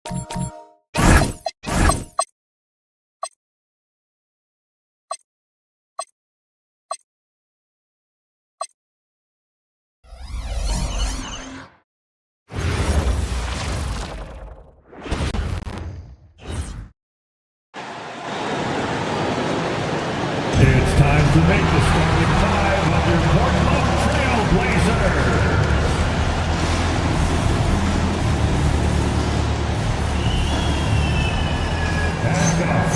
It's time to make the starting five of your Portland Trail Blazers. And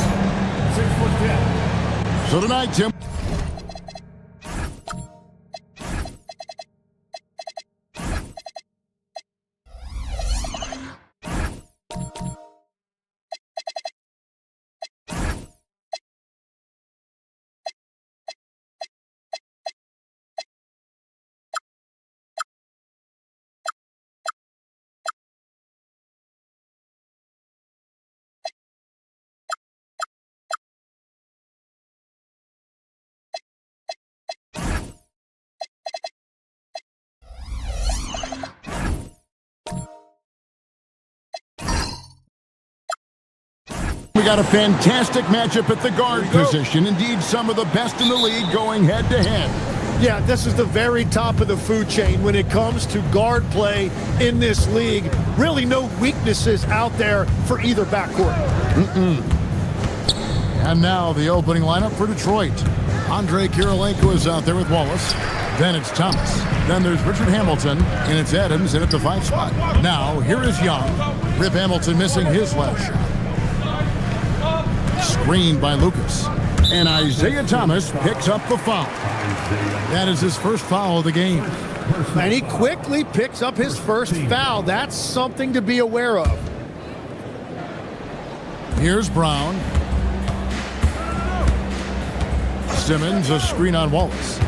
6'10". So tonight, Tim. We got a fantastic matchup at the guard position. Indeed, some of the best in the league going head-to-head. Yeah, this is the very top of the food chain when it comes to guard play in this league. Really no weaknesses out there for either backcourt. And now the opening lineup for Detroit. Andre Kirilenko is out there with Wallace. Then it's Thomas. Then there's Richard Hamilton, and it's Adams in at the 5 spot. Now, here is Young. Rip Hamilton missing his last shot. Screened by Lucas. And Isaiah Thomas picks up the foul. That is his first foul of the game. And he quickly picks up his first foul. That's something to be aware of. Here's Brown. Simmons, a screen on Wallace.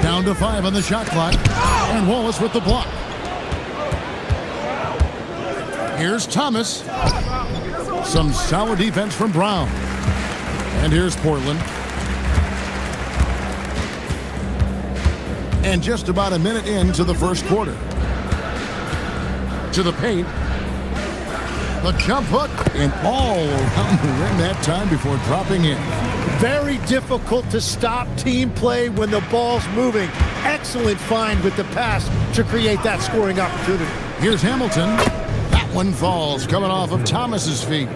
Down to 5 on the shot clock. And Wallace with the block. Here's Thomas. Some solid defense from Brown. And here's Portland. And just about a minute into the first quarter. To the paint. The jump hook. And all around the rim that time before dropping in. Very difficult to stop team play when the ball's moving. Excellent find with the pass to create that scoring opportunity. Here's Hamilton. That one falls coming off of Thomas's feet.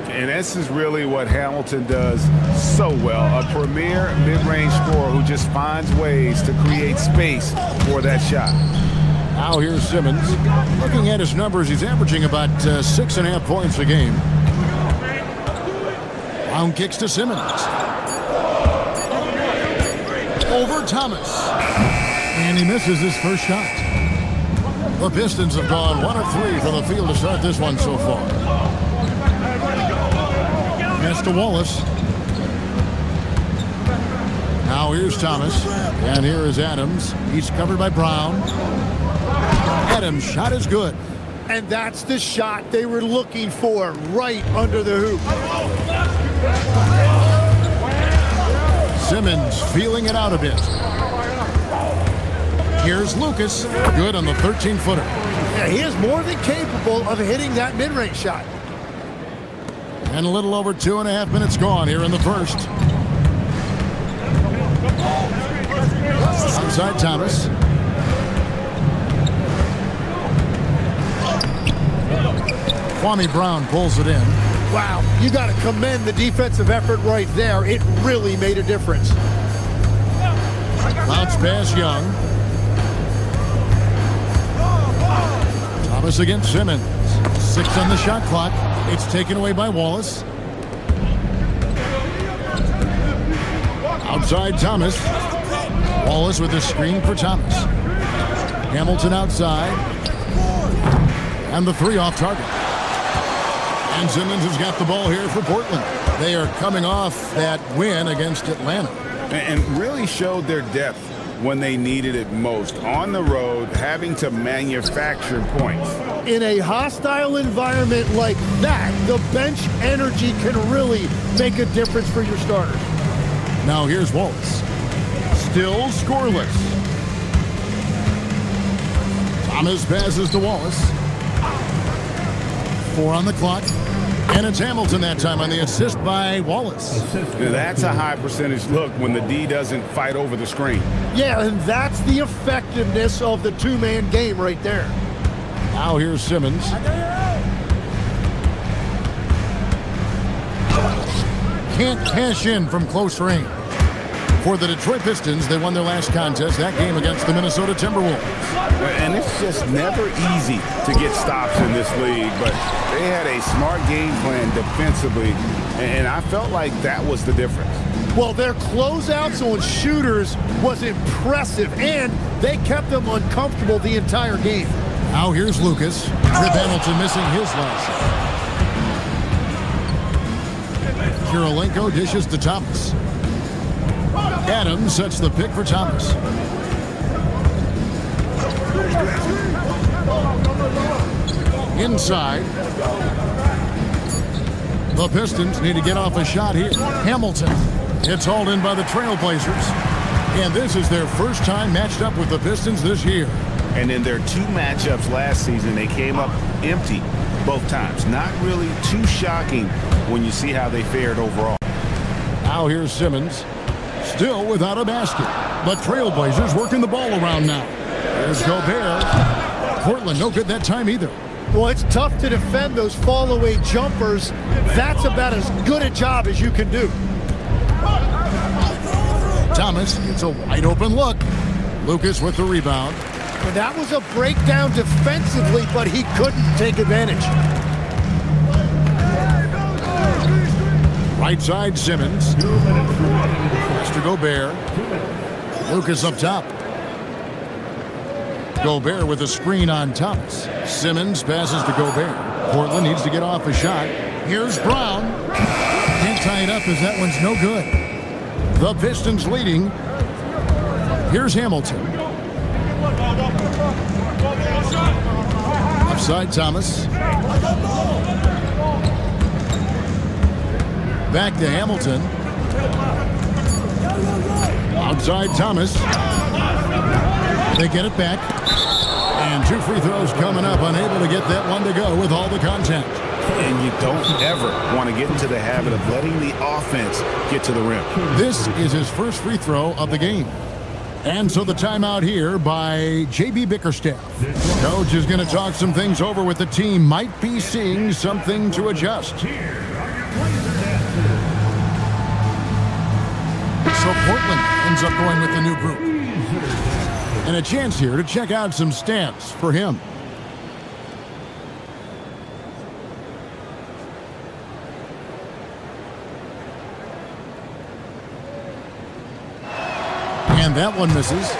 And this is really what Hamilton does so well. A premier mid-range scorer who just finds ways to create space for that shot. Now here's Simmons. Looking at his numbers, he's averaging about 6.5 points a game. Brown kicks to Simmons. Over Thomas. And he misses his first shot. The Pistons have gone 1 of 3 from the field to start this one so far. Pass to Wallace. Now here's Thomas. And here is Adams. He's covered by Brown. Adams' shot is good. And that's the shot they were looking for, right under the hoop. Simmons feeling it out a bit. Here's Lucas. Good on the 13-footer. Yeah, he is more than capable of hitting that mid-range shot. And a little over 2.5 minutes gone here in the first. Outside Thomas. Kwame Brown pulls it in. Wow, you got to commend the defensive effort right there. It really made a difference. Bounce pass Young. Thomas against Simmons. 6 on the shot clock. It's taken away by Wallace. Outside Thomas. Wallace with a screen for Thomas. Hamilton outside. And the 3 off target. And Simmons has got the ball here for Portland. They are coming off that win against Atlanta. And really showed their depth when they needed it most. On the road, having to manufacture points. In a hostile environment like that, the bench energy can really make a difference for your starters. Now here's Wallace. Still scoreless. Thomas passes to Wallace. 4 on the clock. And it's Hamilton that time on the assist by Wallace. That's a high percentage look when the D doesn't fight over the screen. Yeah, and that's the effectiveness of the two-man game right there. Now here's Simmons. Can't cash in from close range. For the Detroit Pistons, they won their last contest, that game against the Minnesota Timberwolves. And it's just never easy to get stops in this league, but they had a smart game plan defensively, and I felt like that was the difference. Well, their closeouts on shooters was impressive, and they kept them uncomfortable the entire game. Now here's Lucas. Rip Hamilton missing his last. Kirilenko dishes to Thomas. Adams sets the pick for Thomas. Inside. The Pistons need to get off a shot here. Hamilton. It's hauled in by the Trailblazers. And this is their first time matched up with the Pistons this year. And in their 2 matchups last season, they came up empty both times. Not really too shocking when you see how they fared overall. Now here's Simmons. Still without a basket. But Trailblazers working the ball around now. There's Gobert. Portland no good that time either. Well, it's tough to defend those fall-away jumpers. That's about as good a job as you can do. Thomas gets a wide open look. Lucas with the rebound. And that was a breakdown defensively, but he couldn't take advantage. Right side, Simmons. Pass to Gobert. Lucas up top. Gobert with a screen on Thomas. Simmons passes to Gobert. Portland needs to get off a shot. Here's Brown. Can't tie it up as that one's no good. The Pistons leading. Here's Hamilton. Offside Thomas. Back to Hamilton. Outside Thomas. They get it back. And 2 free throws coming up. Unable to get that one to go with all the contact. And you don't ever want to get into the habit of letting the offense get to the rim. This is his first free throw of the game. And so the timeout here by J.B. Bickerstaff. Coach is going to talk some things over with the team. Might be seeing something to adjust. So Portland ends up going with the new group. And a chance here to check out some stats for him. And that one misses.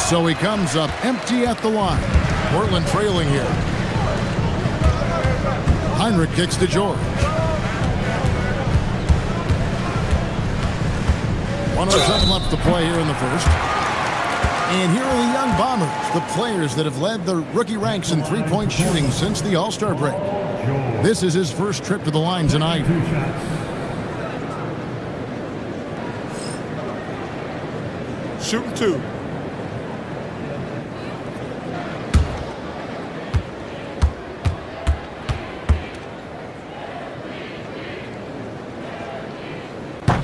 So he comes up empty at the line. Portland trailing here. Heinrich kicks to George. 107 left to play here in the first. And here are the young Bombers, the players that have led the rookie ranks in three-point shooting since the All-Star break. This is his first trip to the line tonight. Shooting 2.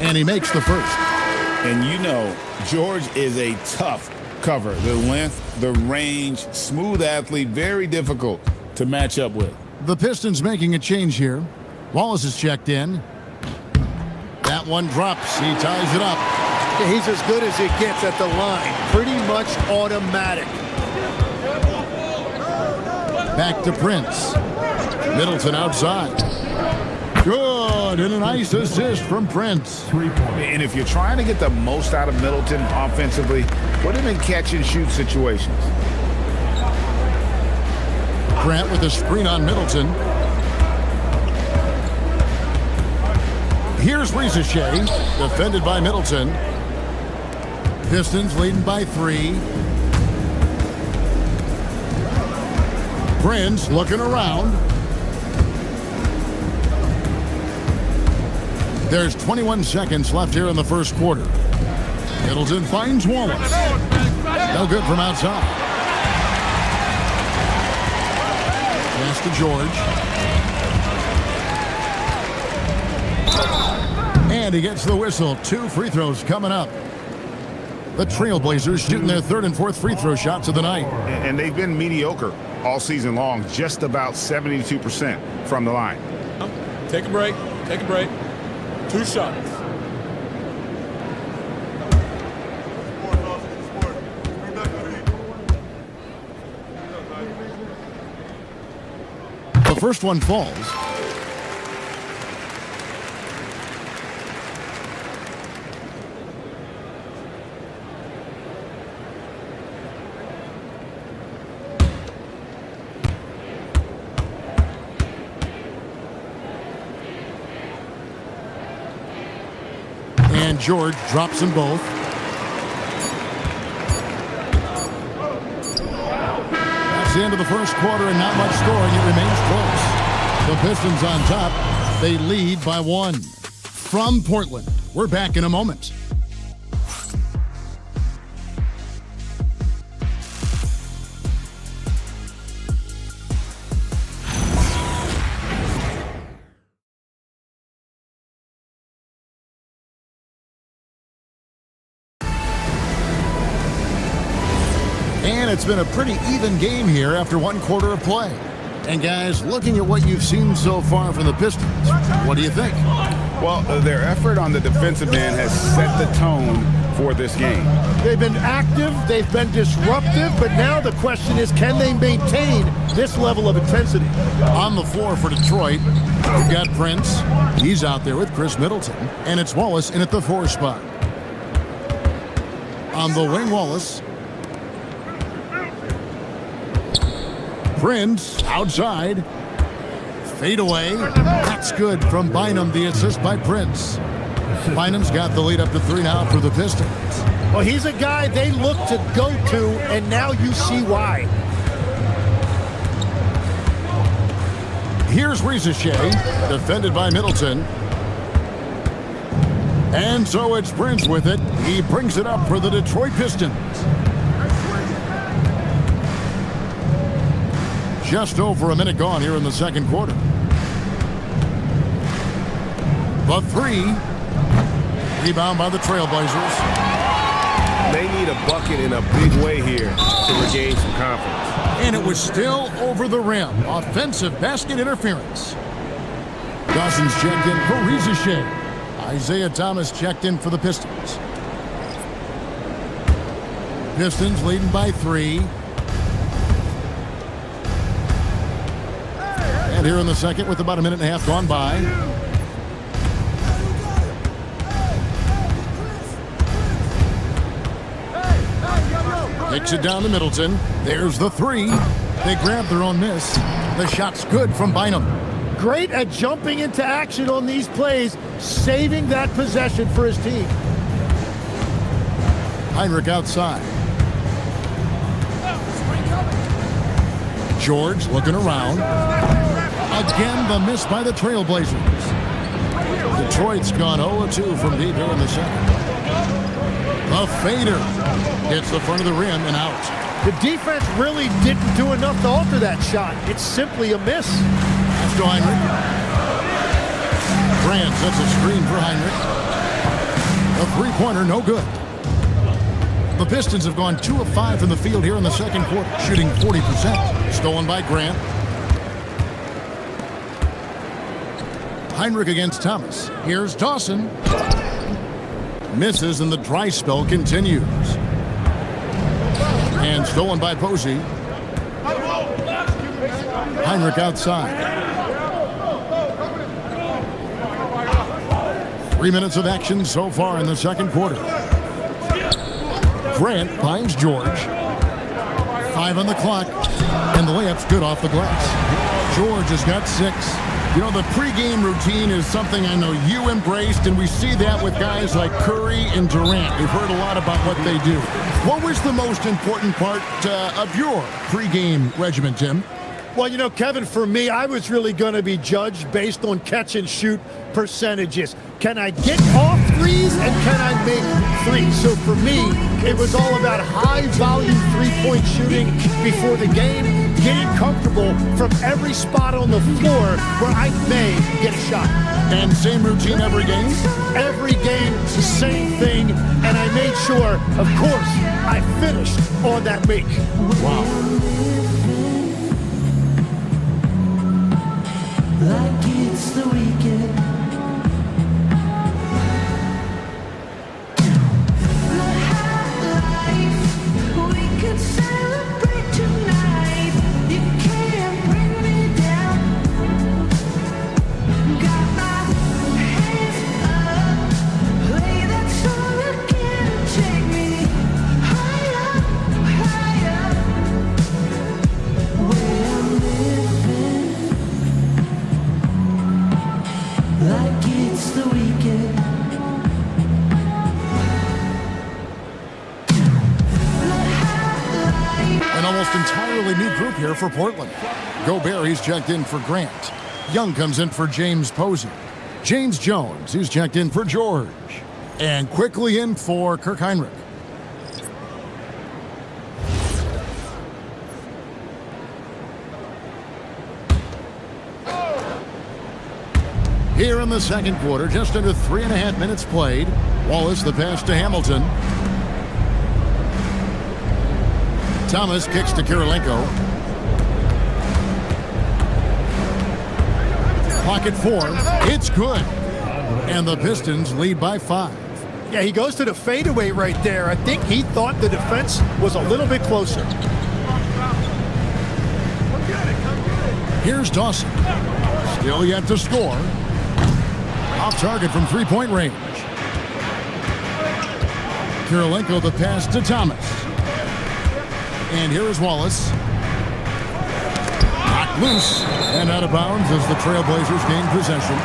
And he makes the first. And you know, George is a tough cover. The length, the range, smooth athlete, very difficult to match up with. The Pistons making a change here. Wallace is checked in. That one drops. He ties it up. He's as good as it gets at the line. Pretty much automatic. Back to Prince. Middleton outside. Good, and a nice assist from Prince. And if you're trying to get the most out of Middleton offensively, put him in catch-and-shoot situations. Grant with a screen on Middleton. Here's Ricochet, defended by Middleton. Pistons leading by 3. Prince looking around. There's 21 seconds left here in the first quarter. Middleton finds Wallace. No good from outside. Pass to George. And he gets the whistle. 2 free throws coming up. The Trailblazers shooting their 3rd and 4th free throw shots of the night. And they've been mediocre all season long, just about 72% from the line. Take a break. Take a break. 2 shots. The first one falls. And George drops them both. That's the end of the first quarter and not much scoring. It remains close. The Pistons on top. They lead by 1. From Portland, we're back in a moment. And it's been a pretty even game here after 1 quarter of play. And guys, looking at what you've seen so far from the Pistons, what do you think? Well, their effort on the defensive end has set the tone for this game. They've been active, they've been disruptive, but now the question is, can they maintain this level of intensity? On the floor for Detroit, we've got Prince. He's out there with Chris Middleton. And it's Wallace in at the 4 spot. On the wing, Wallace. Prince outside. Fade away. That's good from Bynum. The assist by Prince. Bynum's got the lead up to 3 now for the Pistons. Well, he's a guy they look to go to, and now you see why. Here's Ricochet, defended by Middleton. And so it's Prince with it. He brings it up for the Detroit Pistons. Just over a minute gone here in the second quarter. The 3. Rebound by the Trailblazers. They need a bucket in a big way here to regain some confidence. And it was still over the rim. Offensive basket interference. Dawson's checked in for Ricochet. Isaiah Thomas checked in for the Pistons. Pistons leading by 3. And here in the second with about a minute and a half gone by. Kicks it down to Middleton. There's the 3. They grab their own miss. The shot's good from Bynum. Great at jumping into action on these plays, saving that possession for his team. Heinrich outside. George looking around. Again, the miss by the Trailblazers. Detroit's gone 0-2 from deep here in the second. The fader hits the front of the rim and out. The defense really didn't do enough to alter that shot. It's simply a miss. That's to Heinrich. Grant sets a screen for Heinrich. The three-pointer, no good. The Pistons have gone 2 of 5 from the field here in the second quarter, shooting 40%. Stolen by Grant. Heinrich against Thomas. Here's Dawson. Misses and the dry spell continues. And stolen by Posey. Heinrich outside. 3 minutes of action so far in the second quarter. Grant finds George. 5 on the clock. And the layup's good off the glass. George has got 6. You know, the pregame routine is something I know you embraced, and we see that with guys like Curry and Durant. We've heard a lot about what they do. What was the most important part of your pregame regimen, Tim? Well, you know, Kevin, for me, I was really going to be judged based on catch and shoot percentages. Can I get off threes and can I make threes? So for me, it was all about high volume three-point shooting before the game, getting comfortable from every spot on the floor where I may get a shot. And same routine every game? Every game, the same thing, and I made sure, of course, I finished on that make. Wow. Like it's the weekend. We could celebrate tonight. You can't bring me down. Got my hands up. Play that song again. Take me higher, higher. Where I'm living. Like it's the weekend. An almost entirely new group here for Portland. Gobert, he's checked in for Grant. Young comes in for James Posey. James Jones, he's checked in for George. And quickly in for Kirk Heinrich. Here in the second quarter, just under 3.5 minutes played. Wallace the pass to Hamilton. Thomas kicks to Kirilenko. Pocket 4. It's good. And the Pistons lead by 5. Yeah, he goes to the fadeaway right there. I think he thought the defense was a little bit closer. Here's Dawson. Still yet to score. Off target from three-point range. Kirilenko the pass to Thomas. And here is Wallace. Knocked loose and out of bounds as the Trailblazers gain possession.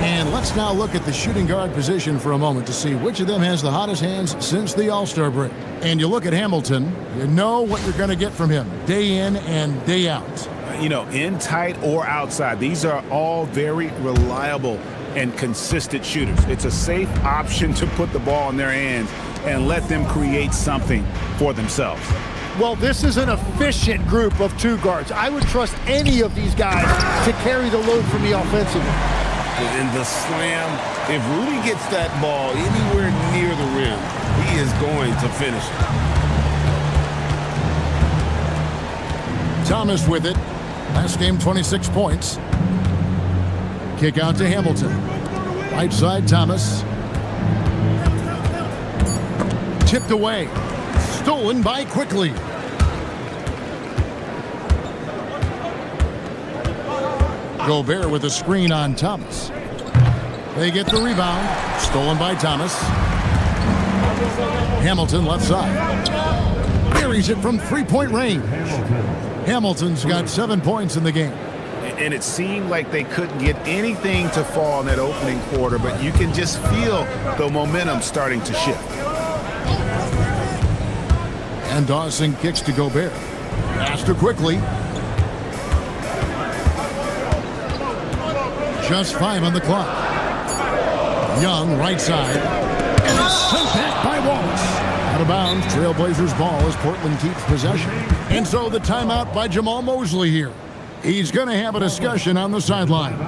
And let's now look at the shooting guard position for a moment to see which of them has the hottest hands since the All-Star break. And you look at Hamilton, you know what you're going to get from him day in and day out. You know, in tight or outside, these are all very reliable and consistent shooters. It's a safe option to put the ball in their hands and let them create something for themselves. Well, this is an efficient group of two guards. I would trust any of these guys to carry the load for me offensively. And the slam, if Rudy gets that ball anywhere near the rim, he is going to finish it. Thomas with it. Last game, 26 points. Kick out to Hamilton. Right side, Thomas. Tipped away. Stolen by Quickly. Gobert with a screen on Thomas. They get the rebound. Stolen by Thomas. Hamilton left side. Buries it from three-point range. Hamilton's got 7 points in the game. And it seemed like they couldn't get anything to fall in that opening quarter, but you can just feel the momentum starting to shift. And Dawson kicks to Gobert. Pass to Quickly. Just 5 on the clock. Young, right side. And it's sent back by Wallace. Out of bounds, Trailblazers ball as Portland keeps possession. And so the timeout by Jamal Mosley here. He's going to have a discussion on the sideline.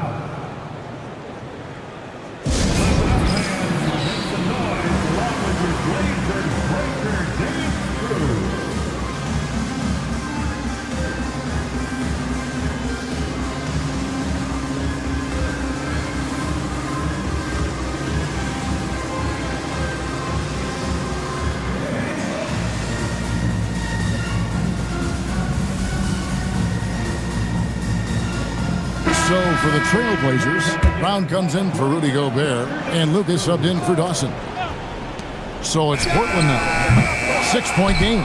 So for the Trailblazers, Brown comes in for Rudy Gobert, and Lucas subbed in for Dawson. So it's Portland now. 6-point game.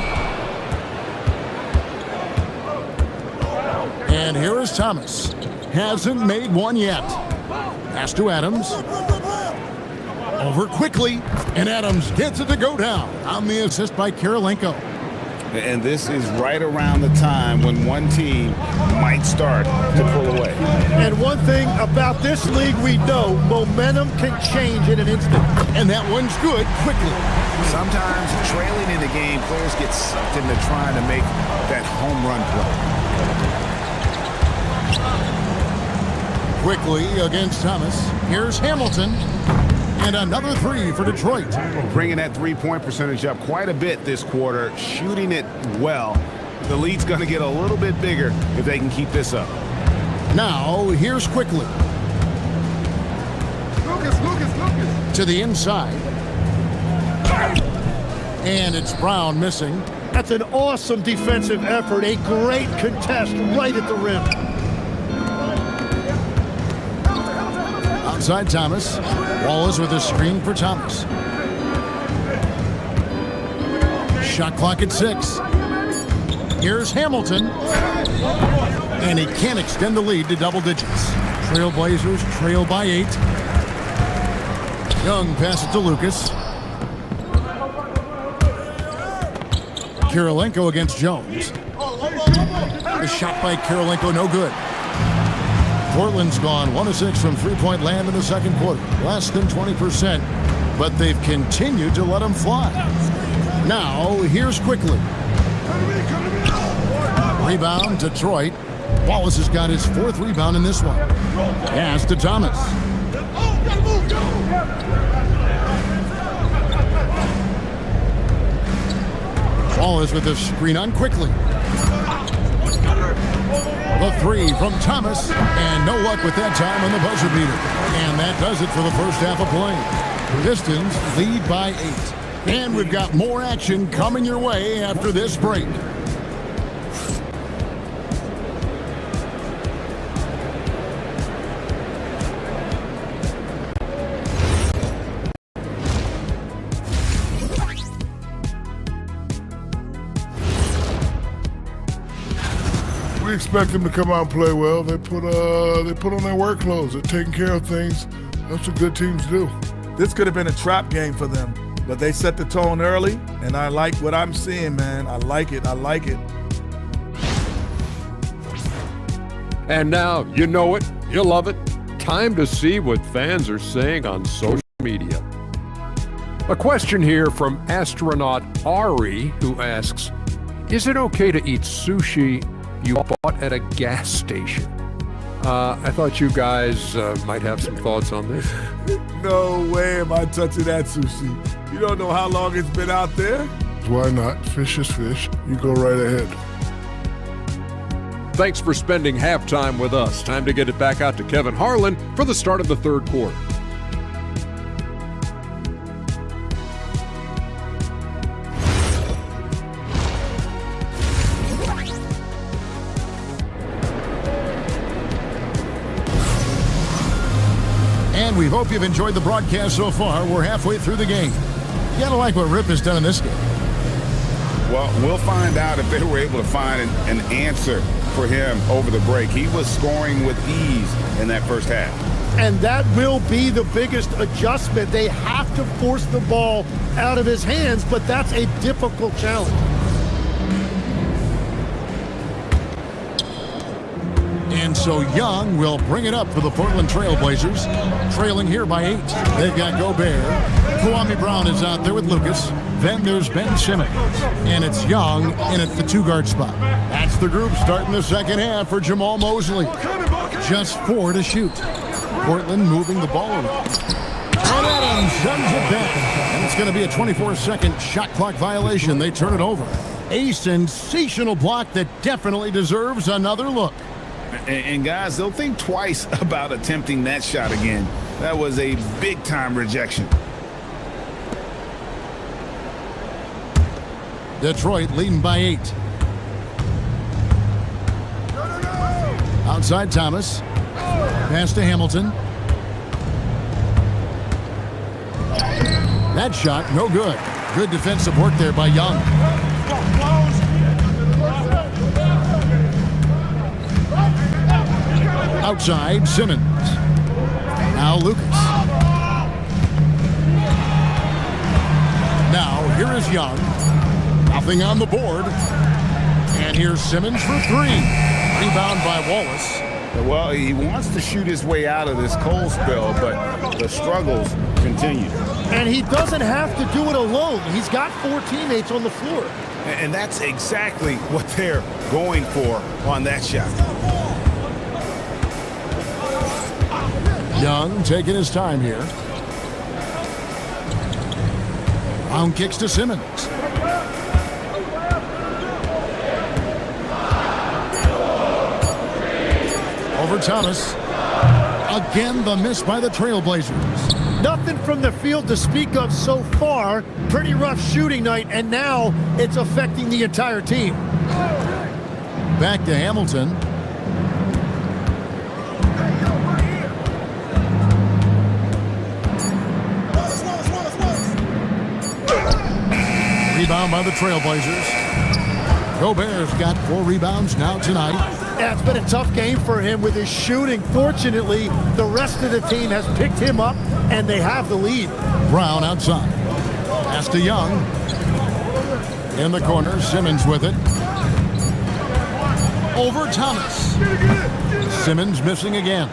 And here is Thomas. Hasn't made one yet. Pass to Adams. Over Quickly, and Adams gets it to go down on the assist by Kirilenko. And this is right around the time when one team might start to pull away. And one thing about this league we know, momentum can change in an instant. And that one's good quickly. Sometimes trailing in the game, players get sucked into trying to make that home run play. Quickly against Thomas. Here's Hamilton. And another three for Detroit. Bringing that three-point percentage up quite a bit this quarter, shooting it well. The lead's going to get a little bit bigger if they can keep this up. Now, here's Quickly. Lucas. To the inside. And it's Brown missing. That's an awesome defensive effort. A great contest right at the rim. Outside Thomas. Wallace with a screen for Thomas. Shot clock at 6. Here's Hamilton. And he can't extend the lead to double digits. Trailblazers trail by 8. Young pass it to Lucas. Kirilenko against Jones. The shot by Kirilenko, no good. Portland's gone 1 of 6 from three-point land in the second quarter. Less than 20%, but they've continued to let them fly. Now, here's Quickly. Rebound, Detroit. Wallace has got his 4th rebound in this one. Pass to Thomas. Wallace with the screen on Quickly. The 3 from Thomas, and no luck with that time on the buzzer beater. And that does it for the first half of play. Pistons lead by 8. And we've got more action coming your way after this break. We expect them to come out and play well. They put on their work clothes. They're taking care of things. That's what good teams do. This could have been a trap game for them, but they set the tone early, and I like what I'm seeing, man. I like it. And now, you know it, you love it. Time to see what fans are saying on social media. A question here from astronaut Ari, who asks, is it okay to eat sushi you bought at a gas station? I thought you guys might have some thoughts on this. No way am I touching that sushi. You don't know how long it's been out there? Why not? Fish is fish. You go right ahead. Thanks for spending halftime with us. Time to get it back out to Kevin Harlan for the start of the third quarter. And we hope you've enjoyed the broadcast so far. We're halfway through the game. You gotta like what Rip has done in this game. Well, we'll find out if they were able to find an answer for him over the break. He was scoring with ease in that first half. And that will be the biggest adjustment. They have to force the ball out of his hands, but that's a difficult challenge. And so Young will bring it up for the Portland Trailblazers, trailing here by 8. They've got Gobert. Kwame Brown is out there with Lucas. Then there's Ben Simmons. And it's Young in at the 2-guard spot. That's the group starting the second half for Jamal Mosley. Just 4 to shoot. Portland moving the ball around. And Adams sends it back. And it's going to be a 24-second shot clock violation. They turn it over. A sensational block that definitely deserves another look. And guys, they'll think twice about attempting that shot again. That was a big-time rejection. Detroit leading by 8. Outside Thomas. Pass to Hamilton. That shot, no good. Good defensive work there by Young. Outside, Simmons. Now Lucas. Now, here is Young. Nothing on the board. And here's Simmons for three. Rebound by Wallace. Well, he wants to shoot his way out of this cold spell, but the struggles continue. And he doesn't have to do it alone. He's got 4 teammates on the floor. And that's exactly what they're going for on that shot. Young taking his time here. Round kicks to Simmons. Over Thomas. Again, the miss by the Trailblazers. Nothing from the field to speak of so far. Pretty rough shooting night, and now it's affecting the entire team. Back to Hamilton. Rebound by the Trailblazers. Gobert's got 4 rebounds now tonight. Yeah, it's been a tough game for him with his shooting. Fortunately, the rest of the team has picked him up, and they have the lead. Brown outside. Pass to Young. In the corner, Simmons with it. Over Thomas. Simmons missing again.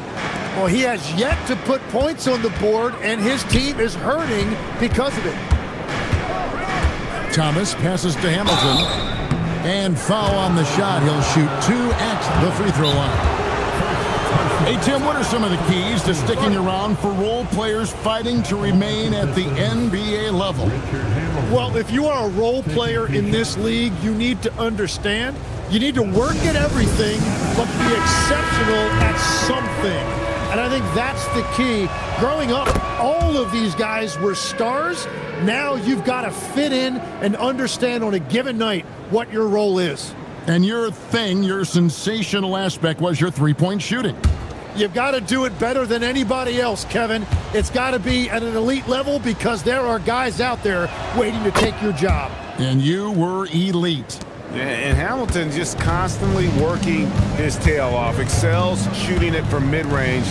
Well, he has yet to put points on the board, and his team is hurting because of it. Thomas passes to Hamilton. And foul on the shot. He'll shoot 2 at the free throw line. Hey, Tim, what are some of the keys to sticking around for role players fighting to remain at the NBA level? Well, if you are a role player in this league, you need to understand you need to work at everything, but be exceptional at something. And I think that's the key. Growing up, all of these guys were stars. Now you've got to fit in and understand on a given night what your role is. And your sensational aspect was your three-point shooting. You've got to do it better than anybody else, Kevin. It's got to be at an elite level because there are guys out there waiting to take your job. And you were elite. And Hamilton just constantly working his tail off, excels shooting it from mid-range,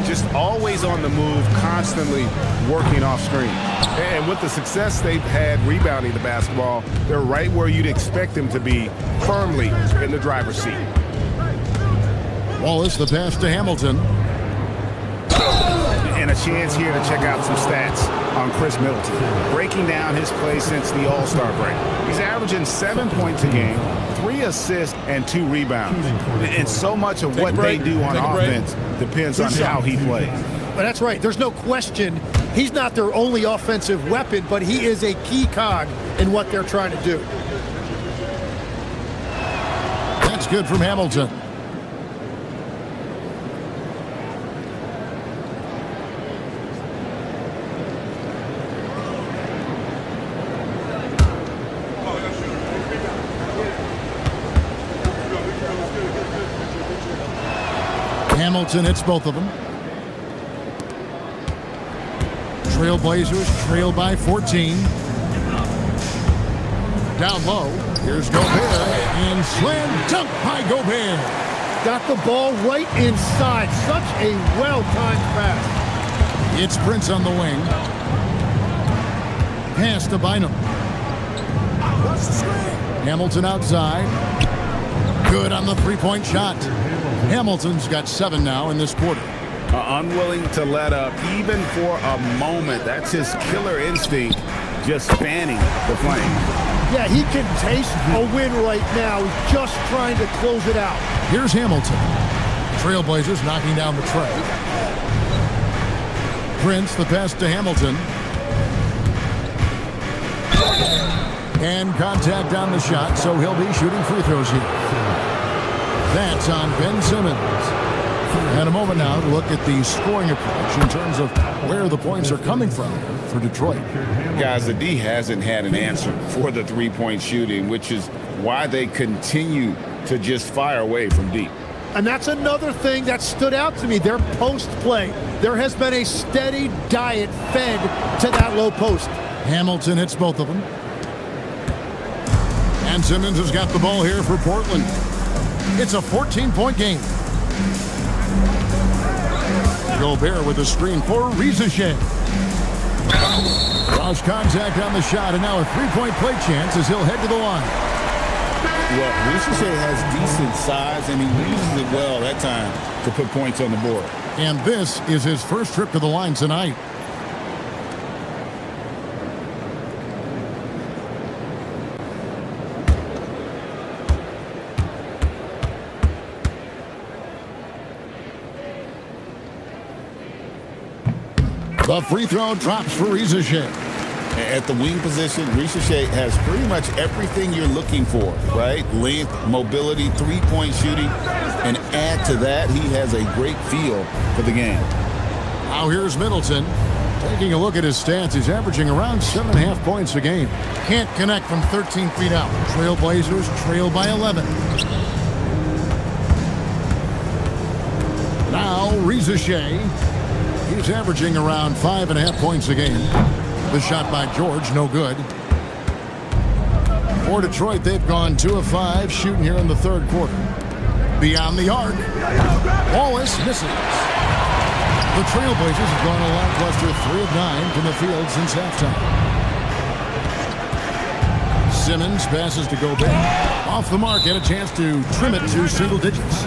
just always on the move, constantly working off screen. And with the success they've had rebounding the basketball, they're right where you'd expect them to be, firmly in the driver's seat. Wallace, the pass to Hamilton. And a chance here to check out some stats on Chris Middleton. Breaking down his play since the All-Star break. He's averaging 7 points a game, 3 assists, and 2 rebounds. And so much of what they do on offense depends on how he plays. But that's right. There's no question he's not their only offensive weapon, but he is a key cog in what they're trying to do. That's good from Hamilton. Hamilton hits both of them. Trailblazers trail by 14. Down low. Here's Gobert. And slam dunk by Gobert. Got the ball right inside. Such a well-timed pass. It's Prince on the wing. Pass to Bynum. Hamilton outside. Good on the three-point shot. Hamilton's got 7 now in this quarter. Unwilling to let up even for a moment. That's his killer instinct, just fanning the flame. Yeah, he can taste a win right now. He's just trying to close it out. Here's Hamilton. Trailblazers knocking down the tray. Prince, the pass to Hamilton. And contact on the shot, so he'll be shooting free throws here. That's on Ben Simmons. And a moment now to look at the scoring approach in terms of where the points are coming from for Detroit. Guys, the D hasn't had an answer for the three-point shooting, which is why they continue to just fire away from deep. And that's another thing that stood out to me, their post play. There has been a steady diet fed to that low post. Hamilton hits both of them. And Simmons has got the ball here for Portland. It's a 14-point game. Gobert with a screen for Rizachet. Lost contact on the shot, and now a three-point play chance as he'll head to the line. Well, Ricochet has decent size, and he uses it well that time to put points on the board. And this is his first trip to the line tonight. The free throw drops for Ricochet. At the wing position, Ricochet has pretty much everything you're looking for, right? Length, mobility, three-point shooting, and add to that, he has a great feel for the game. Now here's Middleton. Taking a look at his stats, he's averaging around 7.5 points a game. Can't connect from 13 feet out. Trailblazers trail by 11. Now Ricochet. He's averaging around 5.5 points a game. The shot by George, no good. For Detroit, they've gone 2 of 5 shooting here in the third quarter. Beyond the arc, Wallace misses. The Trailblazers have gone a lackluster 3 of 9 from the field since halftime. Simmons passes to Gobert. Off the mark, had a chance to trim it to single digits.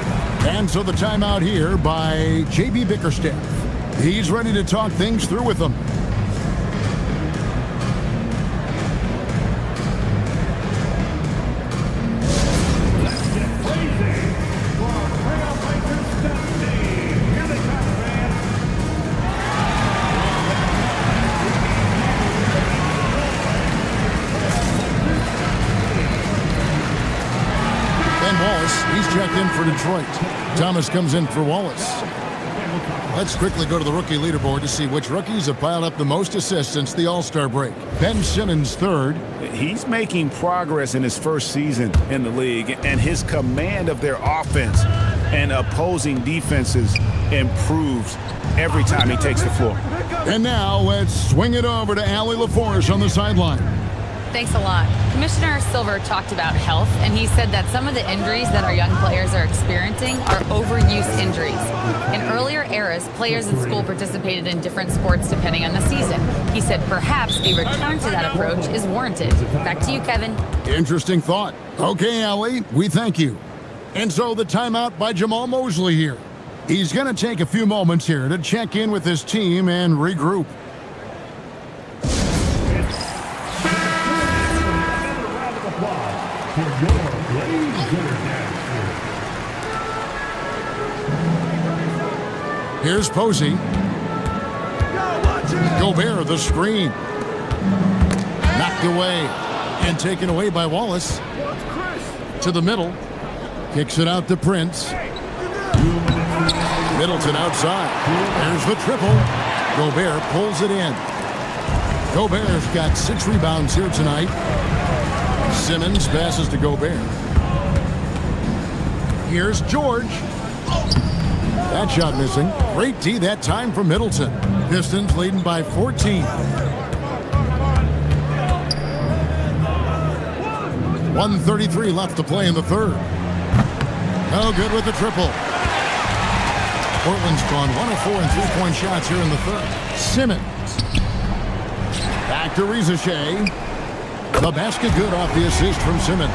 And so the timeout here by J.B. Bickerstaff. He's ready to talk things through with them. And Wallace, he's checked in for Detroit. Thomas comes in for Wallace. Let's quickly go to the rookie leaderboard to see which rookies have piled up the most assists since the All-Star break. Ben Simmons third. He's making progress in his first season in the league, and his command of their offense and opposing defenses improves every time he takes the floor. And now let's swing it over to Allie LaForce on the sideline. Thanks a lot. Commissioner Silver talked about health, and he said that some of the injuries that our young players are experiencing are overuse injuries. In earlier eras, players in school participated in different sports depending on the season. He said perhaps a return to that approach is warranted. Back to you, Kevin. Interesting thought. Okay, Allie, we thank you. And so the timeout by Jamal Mosley here. He's going to take a few moments here to check in with his team and regroup. Here's Posey. Gobert, the screen. Knocked away and taken away by Wallace. To the middle. Kicks it out to Prince. Middleton outside. There's the triple. Gobert pulls it in. Gobert's got 6 rebounds here tonight. Simmons passes to Gobert. Here's George. That shot missing. Great D that time from Middleton. Pistons leading by 14. 1:33 left to play in the third. No good with the triple. Portland's gone 1 of 4 in three-point shots here in the third. Simmons. Back to Ricochet. The basket good off the assist from Simmons.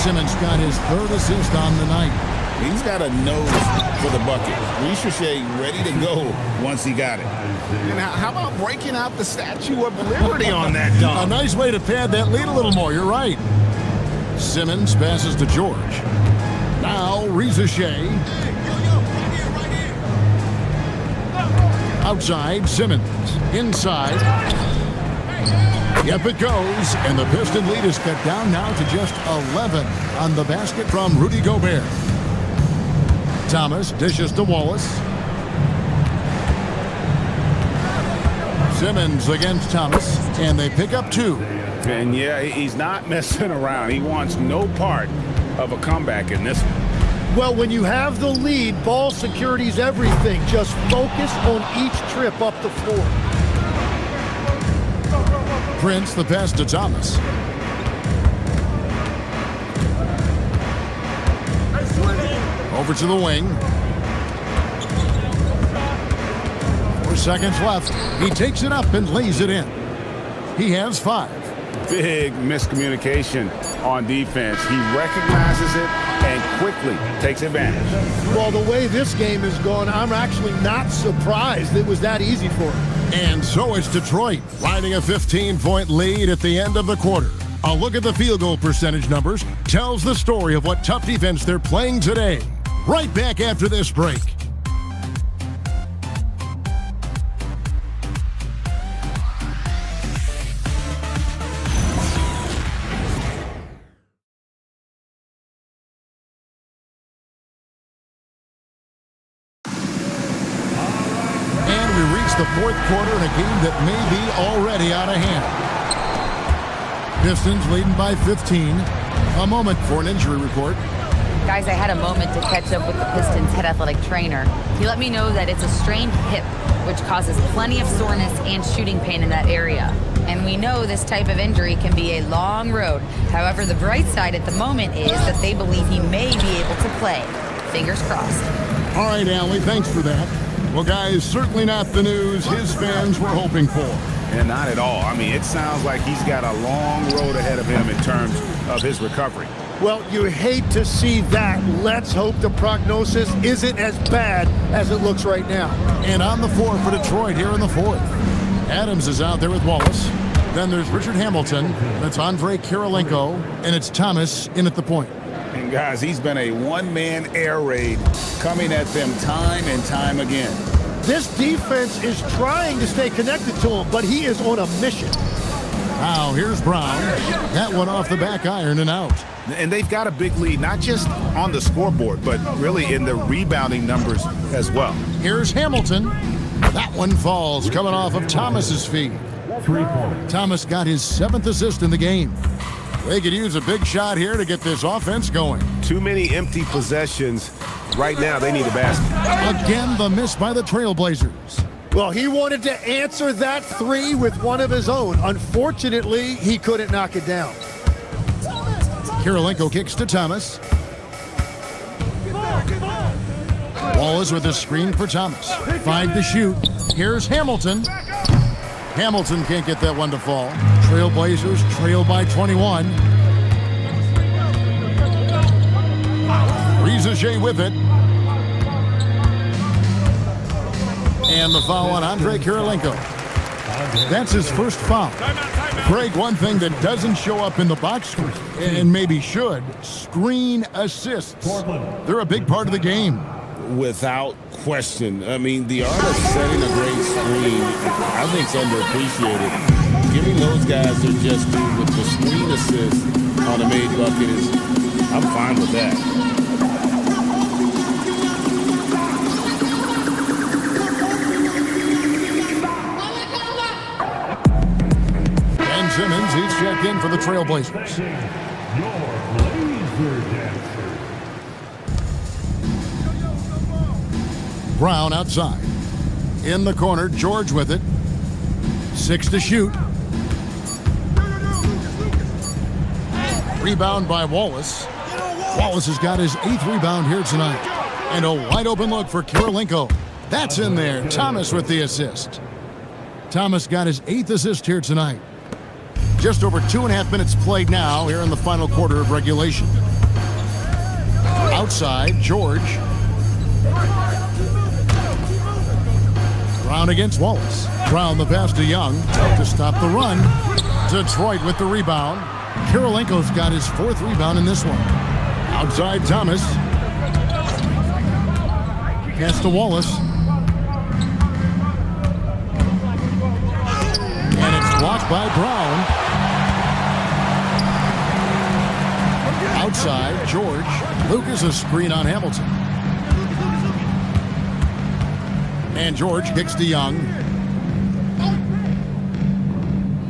Simmons got his 3rd assist on the night. He's got a nose for the bucket. Ricochet ready to go once he got it. And how about breaking out the Statue of Liberty on that dunk? A nice way to pad that lead a little more. You're right. Simmons passes to George. Now Ricochet. Outside, Simmons. Inside. Yep, it goes. And the Piston lead is cut down now to just 11 on the basket from Rudy Gobert. Thomas dishes to Wallace. Simmons against Thomas, and they pick up 2. And yeah, he's not messing around. He wants no part of a comeback in this one. Well, when you have the lead, ball security's everything. Just focus on each trip up the floor. Prince, the pass to Thomas. Over to the wing. For seconds left. He takes it up and lays it in. He has 5. Big miscommunication on defense. He recognizes it and quickly takes advantage. Well, the way this game is going, I'm actually not surprised it was that easy for him. And so it's Detroit, riding a 15-point lead at the end of the quarter. A look at the field goal percentage numbers tells the story of what tough defense they're playing today. Right back after this break. The fourth quarter in a game that may be already out of hand. Pistons leading by 15. A moment for an injury report. Guys, I had a moment to catch up with the Pistons head athletic trainer. He let me know that it's a strained hip, which causes plenty of soreness and shooting pain in that area. And we know this type of injury can be a long road. However, the bright side at the moment is that they believe he may be able to play. Fingers crossed. All right, Allie, thanks for that. Well, guys, certainly not the news his fans were hoping for. And not at all. I mean, it sounds like he's got a long road ahead of him in terms of his recovery. Well, you hate to see that. Let's hope the prognosis isn't as bad as it looks right now. And on the floor for Detroit here in the fourth. Adams is out there with Wallace. Then there's Richard Hamilton. That's Andre Kirilenko. And it's Thomas in at the point. And guys, he's been a one-man air raid coming at them time and time again. This defense is trying to stay connected to him, but he is on a mission. Now, here's Brown. That one off the back iron and out. And they've got a big lead, not just on the scoreboard, but really in the rebounding numbers as well. Here's Hamilton. That one falls coming off of Thomas's feet. 3 points. Thomas got his 7th assist in the game. They could use a big shot here to get this offense going. Too many empty possessions. Right now, they need a basket. Again, the miss by the Trailblazers. Well, he wanted to answer that 3 with one of his own. Unfortunately, he couldn't knock it down. Kirilenko kicks to Thomas. Wallace with a screen for Thomas. 5 to shoot. Here's Hamilton. Hamilton can't get that one to fall. Trailblazers trail by 21. Rizaje with it. And the foul on Andre Kirilenko. That's his first foul. Craig, one thing that doesn't show up in the box score, and maybe should, screen assists. They're a big part of the game. Without question. I mean, the art of setting a great screen, I think, is underappreciated. Giving those guys their just due with the screen assist on a made bucket is, I'm fine with that. Ben Simmons, he's checked in for the Trailblazers. Your laser dancer. Brown outside. In the corner, George with it. 6 to shoot. Rebound by Wallace. Wallace has got his 8th rebound here tonight. And a wide open look for Kirilenko. That's in there. Thomas with the assist. Thomas got his 8th assist here tonight. Just over 2.5 minutes played now here in the final quarter of regulation. Outside, George. Brown against Wallace. Brown the pass to Young to stop the run. Detroit with the rebound. Kirilenko's got his 4th rebound in this one. Outside Thomas. Pass to Wallace. And it's blocked by Brown. Outside George. Lucas a screen on Hamilton. And George kicks to Young.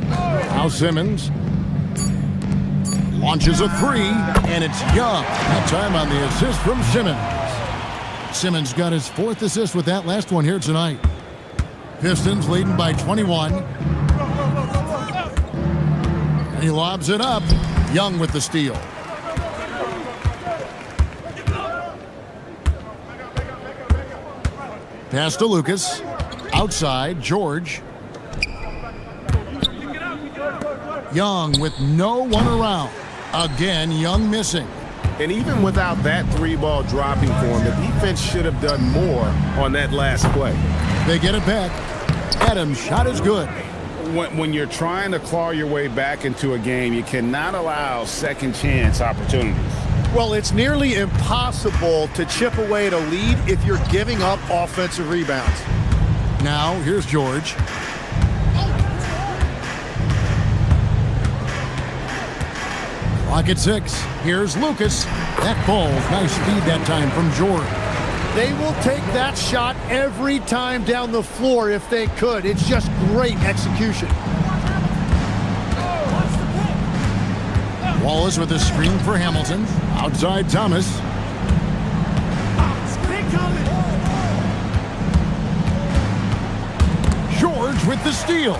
Now Simmons launches a 3, and it's Young. That time on the assist from Simmons. Simmons got his 4th assist with that last one here tonight. Pistons leading by 21. And he lobs it up. Young with the steal. Pass to Lucas. Outside, George. Young with no one around. Again, Young missing. And even without that 3-ball dropping for him, the defense should have done more on that last play. They get it back. Adams' shot is good. When you're trying to claw your way back into a game, you cannot allow second chance opportunities. Well, it's nearly impossible to chip away at a lead if you're giving up offensive rebounds. Now, here's George. Clock at 6. Here's Lucas. That ball, nice feed that time from George. They will take that shot every time down the floor if they could. It's just great execution. Wallace with a screen for Hamilton. Outside Thomas. George with the steal.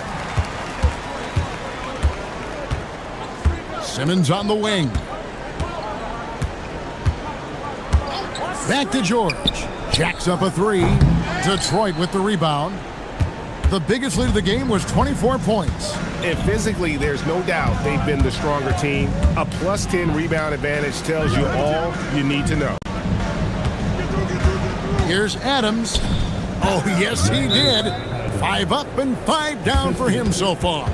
Simmons on the wing. Back to George. Jacks up a 3. Detroit with the rebound. The biggest lead of the game was 24 points. And physically, there's no doubt they've been the stronger team. A plus 10 rebound advantage tells you all you need to know. Here's Adams. Oh, yes, he did. 5 up and 5 down for him so far.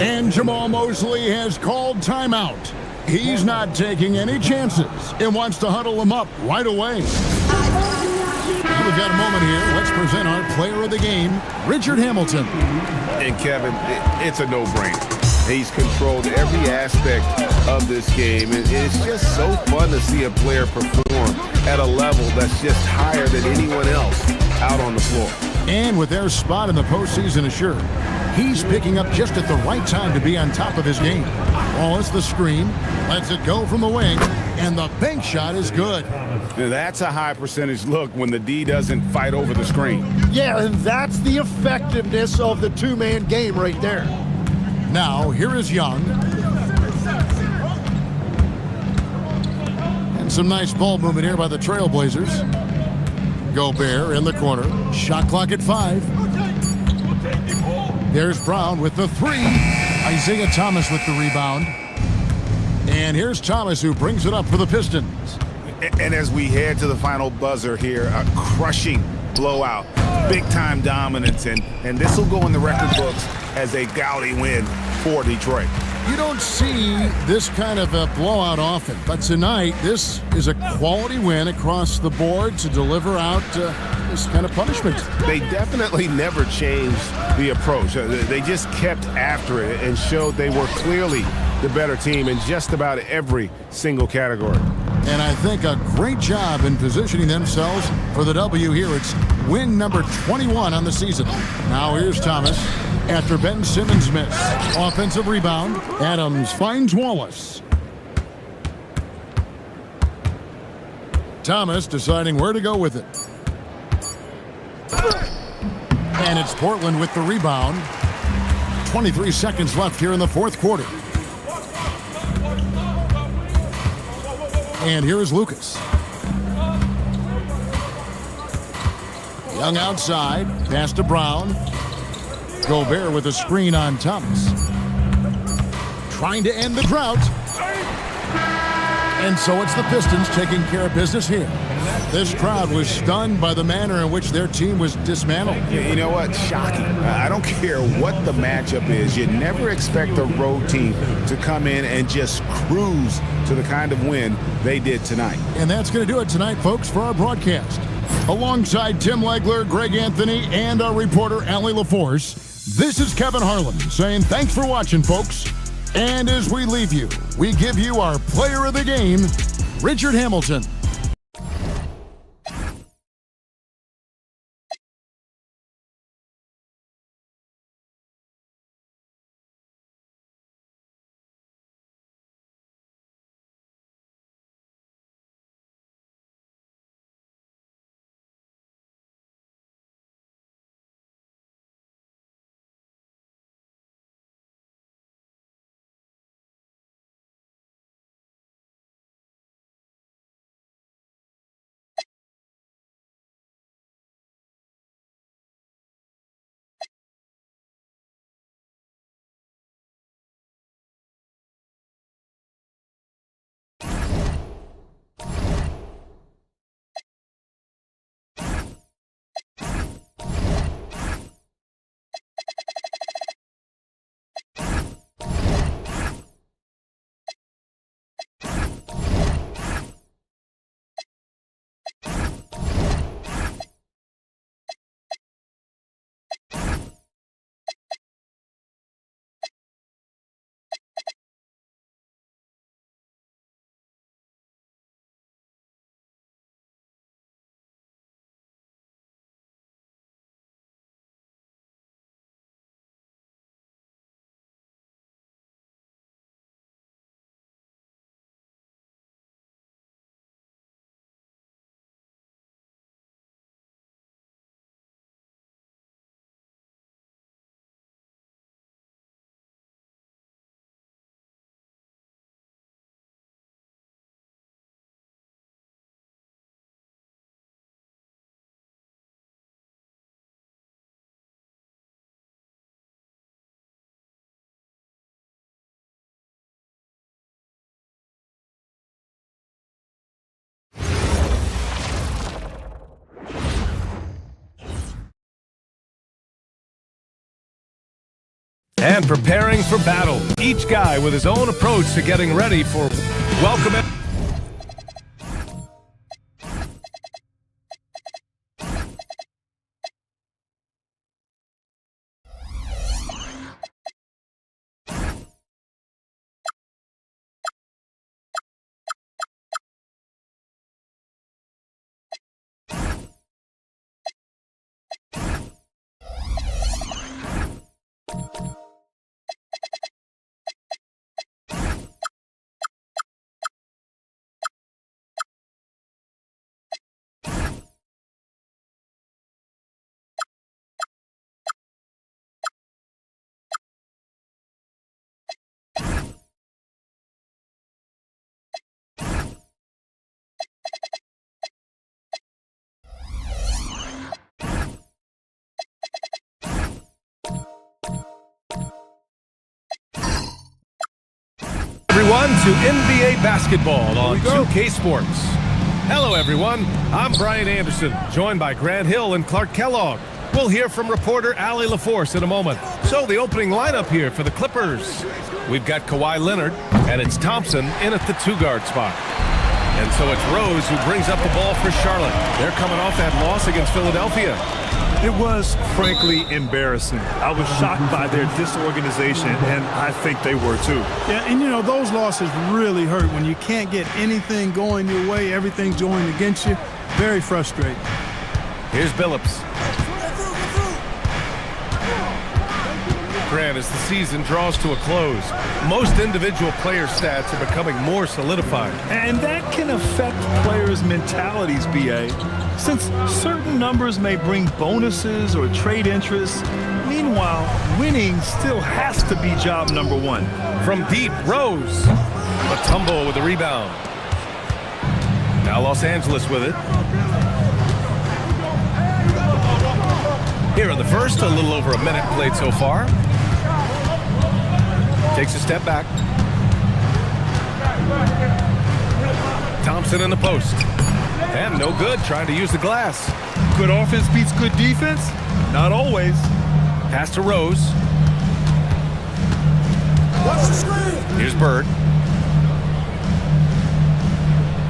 And Jamal Mosley has called timeout. He's not taking any chances and wants to huddle them up right away. We've got a moment here. Let's present our player of the game, Richard Hamilton. And Kevin, it's a no-brainer. He's controlled every aspect of this game. And it's just so fun to see a player perform at a level that's just higher than anyone else out on the floor. And with their spot in the postseason assured, he's picking up just at the right time to be on top of his game. Wallace the screen, lets it go from the wing, and the bank shot is good. Now, that's a high percentage look when the D doesn't fight over the screen. Yeah, and that's the effectiveness of the two-man game right there. Now, here is Young. And some nice ball movement here by the Trailblazers. Gobert in the corner. Shot clock at 5. There's Brown with the 3. Isaiah Thomas with the rebound. And here's Thomas who brings it up for the Pistons. And as we head to the final buzzer here, a crushing blowout, big-time dominance, and this will go in the record books as a gaudy win for Detroit. You don't see this kind of a blowout often, but tonight this is a quality win across the board to deliver out this kind of punishment. They definitely never changed the approach. They just kept after it and showed they were clearly the better team in just about every single category. And I think a great job in positioning themselves for the W here. It's win number 21 on the season. Now here's Thomas after Ben Simmons' miss. Offensive rebound. Adams finds Wallace. Thomas deciding where to go with it. And it's Portland with the rebound. 23 seconds left here in the fourth quarter. And here is Lucas. Young outside. Pass to Brown. Gobert with a screen on Thomas. Trying to end the drought. And so it's the Pistons taking care of business here. This crowd was stunned by the manner in which their team was dismantled. You know what? Shocking. I don't care what the matchup is. You never expect a road team to come in and just cruise to the kind of win they did tonight. And that's going to do it tonight, folks, for our broadcast. Alongside Tim Legler, Greg Anthony, and our reporter, Allie LaForce, this is Kevin Harlan saying thanks for watching, folks. And as we leave you, we give you our player of the game, Richard Hamilton. and preparing for battle. Each guy with his own approach to getting ready for welcome. Everyone to NBA basketball on 2K Sports. Hello everyone, I'm Brian Anderson, joined by Grant Hill and Clark Kellogg. We'll hear from reporter Allie LaForce in a moment. So the opening lineup here for the Clippers. We've got Kawhi Leonard, and it's Thompson in at the 2-guard spot. And so it's Rose who brings up the ball for Charlotte. They're coming off that loss against Philadelphia. It was, frankly, embarrassing. I was shocked by their disorganization, and I think they were too. Yeah, and you know, those losses really hurt when you can't get anything going your way, everything's going against you. Very frustrating. Here's Billups. Grant, as the season draws to a close, most individual player stats are becoming more solidified. And that can affect players' mentalities, B.A., since certain numbers may bring bonuses or trade interests. Meanwhile, winning still has to be job number one. From deep, Rose. A tumble with the rebound. Now Los Angeles with it. Here in the first, a little over a minute played so far. Takes a step back. Thompson in the post. And no good, trying to use the glass. Good offense beats good defense? Not always. Pass to Rose. Here's Bird.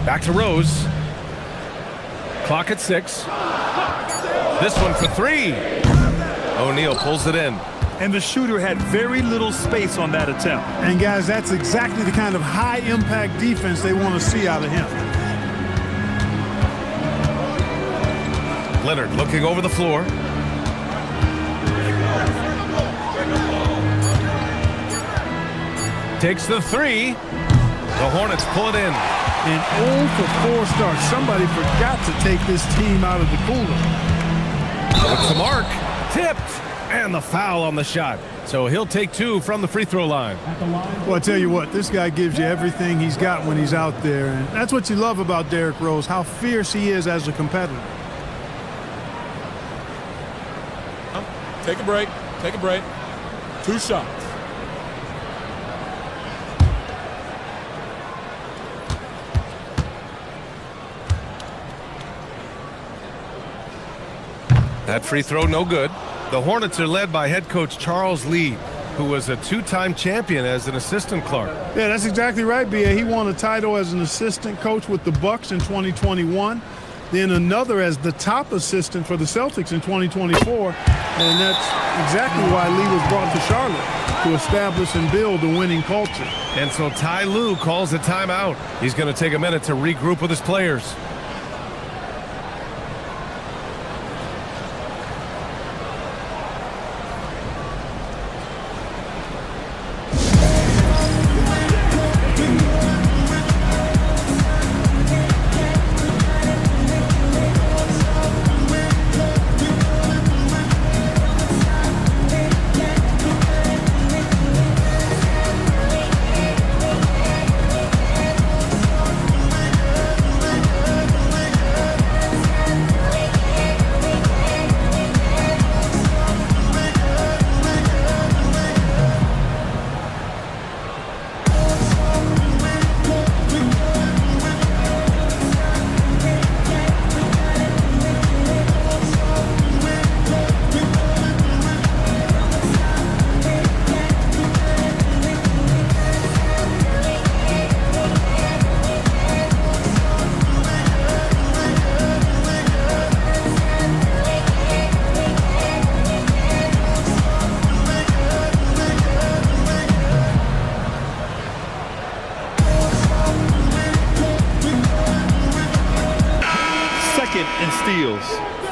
Back to Rose. Clock at 6. This one for 3. O'Neal pulls it in. And the shooter had very little space on that attempt. And guys, that's exactly the kind of high-impact defense they want to see out of him. Leonard looking over the floor. Takes the 3. The Hornets pull it in. And 0 for 4 starts. Somebody forgot to take this team out of the cooler. Looks the mark. Tipped. And the foul on the shot. So he'll take 2 from the free throw line. Well, I tell you what, this guy gives you everything he's got when he's out there. And that's what you love about Derrick Rose, how fierce he is as a competitor. Take a break. Take a break. 2 shots. That free throw no good. The Hornets are led by head coach Charles Lee, who was a 2-time champion as an assistant, Clark. Yeah, that's exactly right, B.A. He won a title as an assistant coach with the Bucks in 2021, then another as the top assistant for the Celtics in 2024, and that's exactly why Lee was brought to Charlotte, to establish and build a winning culture. And so Ty Lue calls a timeout. He's going to take a minute to regroup with his players. and steals,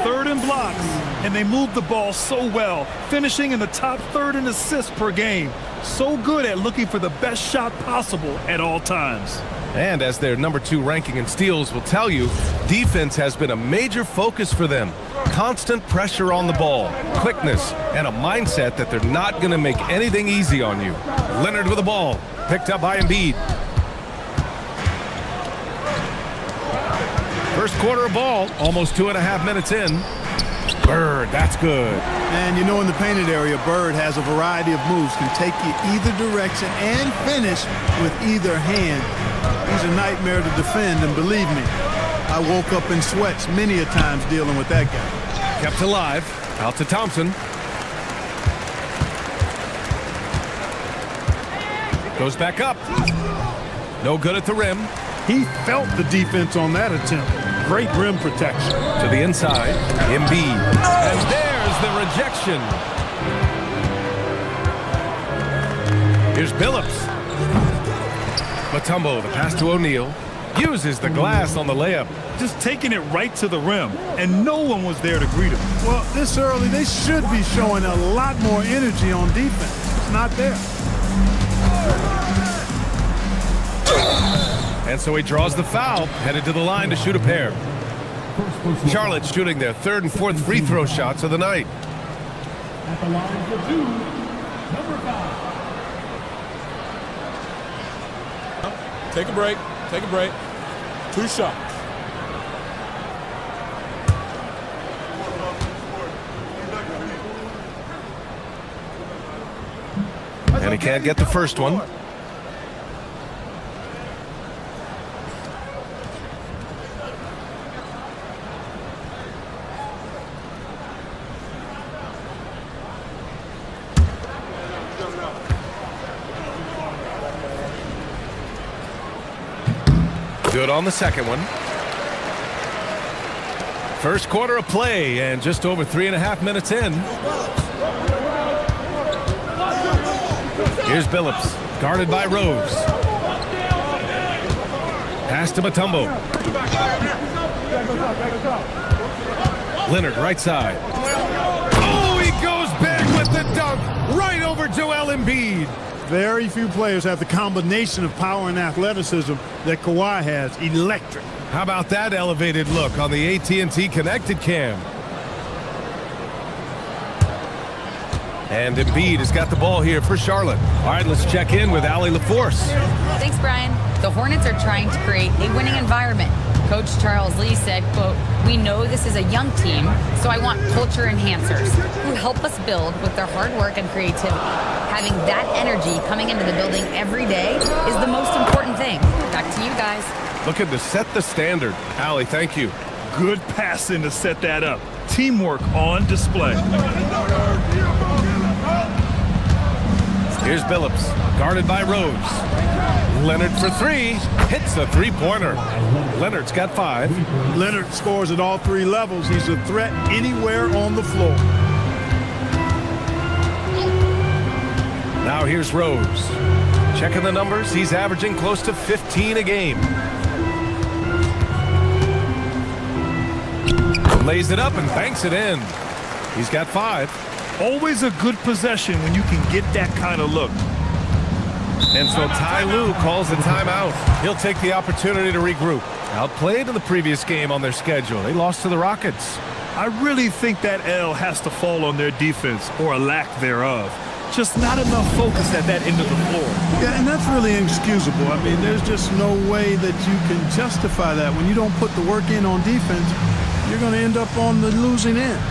third in blocks, and they move the ball so well, finishing in the top third in assists per game. So good at looking for the best shot possible at all times. And as their number 2 ranking in steals will tell you, defense has been a major focus for them. Constant pressure on the ball, quickness, and a mindset that they're not going to make anything easy on you. Leonard with the ball, picked up by Embiid. First quarter of ball, almost 2.5 minutes in. Bird, that's good. And you know, in the painted area, Bird has a variety of moves, can take you either direction and finish with either hand. He's a nightmare to defend, and believe me, I woke up in sweats many a times dealing with that guy. Kept alive, out to Thompson. Goes back up. No good at the rim. He felt the defense on that attempt. Great rim protection. To the inside, Embiid. And there's the rejection. Here's Billups. Mutombo, the pass to O'Neal. Uses the glass on the layup. Just taking it right to the rim, and no one was there to greet him. Well, this early, they should be showing a lot more energy on defense. It's not there. And so he draws the foul, headed to the line to shoot a pair. Charlotte shooting their 3rd and 4th free throw shots of the night. At the line for 2, number 5. Take a break. Take a break. 2 shots. And he can't get the first one. Good on the second one. First quarter of play and just over 3.5 minutes in. Here's Billups, guarded by Rose. Pass to Mutombo. Leonard, right side. Oh, he goes big with the dunk right over Joel Embiid. Very few players have the combination of power and athleticism that Kawhi has. Electric. How about that elevated look on the AT&T connected cam? And Embiid has got the ball here for Charlotte. All right, let's check in with Allie LaForce. Thanks, Brian. The Hornets are trying to create a winning environment. Coach Charles Lee said, quote, "We know this is a young team, so I want culture enhancers who help us build with their hard work and creativity. Having that energy coming into the building every day is the most important thing." Back to you guys. Looking to set the standard. Allie, thank you. Good passing to set that up. Teamwork on display. Here's Billups, guarded by Rose. Leonard for 3, hits the three-pointer. Leonard's got 5. Leonard scores at all 3 levels. He's a threat anywhere on the floor. Now here's Rose. Checking the numbers, he's averaging close to 15 a game. Lays it up and banks it in. He's got 5. Always a good possession when you can get that kind of look. And so Ty Lue calls a timeout. He'll take the opportunity to regroup. Outplayed in the previous game on their schedule. They lost to the Rockets. I really think that L has to fall on their defense, or a lack thereof. Just not enough focus at that end of the floor. Yeah, and that's really inexcusable. I mean, there's just no way that you can justify that. When you don't put the work in on defense, you're going to end up on the losing end.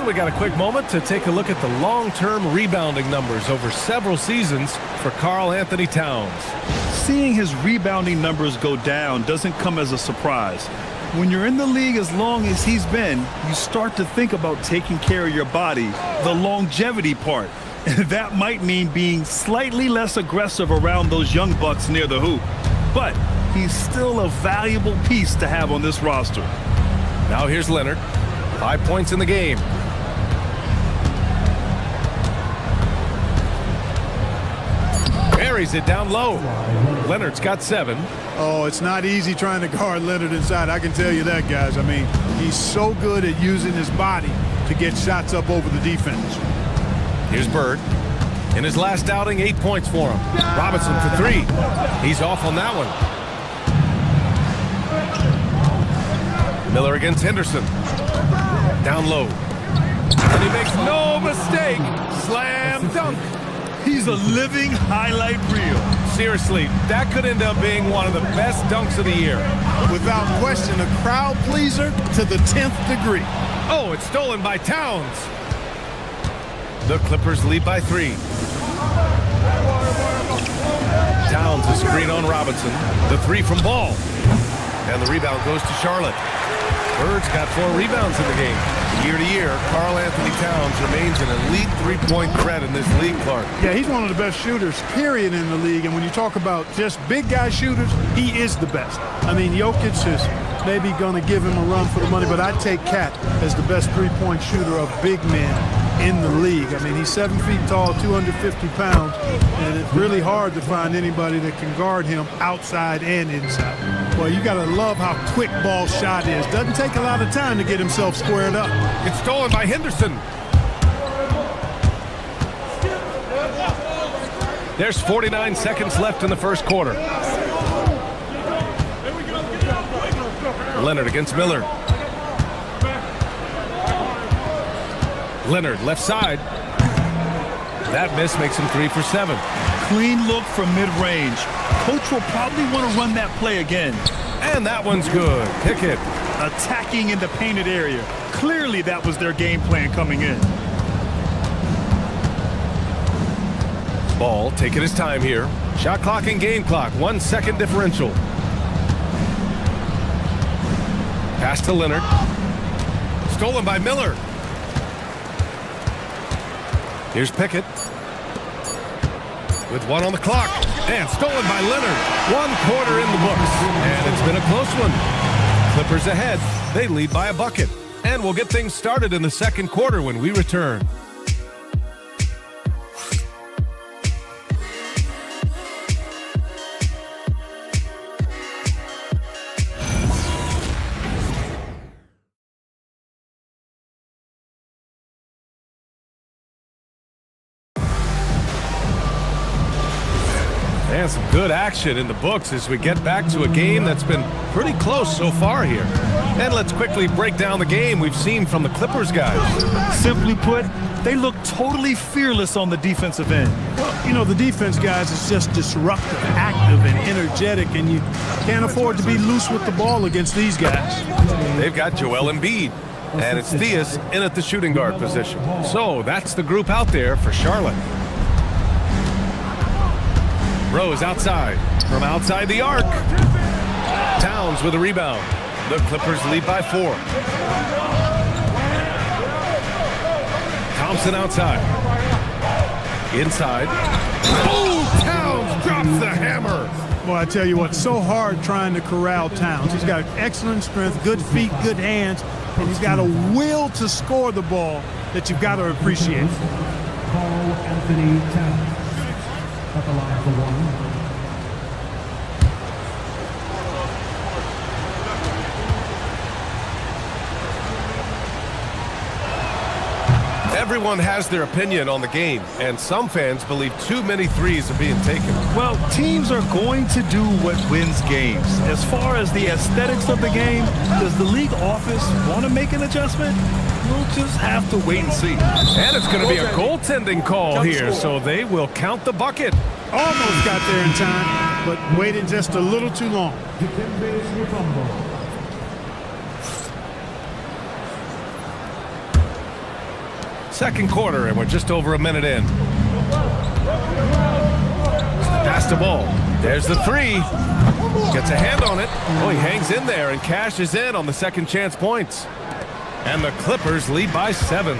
And we got a quick moment to take a look at the long-term rebounding numbers over several seasons for Karl Anthony Towns. Seeing his rebounding numbers go down doesn't come as a surprise. When you're in the league as long as he's been, you start to think about taking care of your body, the longevity part. And that might mean being slightly less aggressive around those young bucks near the hoop. But he's still a valuable piece to have on this roster. Now here's Leonard. 5 points in the game. Buries it down low. Leonard's got 7. Oh, it's not easy trying to guard Leonard inside. I can tell you that, guys. I mean, he's so good at using his body to get shots up over the defense. Here's Bird. In his last outing, 8 points for him. Robinson for 3. He's off on that one. Miller against Henderson. Down low. And he makes no mistake. Slam dunk. He's a living highlight reel. Seriously, that could end up being one of the best dunks of the year. Without question, a crowd pleaser to the 10th degree. Oh, it's stolen by Towns. The Clippers lead by 3. Towns a screen on Robinson. The 3 from Ball. And the rebound goes to Charlotte. Bird's got 4 rebounds in the game. Year to year, Karl Anthony Towns remains an elite three-point threat in this league, Clark. Yeah, he's one of the best shooters, period, in the league. And when you talk about just big guy shooters, he is the best. I mean, Jokic is maybe going to give him a run for the money, but I'd take Cat as the best three-point shooter of big men in the league. I mean, he's 7 feet tall, 250 pounds, and it's really hard to find anybody that can guard him outside and inside. Well, you got to love how quick Ball's shot is. Doesn't take a lot of time to get himself squared up. It's stolen by Henderson. There's 49 seconds left in the first quarter. Leonard against Miller. Leonard left side. That miss makes him 3 for 7. Clean look from mid-range. Coach will probably want to run that play again. And that one's good. Pickett. Attacking in the painted area. Clearly that was their game plan coming in. Ball taking his time here. Shot clock and game clock. 1 second differential. Pass to Leonard. Stolen by Miller. Here's Pickett. With 1 on the clock. And stolen by Leonard. 1 quarter in the books. And it's been a close one. Clippers ahead. They lead by a bucket. And we'll get things started in the second quarter when we return. And some good action in the books as we get back to a game that's been pretty close so far here. And let's quickly break down the game we've seen from the Clippers guys. Simply put, they look totally fearless on the defensive end. You know, the defense, guys, is just disruptive, active, and energetic, and you can't afford to be loose with the ball against these guys. They've got Joel Embiid, and it's Theus in at the shooting guard position. So that's the group out there for Charlotte. Rose outside, from outside the arc. Towns with a rebound. The Clippers lead by 4. Thompson outside. Inside. Oh, Towns drops the hammer. Well, I tell you what, so hard trying to corral Towns. He's got excellent strength, good feet, good hands, and he's got a will to score the ball that you've got to appreciate. Karl Anthony Towns at the line for 1. Everyone has their opinion on the game, and some fans believe too many threes are being taken. Well, teams are going to do what wins games. As far as the aesthetics of the game, does the league office want to make an adjustment? We'll just have to wait and see. And it's going to be a goaltending call here, so they will count the bucket. Almost got there in time, but waited just a little too long. Second quarter, and we're just over a minute in. Pass the ball. There's the three. Gets a hand on it. Oh, he hangs in there and cashes in on the second chance points. And the Clippers lead by 7.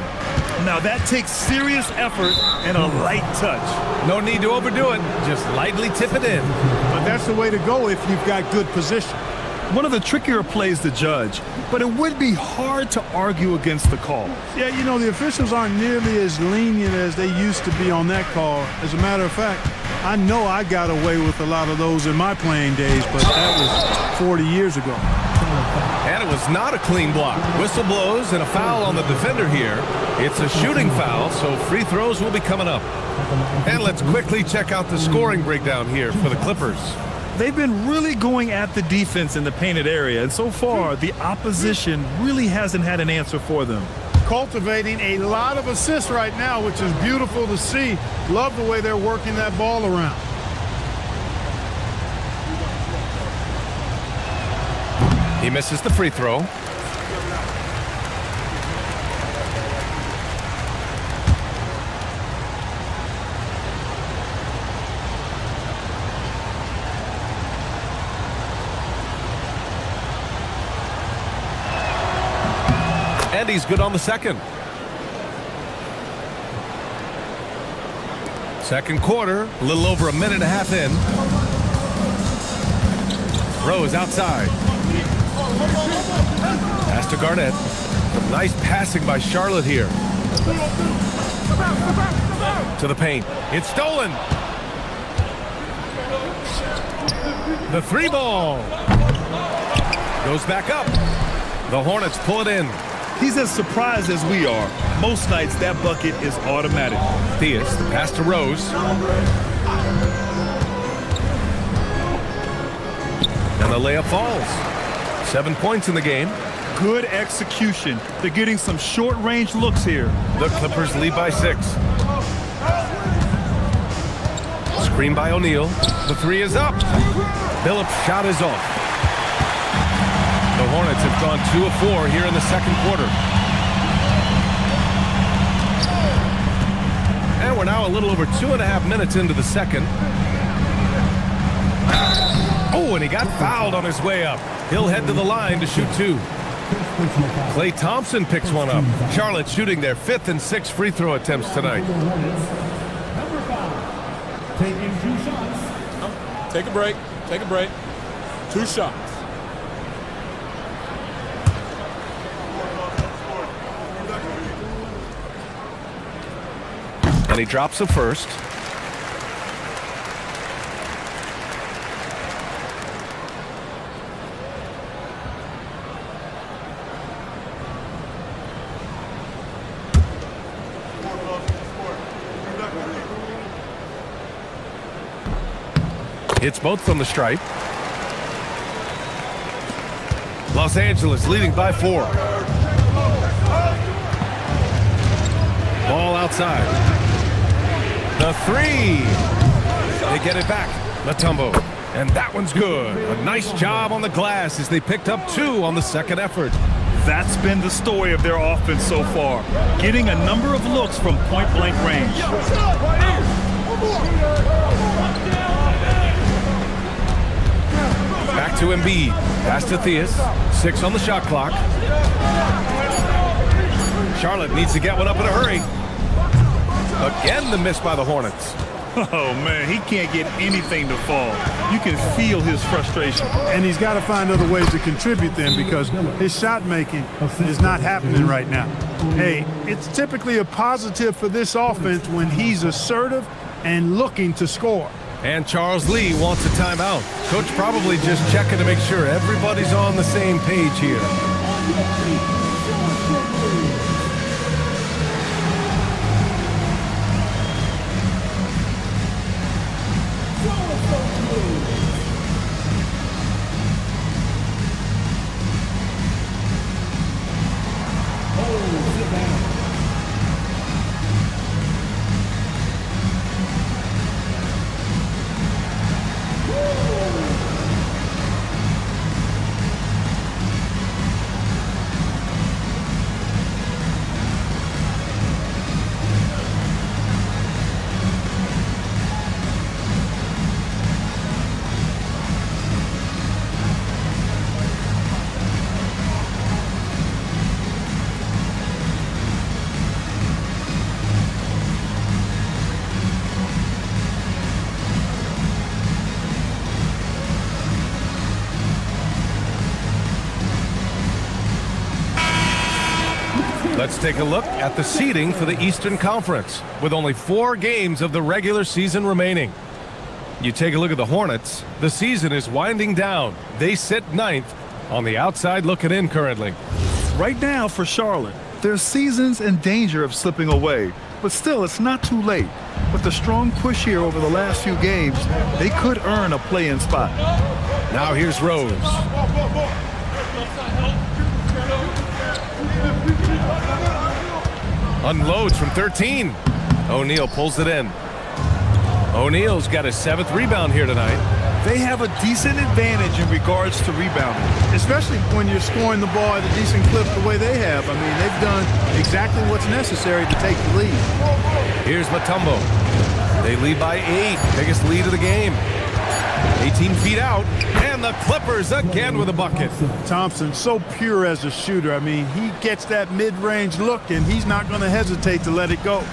Now that takes serious effort and a light touch. No need to overdo it. Just lightly tip it in. But that's the way to go if you've got good position. One of the trickier plays to judge, but it would be hard to argue against the call. Yeah, you know, the officials aren't nearly as lenient as they used to be on that call. As a matter of fact, I know I got away with a lot of those in my playing days, but that was 40 years ago. And it was not a clean block. Whistle blows and a foul on the defender here. It's a shooting foul, so free throws will be coming up. And let's quickly check out the scoring breakdown here for the Clippers. They've been really going at the defense in the painted area, and so far, the opposition really hasn't had an answer for them. Cultivating a lot of assists right now, which is beautiful to see. Love the way they're working that ball around. He misses the free throw. And he's good on the second. Second quarter, a little over a minute and a half in. Rose outside. Pass to Garnett. Nice passing by Charlotte here. To the paint. It's stolen. The three ball. Goes back up. The Hornets pull it in. He's as surprised as we are. Most nights, that bucket is automatic. Theus, the pass to Rose. And the layup falls. 7 points in the game. Good execution. They're getting some short-range looks here. The Clippers lead by 6. Screen by O'Neal. The three is up. Phillips' shot is off. The Hornets have gone 2 of 4 here in the second quarter. And we're now a little over 2.5 minutes into the second. Oh, and he got fouled on his way up. He'll head to the line to shoot 2. Klay Thompson picks one up. Charlotte shooting their 5th and 6th free throw attempts tonight. Number 5, taking 2 shots. Take a break. Take a break. 2 shots. And he drops the first. Hits both from the stripe. Los Angeles leading by 4. Ball outside. The three. They get it back. Mutombo. And that one's good. A nice job on the glass as they picked up 2 on the second effort. That's been the story of their offense so far. Getting a number of looks from point-blank range. Back to Embiid. Pass to Theus. 6 on the shot clock. Charlotte needs to get one up in a hurry. Again, the miss by the Hornets. Oh, man, he can't get anything to fall. You can feel his frustration. And he's got to find other ways to contribute then, because his shot making is not happening right now. Hey, it's typically a positive for this offense when he's assertive and looking to score. And Charles Lee wants a timeout. Coach probably just checking to make sure everybody's on the same page here. Let's take a look at the seeding for the Eastern Conference, with only 4 games of the regular season remaining. You take a look at the Hornets. The season is winding down. They sit 9th on the outside looking in currently. Right now for Charlotte, their season's in danger of slipping away, but still it's not too late. With the strong push here over the last few games, they could earn a play-in spot. Now here's Rose. Unloads from 13. O'Neal pulls it in. O'Neal's got his 7th rebound here tonight. They have a decent advantage in regards to rebounding. Especially when you're scoring the ball at a decent clip the way they have. I mean, they've done exactly what's necessary to take the lead. Here's Mutombo. They lead by 8. Biggest lead of the game. 18 feet out. And the Clippers again with a bucket. Thompson, so pure as a shooter. I mean, he gets that mid-range look, and he's not going to hesitate to let it go.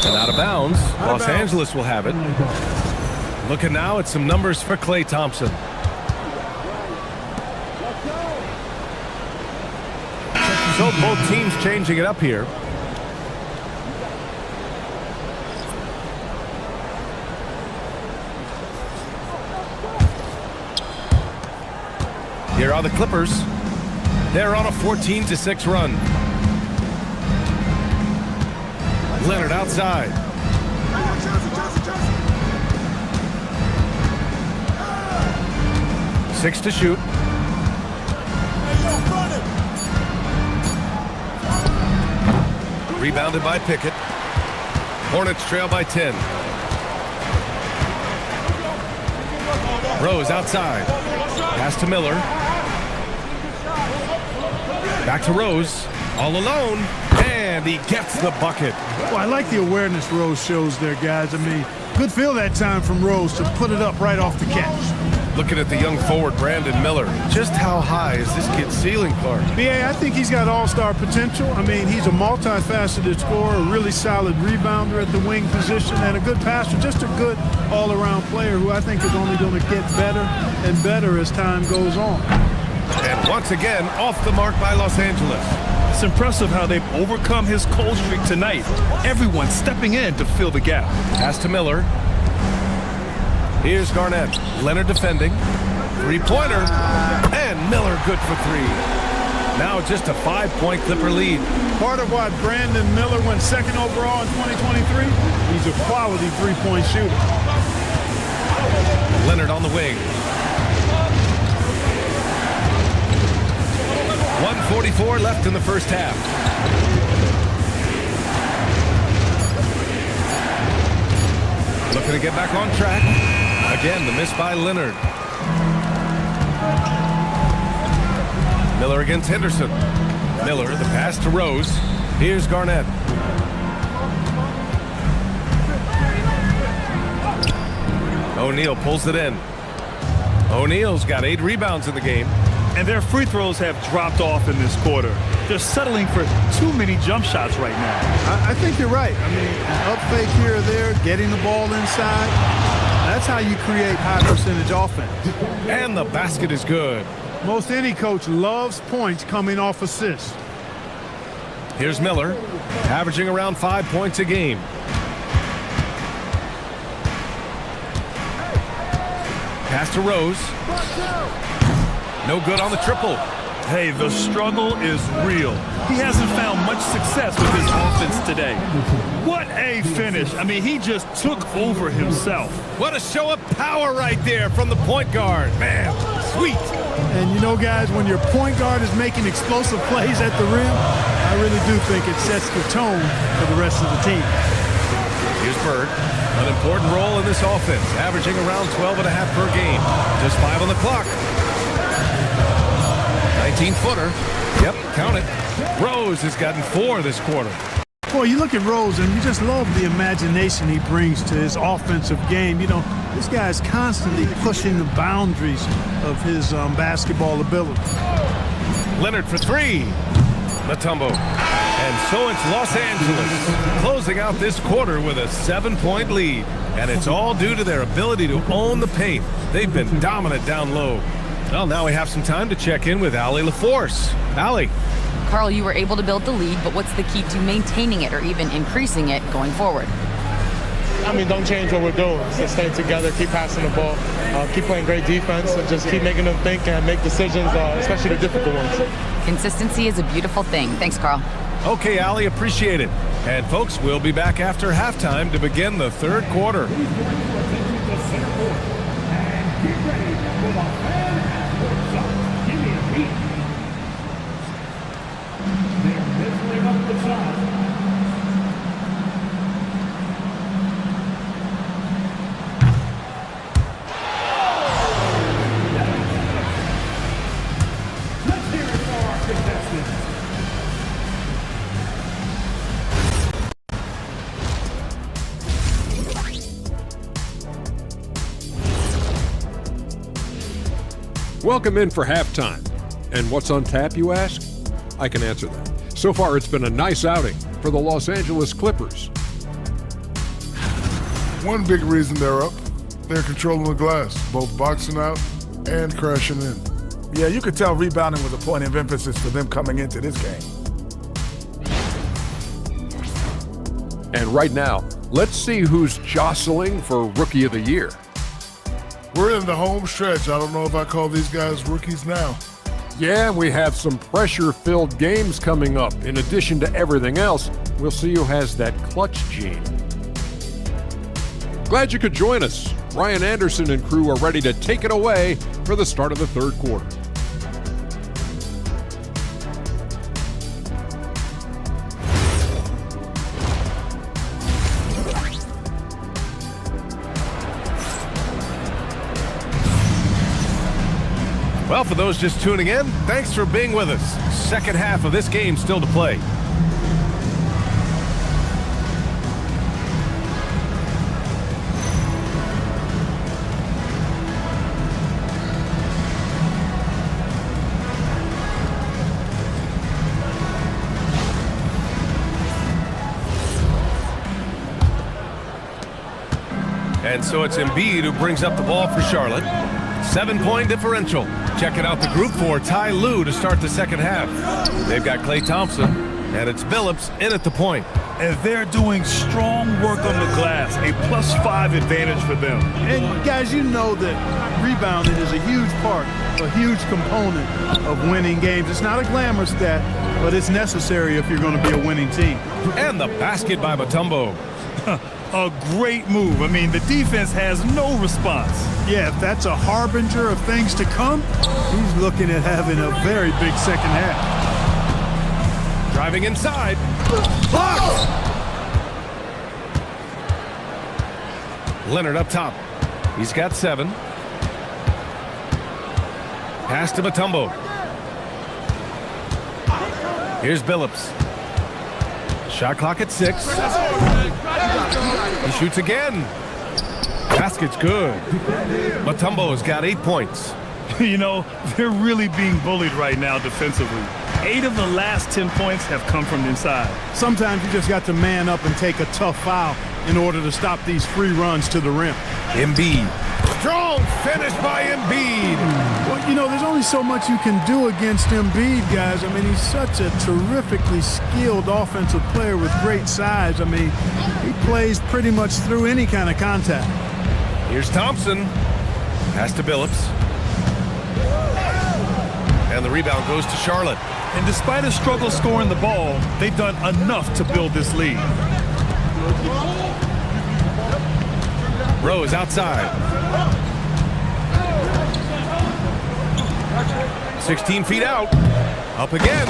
And out of bounds, Los Angeles will have it. Looking now at some numbers for Klay Thompson. So both teams changing it up here. Here are the Clippers. They're on a 14-6 run. Leonard outside. Six to shoot. Rebounded by Pickett. Hornets trail by 10. Rose outside. Pass to Miller. Back to Rose. All alone. And he gets the bucket. Well, I like the awareness Rose shows there, guys. I mean, good feel that time from Rose to put it up right off the catch. Looking at the young forward, Brandon Miller. Just how high is this kid's ceiling, Clark? B.A., I think he's got all-star potential. I mean, he's a multifaceted scorer, a really solid rebounder at the wing position, and a good passer, just a good all-around player who I think is only going to get better and better as time goes on. And once again, off the mark by Los Angeles. It's impressive how they've overcome his cold streak tonight. Everyone stepping in to fill the gap. Pass to Miller. Here's Garnett. Leonard defending. Three-pointer. And Miller good for 3. Now just a 5-point Clipper lead. Part of why Brandon Miller went 2nd overall in 2023, he's a quality three-point shooter. Leonard on the wing. 1:44 left in the first half. Looking to get back on track. Again, the miss by Leonard. Miller against Henderson. Miller, the pass to Rose. Here's Garnett. O'Neal pulls it in. O'Neal's got 8 rebounds in the game. And their free throws have dropped off in this quarter. They're settling for too many jump shots right now. I think you're right. I mean, an up fake here or there, getting the ball inside, that's how you create high percentage offense. And the basket is good. Most any coach loves points coming off assists. Here's Miller, averaging around 5 points a game. Pass to Rose. No good on the triple. Hey, the struggle is real. He hasn't found much success with his offense today. What a finish. I mean, he just took over himself. What a show of power right there from the point guard. Man, sweet. And you know, guys, when your point guard is making explosive plays at the rim, I really do think it sets the tone for the rest of the team. Here's Bird. An important role in this offense, averaging around 12.5 per game. Just 5 on the clock. 19-footer. Yep, count it. Rose has gotten 4 this quarter. Boy, you look at Rose, and you just love the imagination he brings to his offensive game. You know, this guy is constantly pushing the boundaries of his basketball ability. Leonard for 3. Mutombo. And so it's Los Angeles closing out this quarter with a 7-point lead. And it's all due to their ability to own the paint. They've been dominant down low. Well, now we have some time to check in with Allie LaForce. Allie. Carl, you were able to build the lead, but what's the key to maintaining it or even increasing it going forward? I mean, don't change what we're doing. Just stay together, keep passing the ball, keep playing great defense, and just keep making them think and make decisions, especially the difficult ones. Consistency is a beautiful thing. Thanks, Carl. Okay, Allie, appreciate it. And folks, we'll be back after halftime to begin the third quarter. Welcome in for halftime. And what's on tap, you ask? I can answer that. So far, it's been a nice outing for the Los Angeles Clippers. One big reason they're up, they're controlling the glass, both boxing out and crashing in. Yeah, you could tell rebounding was a point of emphasis for them coming into this game. And right now, let's see who's jostling for Rookie of the Year. We're in the home stretch. I don't know if I call these guys rookies now. Yeah, we have some pressure-filled games coming up. In addition to everything else, we'll see who has that clutch gene. Glad you could join us. Ryan Anderson and crew are ready to take it away for the start of the third quarter. Well, for those just tuning in, thanks for being with us. Second half of this game still to play. And so it's Embiid who brings up the ball for Charlotte. 7-point differential. Checking out the group for Ty Lue to start the second half. They've got Klay Thompson, and it's Billups in at the point. And they're doing strong work on the glass, a +5 advantage for them. And guys, you know that rebounding is a huge part, a huge component of winning games. It's not a glamour stat, but it's necessary if you're going to be a winning team. And the basket by Mutombo. A great move. I mean, the defense has no response. Yeah, if that's a harbinger of things to come, he's looking at having a very big second half. Driving inside. Blocked! Leonard up top. He's got 7. Pass to Mutombo. Here's Billups. Shot clock at 6. He shoots again. Basket's good. Mutombo's got 8 points. You know, they're really being bullied right now defensively. 8 of the last 10 points have come from inside. Sometimes you just got to man up and take a tough foul in order to stop these free runs to the rim. Embiid. Strong finish by Embiid. Well, you know, there's only so much you can do against Embiid, guys. I mean, he's such a terrifically skilled offensive player with great size. I mean, he plays pretty much through any kind of contact. Here's Thompson. Pass to Billups. And the rebound goes to Charlotte. And despite a struggle scoring the ball, they've done enough to build this lead. Rose outside. 16 feet out. Up again.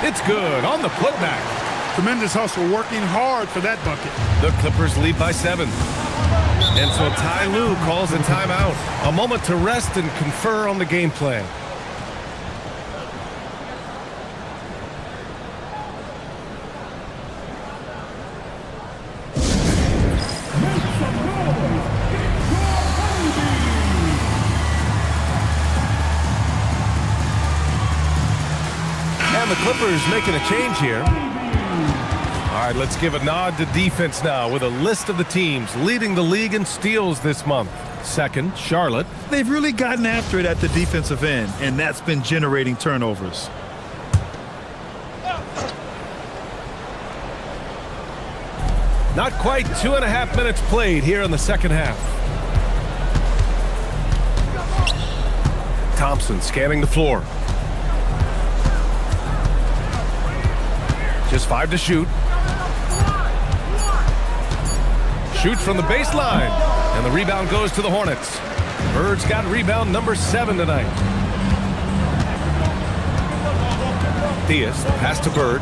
It's good on the putback. Tremendous hustle, working hard for that bucket. The Clippers lead by 7. And so Ty Lue calls a timeout. A moment to rest and confer on the game plan. And the Clippers making a change here. All right, let's give a nod to defense now with a list of the teams leading the league in steals this month. Second, Charlotte. They've really gotten after it at the defensive end, and that's been generating turnovers. Not quite 2.5 minutes played here in the second half. Thompson scanning the floor. Just 5 to shoot. Shoots from the baseline. And the rebound goes to the Hornets. Bird's got rebound number 7 tonight. Diaz, the pass to Bird.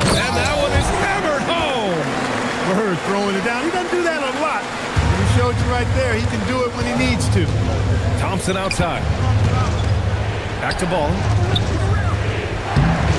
And that one is hammered home. Bird throwing it down. He doesn't do that a lot. He showed you right there. He can do it when he needs to. Thompson outside. Back to ball.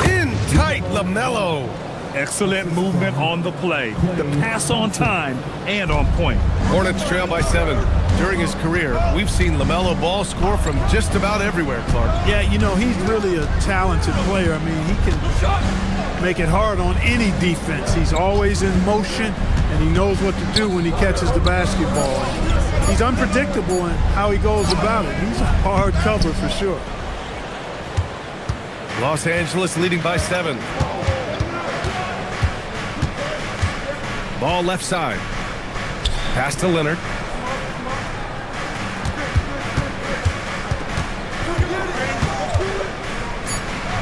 In tight, LaMelo. Excellent movement on the play. The pass on time and on point. Hornets trail by 7. During his career, we've seen LaMelo Ball score from just about everywhere, Clark. Yeah, you know, he's really a talented player. I mean, he can make it hard on any defense. He's always in motion, and he knows what to do when he catches the basketball. He's unpredictable in how he goes about it. He's a hard cover for sure. Los Angeles leading by 7. Ball left side. Pass to Leonard.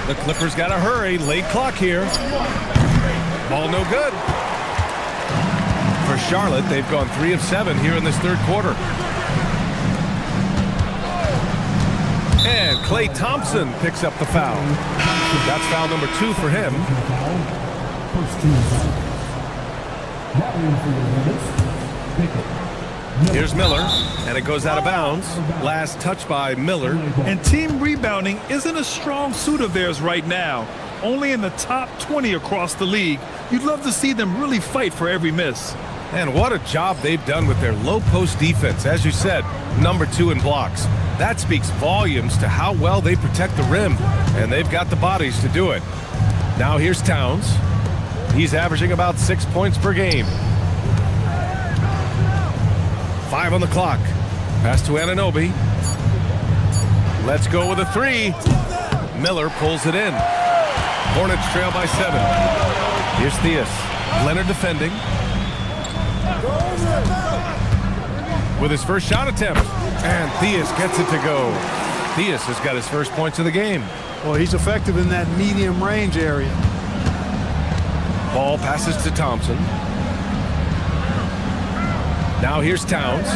The Clippers got to hurry. Late clock here. Ball no good. For Charlotte, they've gone 3 of 7 here in this third quarter. And Klay Thompson picks up the foul. That's foul number 2 for him. Here's Miller, and it goes out of bounds. Last touch by Miller. And team rebounding isn't a strong suit of theirs right now. Only in the top 20 across the league. You'd love to see them really fight for every miss. And what a job they've done with their low post defense. As you said, number 2 in blocks. That speaks volumes to how well they protect the rim. And they've got the bodies to do it. Now here's Towns. He's averaging about 6 points per game. 5 on the clock. Pass to Anunoby. Let's go with a 3. Miller pulls it in. Hornets trail by 7. Here's Diaz. Leonard defending. With his first shot attempt. And Diaz gets it to go. Diaz has got his first points of the game. Well, he's effective in that medium range area. Ball passes to Thompson. Now here's Towns.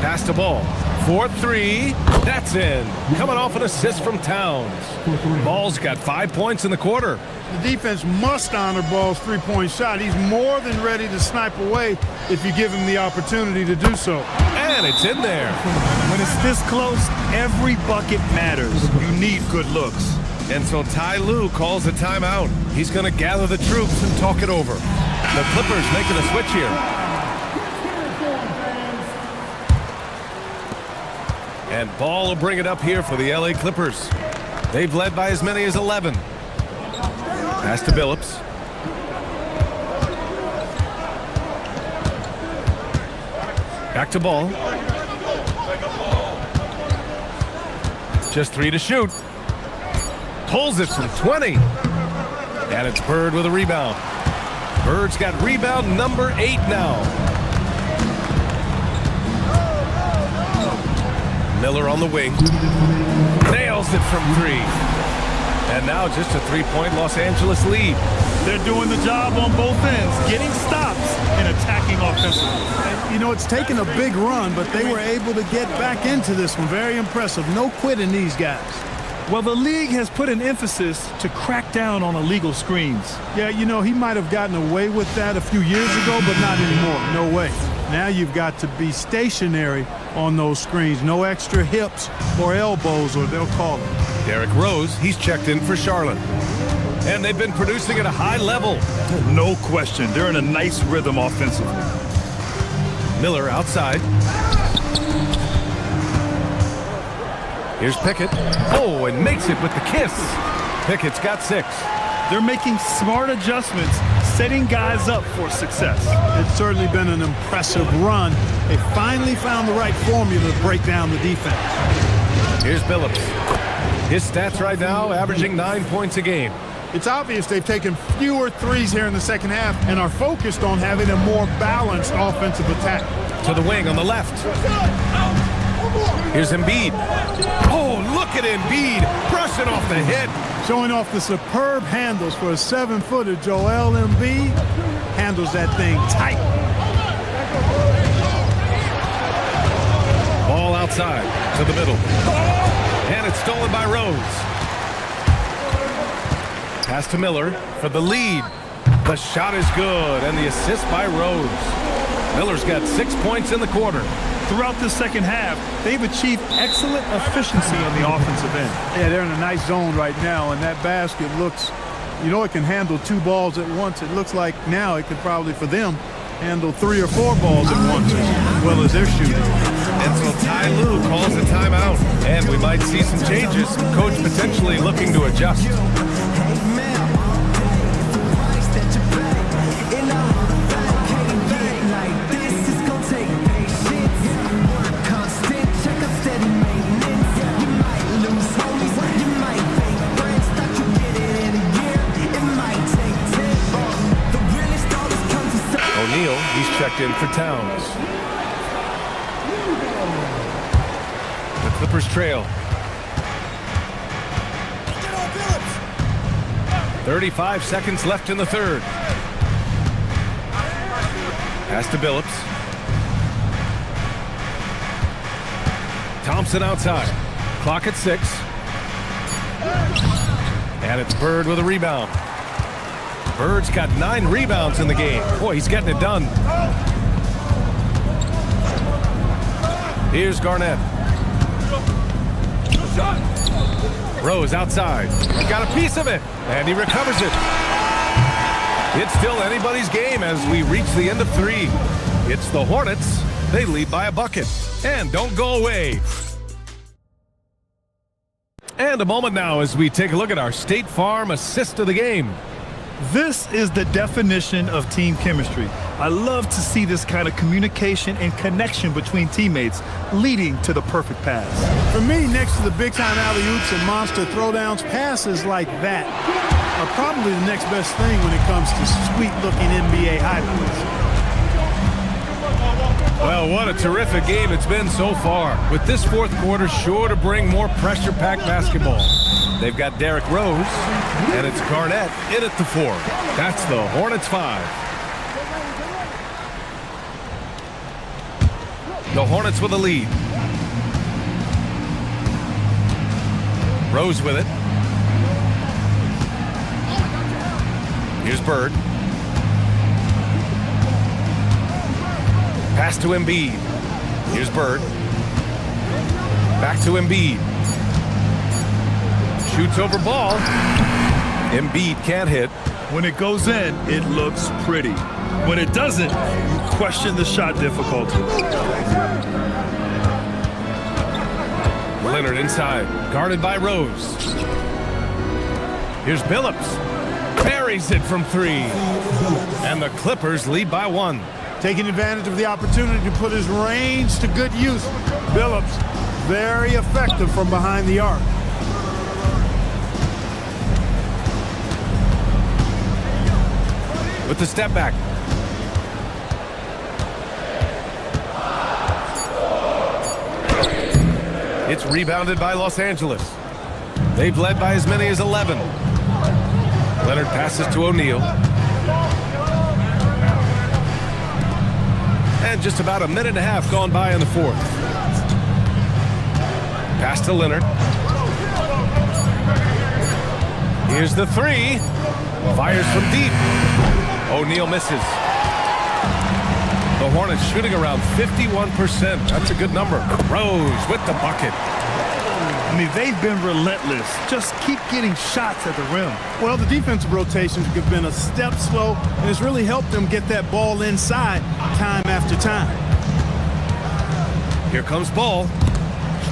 Pass to Ball. 4-3. That's in. Coming off an assist from Towns. Ball's got 5 points in the quarter. The defense must honor Ball's three-point shot. He's more than ready to snipe away if you give him the opportunity to do so. And it's in there. When it's this close, every bucket matters. You need good looks. And so Ty Lue calls a timeout. He's going to gather the troops and talk it over. The Clippers making a switch here. And Ball will bring it up here for the LA Clippers. They've led by as many as 11. Pass to Billups. Back to Ball. Just 3 to shoot. Pulls it from 20. And it's Bird with a rebound. Bird's got rebound number 8 now. Miller on the wing. Nails it from 3. And now just a 3-point Los Angeles lead. They're doing the job on both ends, getting stops and attacking offensively. And, you know, it's taken a big run, but they were able to get back into this one. Very impressive. No quitting these guys. Well, the league has put an emphasis to crack down on illegal screens. Yeah, you know, he might have gotten away with that a few years ago, but not anymore. No way. Now you've got to be stationary on those screens. No extra hips or elbows, or they'll call it. Derrick Rose, he's checked in for Charlotte. And they've been producing at a high level. No question. They're in a nice rhythm offensively. Miller outside. Here's Pickett. Oh, and makes it with the kiss. Pickett's got 6. They're making smart adjustments, setting guys up for success. It's certainly been an impressive run. They finally found the right formula to break down the defense. Here's Billups. His stats right now averaging 9 points a game. It's obvious they've taken fewer threes here in the second half and are focused on having a more balanced offensive attack. To the wing on the left. Here's Embiid. Oh, look at Embiid brushing off the hit. Showing off the superb handles for a 7-footer. Joel Embiid handles that thing tight. Ball outside to the middle. And it's stolen by Rose. Pass to Miller for the lead. The shot is good, and the assist by Rose. Miller's got 6 points in the quarter. Throughout the second half, they've achieved excellent efficiency on the offensive end. Yeah, they're in a nice zone right now, and that basket looks, you know, it can handle 2 balls at once. It looks like now it could probably, for them, handle 3 or 4 balls at once as well as they're shooting. And so Ty Lue calls a timeout, and we might see some changes. Coach potentially looking to adjust. O'Neal, he's checked in for Towns. The Clippers trail. 35 seconds left in the third. Pass to Billups. Thompson outside. Clock at 6. And it's Bird with a rebound. Bird's got 9 rebounds in the game. Boy, he's getting it done. Here's Garnett. Rose outside. Got a piece of it, and he recovers it. It's still anybody's game as we reach the end of 3. It's the Hornets. They lead by a bucket. And don't go away. And a moment now as we take a look at our State Farm assist of the game. This is the definition of team chemistry. I love to see this kind of communication and connection between teammates leading to the perfect pass. For me, next to the big-time alley-oops and monster throwdowns, passes like that are probably the next best thing when it comes to sweet-looking NBA highlights. Well, what a terrific game it's been so far. With this fourth quarter sure to bring more pressure-packed basketball. They've got Derrick Rose, and it's Garnett in at the 4. That's the Hornets 5. The Hornets with a lead. Rose with it. Here's Bird. Pass to Embiid. Here's Bird. Back to Embiid. Shoots over ball. Embiid can't hit. When it goes in, it looks pretty. When it doesn't, you question the shot difficulty. Leonard inside, guarded by Rose. Here's Billups. Buries it from 3. And the Clippers lead by 1. Taking advantage of the opportunity to put his range to good use. Billups, very effective from behind the arc. With the step back. It's rebounded by Los Angeles. They've led by as many as 11. Leonard passes to O'Neal. And just about a minute and a half gone by in the fourth. Pass to Leonard. Here's the 3. Fires from deep. O'Neal misses. The Hornets shooting around 51%. That's a good number. Rose with the bucket. I mean, they've been relentless. Just keep getting shots at the rim. Well, the defensive rotations have been a step slow, and it's really helped them get that ball inside time after time. Here comes Ball.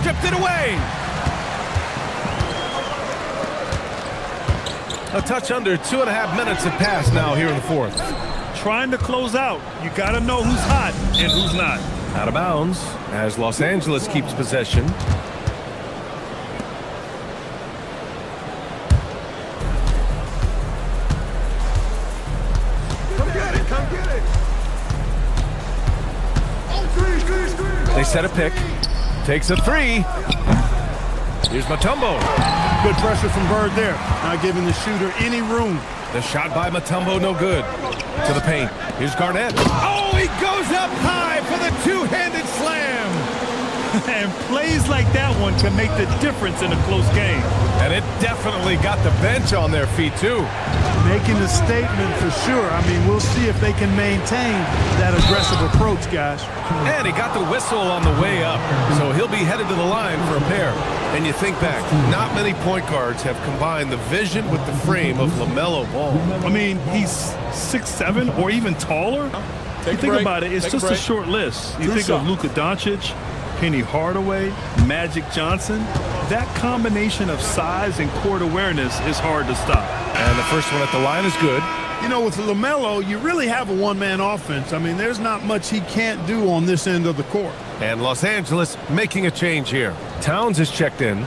Stripped it away. A touch under 2.5 minutes have passed now here in the fourth. Trying to close out. You got to know who's hot and who's not. Out of bounds as Los Angeles keeps possession. They set a pick. Takes a three. Here's Mutombo. Good pressure from Bird there. Not giving the shooter any room. The shot by Mutombo, no good. To the paint. Here's Garnett. Oh, he goes up high for the two-handed slam. And plays like that one can make the difference in a close game. And it definitely got the bench on their feet, too. Making a statement for sure. I mean, we'll see if they can maintain that aggressive approach, guys. And he got the whistle on the way up, so he'll be headed to the line for a pair. And you think back, not many point guards have combined the vision with the frame of LaMelo Ball. I mean, he's 6'7" or even taller. You think about it, it's just a short list. You think of Luka Doncic, Penny Hardaway, Magic Johnson. That combination of size and court awareness is hard to stop. And the first one at the line is good. You know, with LaMelo, you really have a one-man offense. I mean, there's not much he can't do on this end of the court. And Los Angeles making a change here. Towns is checked in.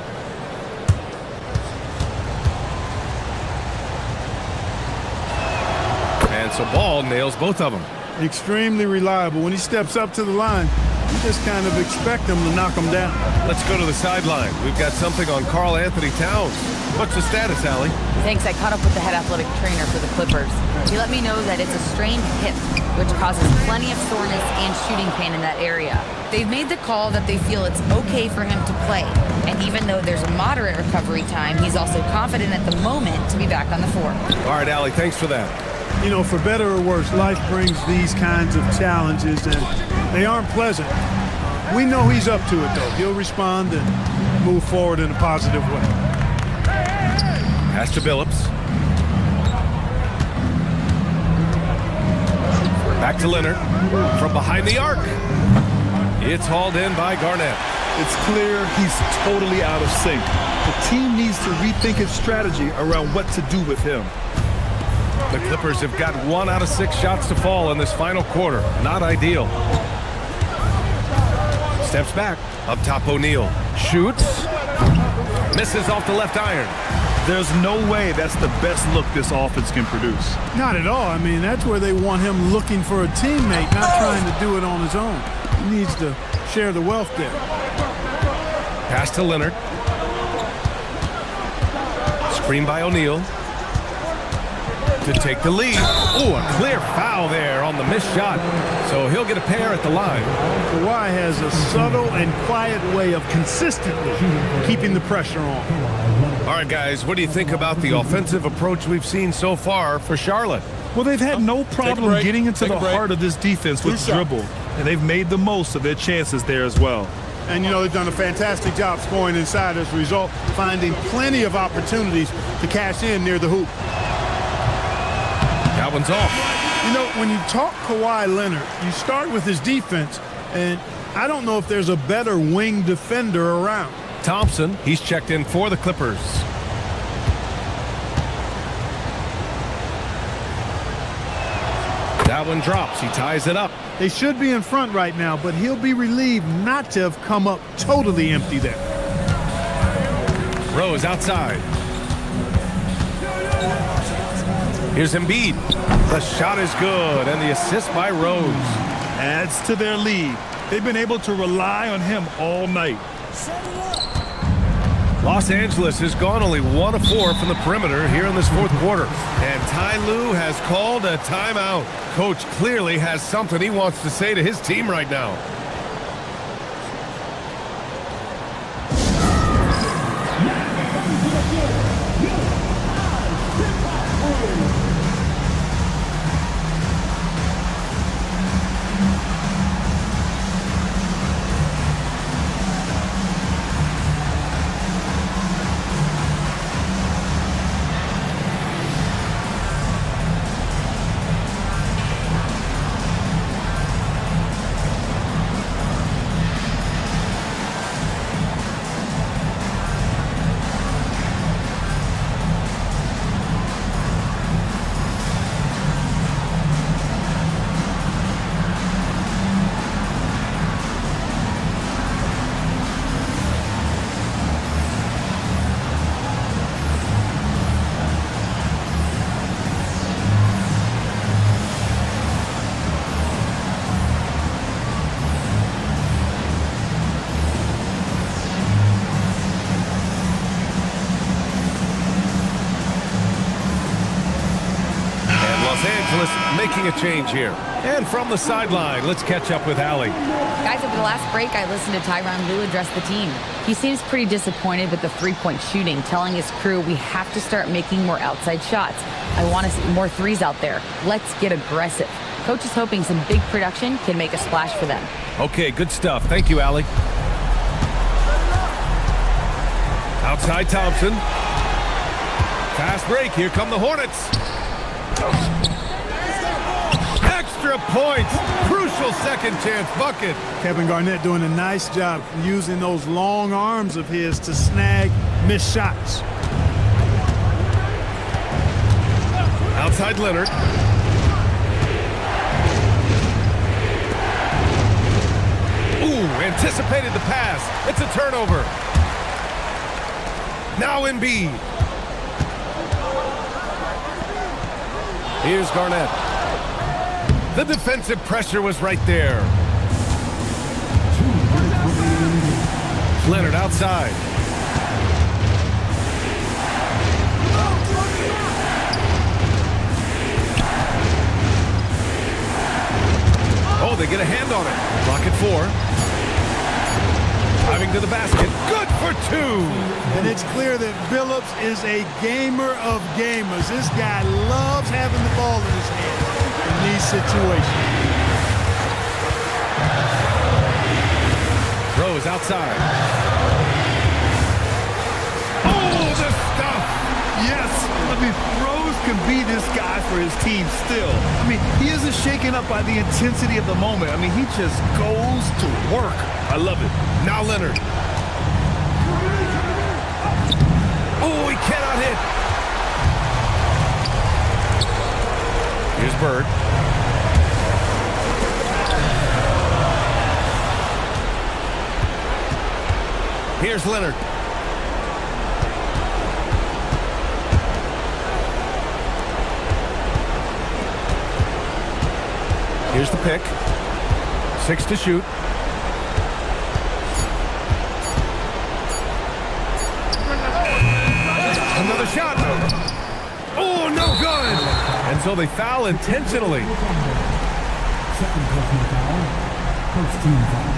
And so Ball nails both of them. Extremely reliable. When he steps up to the line, you just kind of expect him to knock him down. Let's go to the sideline. We've got something on Karl Anthony Towns. What's the status, Allie? Thanks. I caught up with the head athletic trainer for the Clippers. He let me know that it's a strained hip, which causes plenty of soreness and shooting pain in that area. They've made the call that they feel it's okay for him to play. And even though there's a moderate recovery time, he's also confident at the moment to be back on the floor. All right, Allie, thanks for that. You know, for better or worse, life brings these kinds of challenges, and they aren't pleasant. We know he's up to it, though. He'll respond and move forward in a positive way. Pass to Billups. Back to Leonard. From behind the arc. It's hauled in by Garnett. It's clear he's totally out of sync. The team needs to rethink its strategy around what to do with him. The Clippers have got 1 out of 6 shots to fall in this final quarter. Not ideal. Steps back. Up top, O'Neal. Shoots. Misses off the left iron. There's no way that's the best look this offense can produce. Not at all. I mean, that's where they want him looking for a teammate, not trying to do it on his own. He needs to share the wealth there. Pass to Leonard. Screen by O'Neal. To take the lead. Oh, a clear foul there on the missed shot. So he'll get a pair at the line. Kawhi has a subtle and quiet way of consistently keeping the pressure on. All right, guys, what do you think about the offensive approach we've seen so far for Charlotte? Well, they've had no problem getting into the heart of this defense with dribble, and they've made the most of their chances there as well. And, you know, they've done a fantastic job scoring inside as a result, finding plenty of opportunities to cash in near the hoop. That one's off. You know, when you talk Kawhi Leonard, you start with his defense, and I don't know if there's a better wing defender around. Thompson, he's checked in for the Clippers. That one drops. He ties it up. They should be in front right now, but he'll be relieved not to have come up totally empty there. Rose outside. Here's Embiid. The shot is good, and the assist by Rose adds to their lead. They've been able to rely on him all night. Los Angeles has gone only 1 of 4 from the perimeter here in this fourth quarter. And Ty Lue has called a timeout. Coach clearly has something he wants to say to his team right now. Angeles making a change here. And from the sideline, let's catch up with Allie. Guys, over the last break, I listened to Tyronn Lue address the team. He seems pretty disappointed with the three-point shooting, telling his crew we have to start making more outside shots. I want to see more threes out there. Let's get aggressive. Coach is hoping some big production can make a splash for them. Okay, good stuff. Thank you, Allie. Outside Thompson. Fast break. Here come the Hornets. Extra points. Crucial second chance bucket. Kevin Garnett doing a nice job using those long arms of his to snag missed shots. Outside Leonard. Ooh, anticipated the pass. It's a turnover. Now Embiid. Here's Garnett. The defensive pressure was right there. Leonard outside. Oh, they get a hand on it. Clock at 4. Driving to the basket. Good for 2. And it's clear that Billups is a gamer of gamers. This guy loves having the ball in his hand in these situations. Rose outside. Oh, the stuff! Yes, I mean, Rose can be this guy for his team still. I mean, he isn't shaken up by the intensity of the moment. I mean, he just goes to work. I love it. Now Leonard. Oh, he cannot hit. Here's Bird. Here's Leonard. Here's the pick. 6 to shoot. Another shot. Oh, no good. And so they foul intentionally. Second personal foul. First team foul.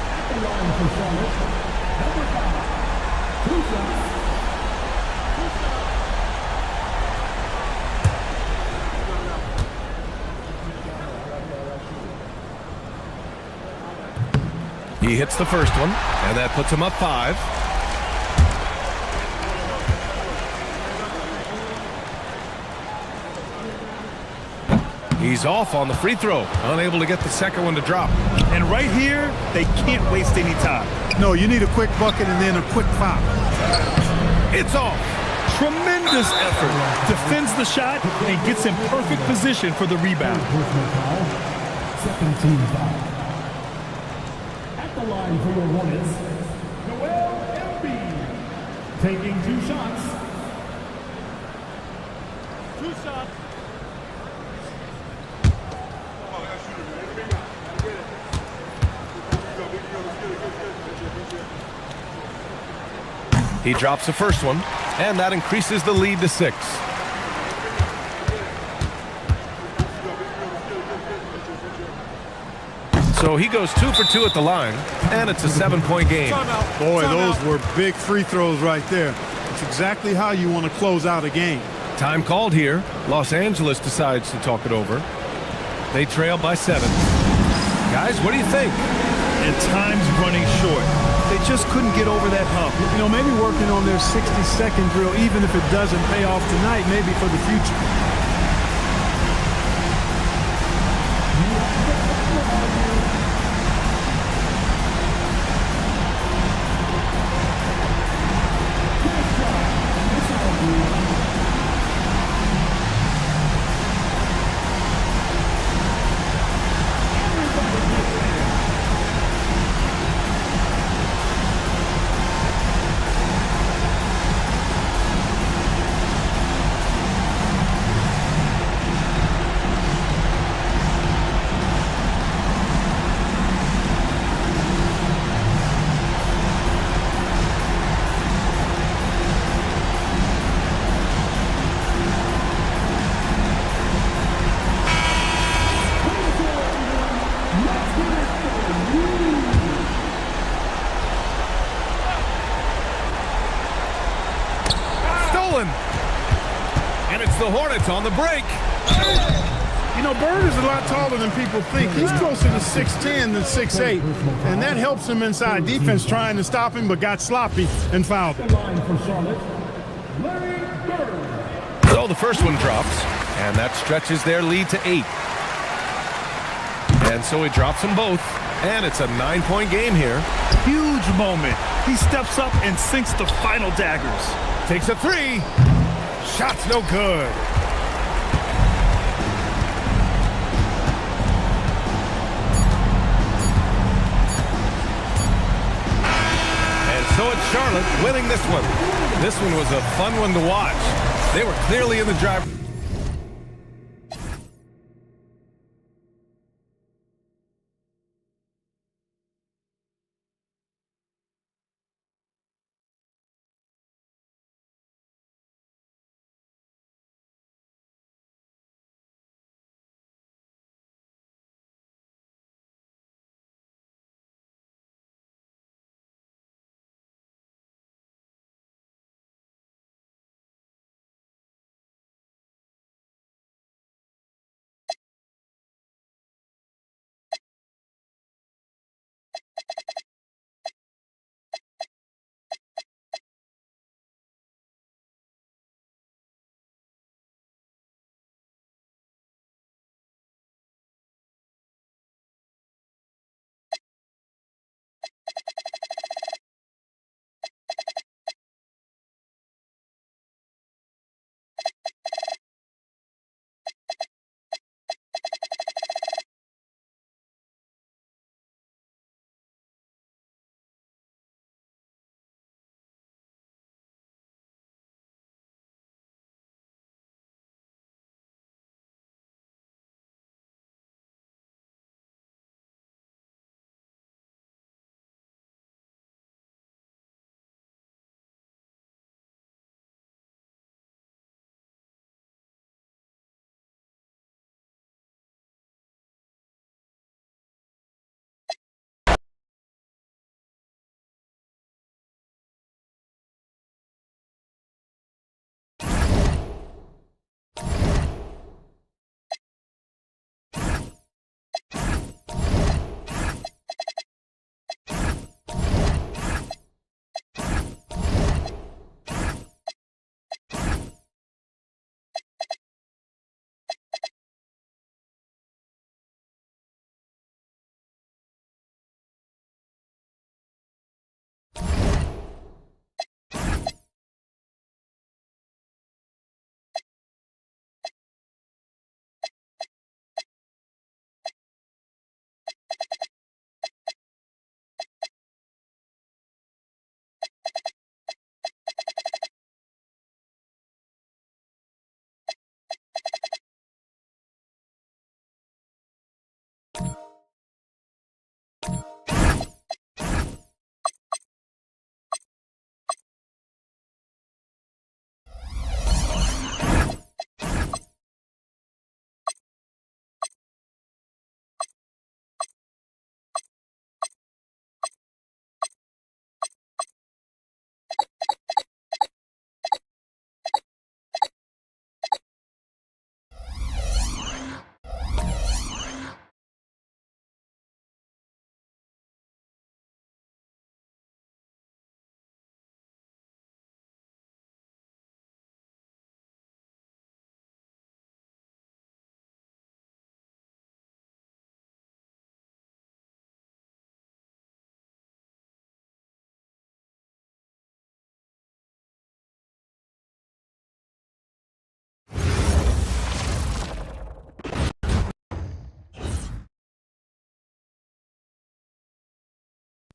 At the line for Charlotte. Number 5. 2 shots. He hits the first one, and that puts him up 5. He's off on the free throw, unable to get the second one to drop. And right here, they can't waste any time. No, you need a quick bucket and then a quick foul. It's off. Tremendous effort. Defends the shot and gets in perfect position for the rebound. Personal foul. Second team foul. At the line for your Hornets, Joel Embiid. Taking 2 shots. 2 shots. He drops the first one, and that increases the lead to 6. So he goes 2 for 2 at the line, and it's a 7-point game. Boy, those were big free throws right there. It's exactly how you want to close out a game. Time called here. Los Angeles decides to talk it over. They trail by 7. Guys, what do you think? And time's running short. They just couldn't get over that hump. You know, maybe working on their 60-second drill, even if it doesn't pay off tonight, maybe for the future. Brooklyn. And it's the Hornets on the break. You know, Bird is a lot taller than people think. He's closer to 6'10 than 6'8", and that helps him inside defense trying to stop him, but got sloppy and fouled him. So the first one drops, and that stretches their lead to 8. And so he drops them both, and it's a 9-point game here. Huge moment. He steps up and sinks the final daggers. Takes a 3. Shot's no good. So it's Charlotte winning this one. This one was a fun one to watch. They were clearly in the driver's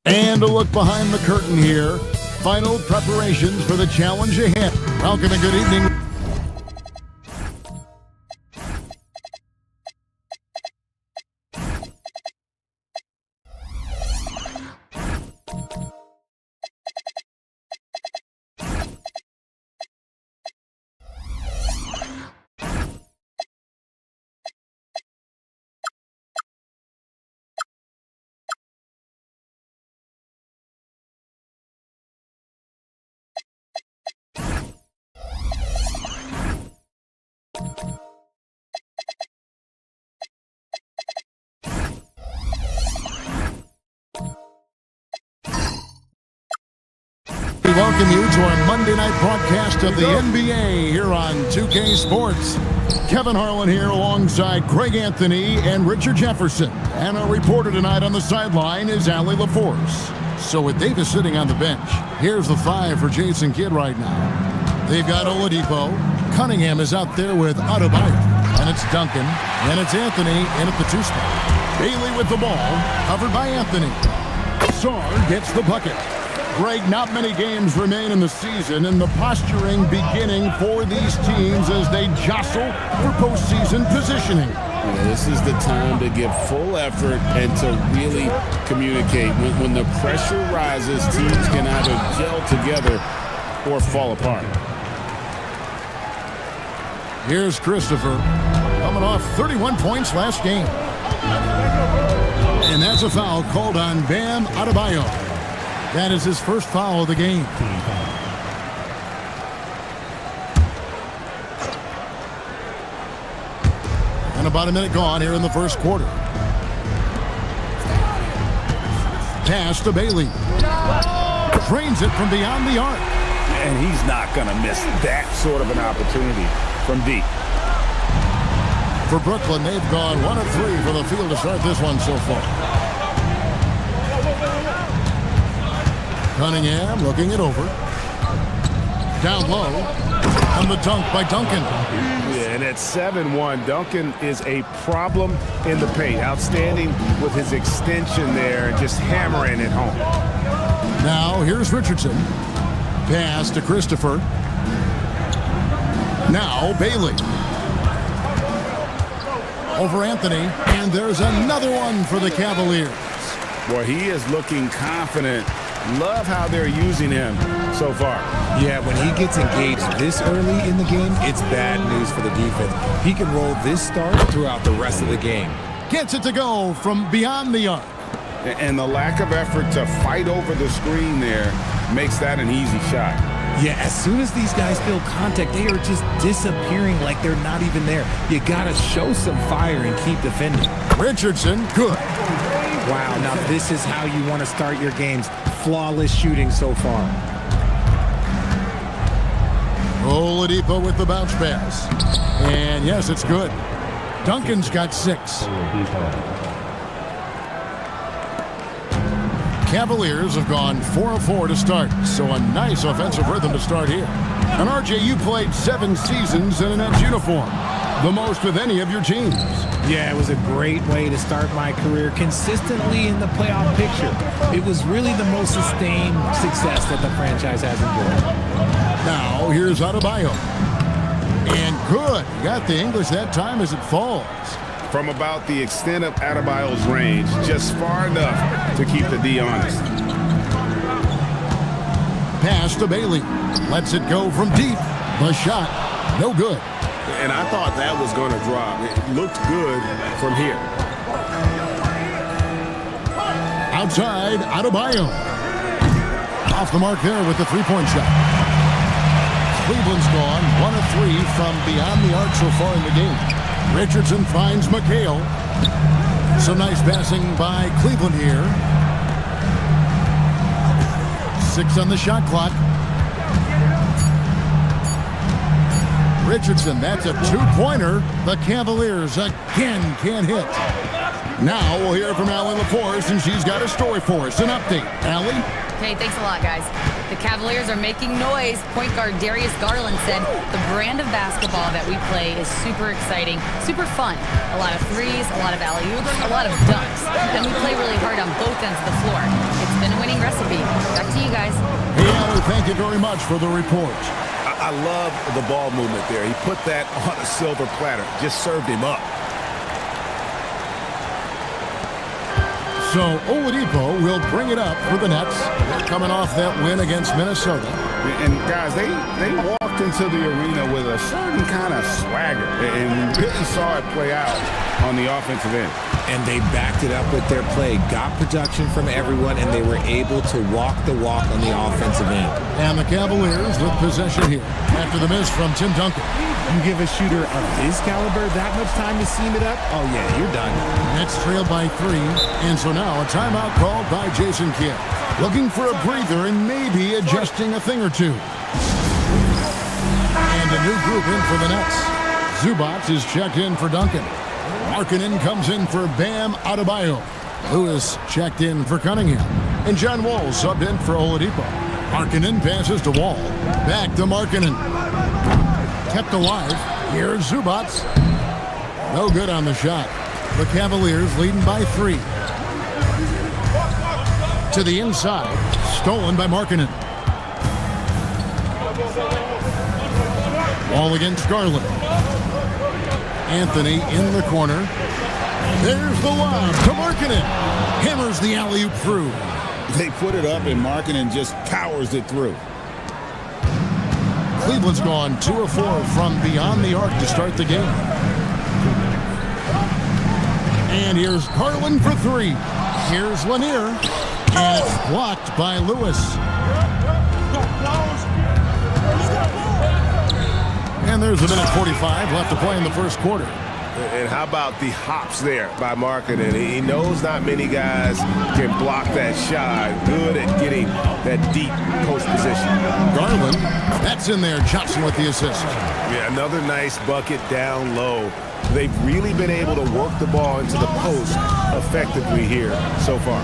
And a look behind the curtain here. Final preparations for the challenge ahead. Welcome and good evening. We welcome you to our Monday night broadcast of the NBA here on 2K Sports. Kevin Harlan here alongside Greg Anthony and Richard Jefferson. And our reporter tonight on the sideline is Allie LaForce. So with Davis sitting on the bench, here's the 5 for Jason Kidd right now. They've got Oladipo. Cunningham is out there with Adebayo. And it's Duncan. And it's Anthony in at the 2 spot. Bailey with the ball, covered by Anthony. Sarr gets the bucket. Greg, not many games remain in the season, and the posturing beginning for these teams as they jostle for postseason positioning. Yeah, this is the time to give full effort and to really communicate. When the pressure rises, teams can either gel together or fall apart. Here's Christopher, coming off 31 points last game. And that's a foul called on Bam Adebayo. That is his first foul of the game. And about a minute gone here in the first quarter. Pass to Bailey. Drains it from beyond the arc. And he's not going to miss that sort of an opportunity from deep. For Brooklyn, they've gone 1 of 3 from the field to start this one so far. Cunningham looking it over. Down low. And the dunk by Duncan. Yeah, and at 7-1, Duncan is a problem in the paint. Outstanding with his extension there, just hammering it home. Now here's Richardson. Pass to Christopher. Now Bailey. Over Anthony. And there's another one for the Cavaliers. Boy, he is looking confident. Love how they're using him so far. Yeah, when he gets engaged this early in the game, it's bad news for the defense. He can roll this start throughout the rest of the game. Gets it to go from beyond the arc. And the lack of effort to fight over the screen there makes that an easy shot. Yeah, as soon as these guys feel contact, they are just disappearing like they're not even there. You got to show some fire and keep defending. Richardson, good. Wow, now this is how you want to start your games. Flawless shooting so far. Oladipo with the bounce pass. And yes, it's good. Duncan's got 6. Cavaliers have gone 4 of 4 to start, so a nice offensive rhythm to start here. And RJ, you played 7 seasons in a Nets uniform, the most of any of your teams. Yeah, it was a great way to start my career consistently in the playoff picture. It was really the most sustained success that the franchise has enjoyed. Now, here's Adebayo. And good. Got the English that time as it falls. From about the extent of Adebayo's range, just far enough to keep the D honest. Pass to Bailey. Lets it go from deep. The shot, no good. And I thought that was going to drop. It looked good from here. Outside, Adebayo. Off the mark there with the 3-point shot. Cleveland's gone 1 of 3 from beyond the arc so far in the game. Richardson finds McHale. Some nice passing by Cleveland here. 6 on the shot clock. Richardson, that's a 2-pointer. The Cavaliers again can't hit. Now we'll hear from Allie LaForce, and she's got a story for us. An update. Allie? Hey, thanks a lot, guys. The Cavaliers are making noise. Point guard Darius Garland said the brand of basketball that we play is super exciting, super fun. A lot of threes, a lot of alley-oops, a lot of dunks. And we play really hard on both ends of the floor. It's been a winning recipe. Back to you guys. Hey, Allie, thank you very much for the report. I love the ball movement there. He put that on a silver platter. Just served him up. So Oladipo will bring it up for the Nets. They're coming off that win against Minnesota. And guys, they walked into the arena with a certain kind of swagger. And we really saw it play out on the offensive end. and they backed it up with their play, got production from everyone, and they were able to walk the walk on the offensive end. And the Cavaliers with possession here after the miss from Tim Duncan. You give a shooter of his caliber that much time to seam it up, oh yeah, you're done. Nets trailed by 3, and so now a timeout called by Jason Kidd. Looking for a breather and maybe adjusting a thing or two. And a new group in for the Nets. Zubac is checked in for Duncan. Markkanen comes in for Bam Adebayo. Lewis checked in for Cunningham. And John Wall subbed in for Oladipo. Markkanen passes to Wall. Back to Markkanen. Kept alive. Here's Zubac. No good on the shot. The Cavaliers leading by 3. To the inside. Stolen by Markkanen. Wall against Garland. Anthony in the corner. There's the lob to Markkanen. Hammers the alley-oop through. They put it up and Markkanen just powers it through. Cleveland's gone 2 of 4 from beyond the arc to start the game. And here's Garland for 3. Here's Lanier. And it's blocked by Lewis. And there's a minute 45 left to play in the first quarter. And how about the hops there by Markkanen? He knows not many guys can block that shot. Good at getting that deep post position. Garland, that's in there. Johnson with the assist. Yeah, another nice bucket down low. They've really been able to work the ball into the post effectively here so far.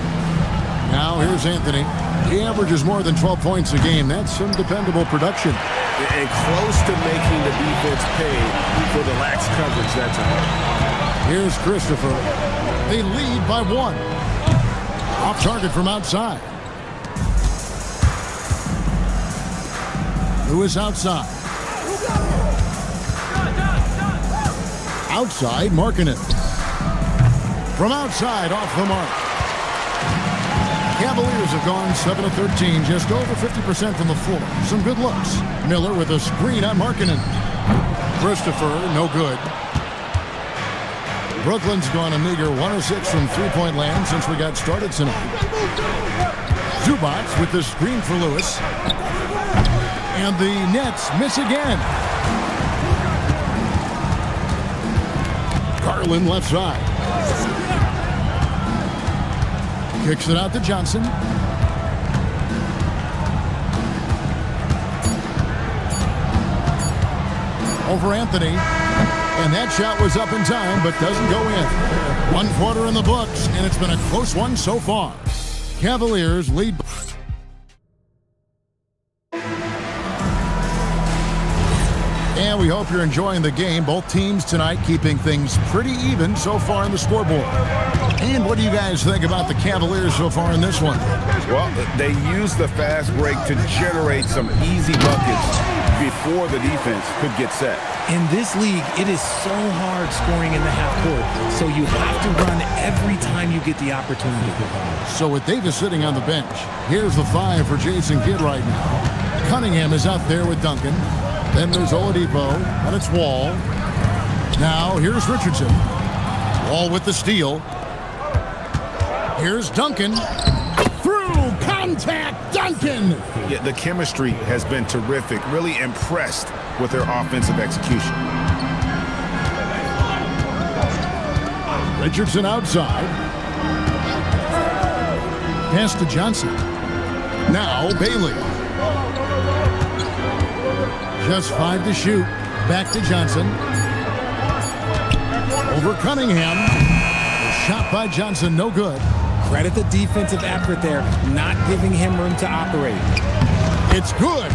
Now here's Anthony. He averages more than 12 points a game. That's some dependable production. And close to making the defense pay for the lax coverage that time. Here's Christopher. They lead by 1. Off target from outside. Lewis outside. Outside, Markkanen. From outside, off the mark. Cavaliers have gone 7 of 13, just over 50% from the floor. Some good looks. Miller with a screen on Markkanen. Christopher, no good. Brooklyn's gone a meager 1 of 6 from three-point land since we got started tonight. Zubac with the screen for Lewis. And the Nets miss again. Garland left side. Kicks it out to Johnson. Over Anthony. And that shot was up in time, but doesn't go in. 1 quarter in the books, and it's been a close one so far. Cavaliers lead. And we hope you're enjoying the game. Both teams tonight keeping things pretty even so far in the scoreboard. And what do you guys think about the Cavaliers so far in this one? Well, they used the fast break to generate some easy buckets before the defense could get set. In this league, it is so hard scoring in the half court, so you have to run every time you get the opportunity. So with Davis sitting on the bench, here's the 5 for Jason Kidd right now. Cunningham is out there with Duncan. Then there's Oladipo, and it's Wall. Now here's Richardson. Wall with the steal. Here's Duncan. Through contact, Duncan! Yeah, the chemistry has been terrific. Really impressed with their offensive execution. Richardson outside. Pass to Johnson. Now Bailey. Just 5 to shoot. Back to Johnson. Over Cunningham. The shot by Johnson, no good. Credit the defensive effort there, not giving him room to operate. It's good.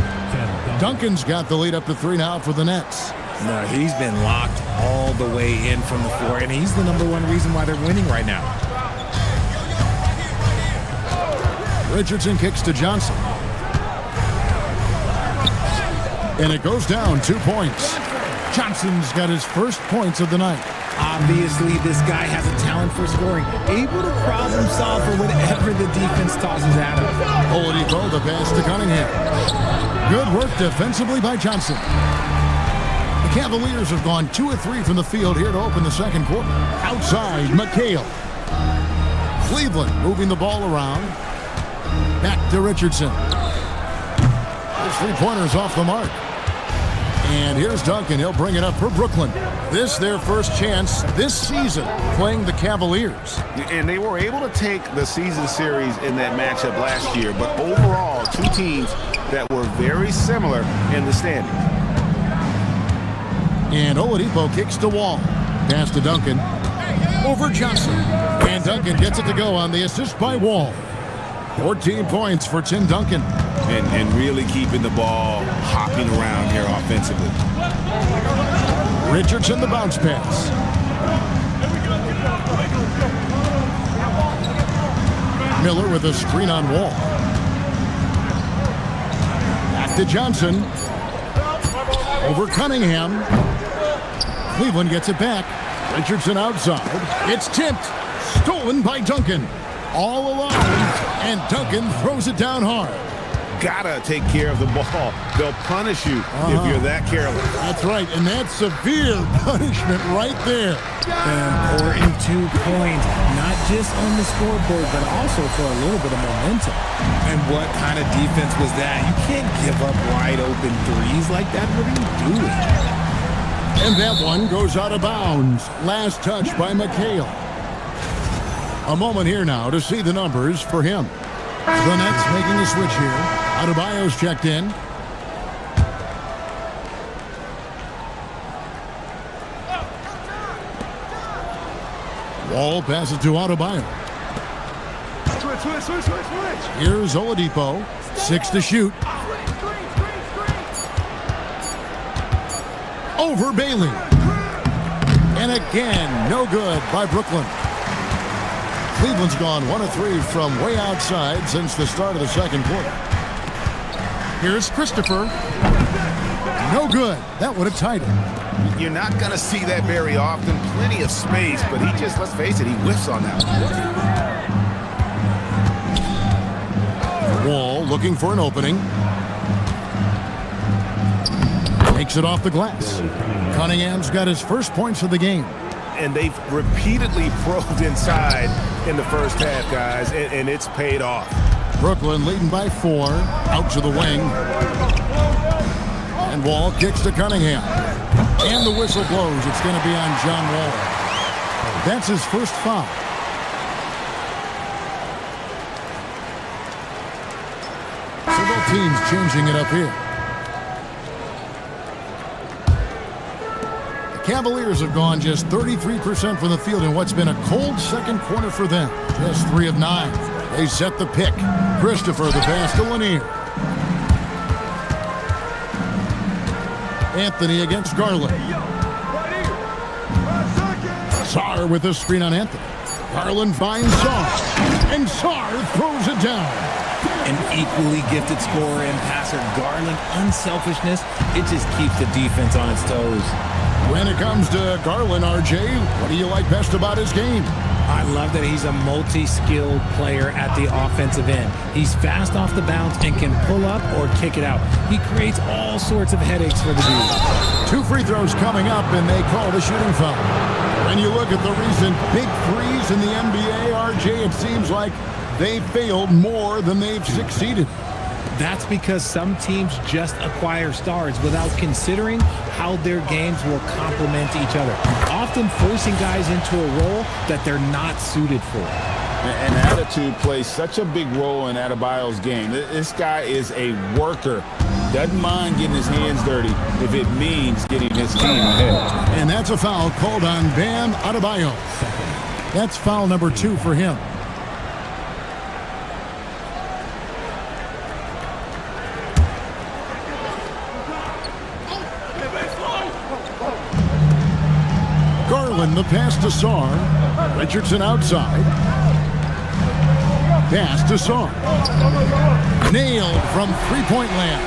Duncan's got the lead up to 3 now for the Nets. No, he's been locked all the way in from the floor, and he's the #1 reason why they're winning right now. Richardson kicks to Johnson. And it goes down 2 points. Johnson's got his first points of the night. Obviously, this guy has a talent for scoring, able to problem solve for whatever the defense tosses at him. Oladipo, the pass to Cunningham. Good work defensively by Johnson. The Cavaliers have gone 2 of 3 from the field here to open the second quarter. Outside, McHale. Cleveland moving the ball around. Back to Richardson. His three-pointers off the mark. And here's Duncan. He'll bring it up for Brooklyn. This their first chance this season playing the Cavaliers. And they were able to take the season series in that matchup last year, but overall, two teams that were very similar in the standings. And Oladipo kicks to Wall. Pass to Duncan. Over Johnson. And Duncan gets it to go on the assist by Wall. 14 points for Tim Duncan. And really keeping the ball hopping around here offensively. Richardson the bounce pass. Miller with a screen on Wall. Back to Johnson. Over Cunningham. Cleveland gets it back. Richardson outside. It's tipped. Stolen by Duncan. All alone. And Duncan throws it down hard. Gotta take care of the ball. They'll punish you if you're that careless. That's right, and that's severe punishment right there. An important 2 points, not just on the scoreboard, but also for a little bit of momentum. And what kind of defense was that? You can't give up wide open threes like that. What are you doing? And that one goes out of bounds. Last touch by McHale. A moment here now to see the numbers for him. The Nets making a switch here. Adebayo's checked in. Wall passes to Adebayo. Switch. Here's Oladipo. 6 to shoot. Over Bailey. And again, no good by Brooklyn. Cleveland's gone 1 of 3 from way outside since the start of the second quarter. Here's Christopher. No good. That would have tied it. You're not going to see that very often. Plenty of space, but he just, let's face it, he whiffs on that one. Wall looking for an opening. Takes it off the glass. Cunningham's got his first points of the game. And they've repeatedly probed inside in the first half, guys, and it's paid off. Brooklyn leading by 4. Out to the wing. And Wall kicks to Cunningham. And the whistle blows. It's going to be on John Wall. That's his first foul. So both teams changing it up here. Cavaliers have gone just 33% from the field in what's been a cold second quarter for them. Just 3 of 9. They set the pick. Christopher the pass to Lanier. Anthony against Garland. Sarr with a screen on Anthony. Garland finds Sarr. And Sarr throws it down. An equally gifted scorer and passer. Garland, unselfishness, it just keeps the defense on its toes. When it comes to Garland, RJ, what do you like best about his game? I love that he's a multi-skilled player at the offensive end. He's fast off the bounce and can pull up or kick it out. He creates all sorts of headaches for the dude. 2 free throws coming up, and they call the shooting foul. When you look at the recent big threes in the NBA, RJ, it seems like they failed more than they've succeeded. That's because some teams just acquire stars without considering how their games will complement each other, often forcing guys into a role that they're not suited for. And attitude plays such a big role in Adebayo's game. This guy is a worker. Doesn't mind getting his hands dirty if it means getting his team ahead. And that's a foul called on Bam Adebayo. That's foul number 2 for him. Garland, the pass to Sarr. Richardson outside. Pass to Sarr. Nailed from three-point land.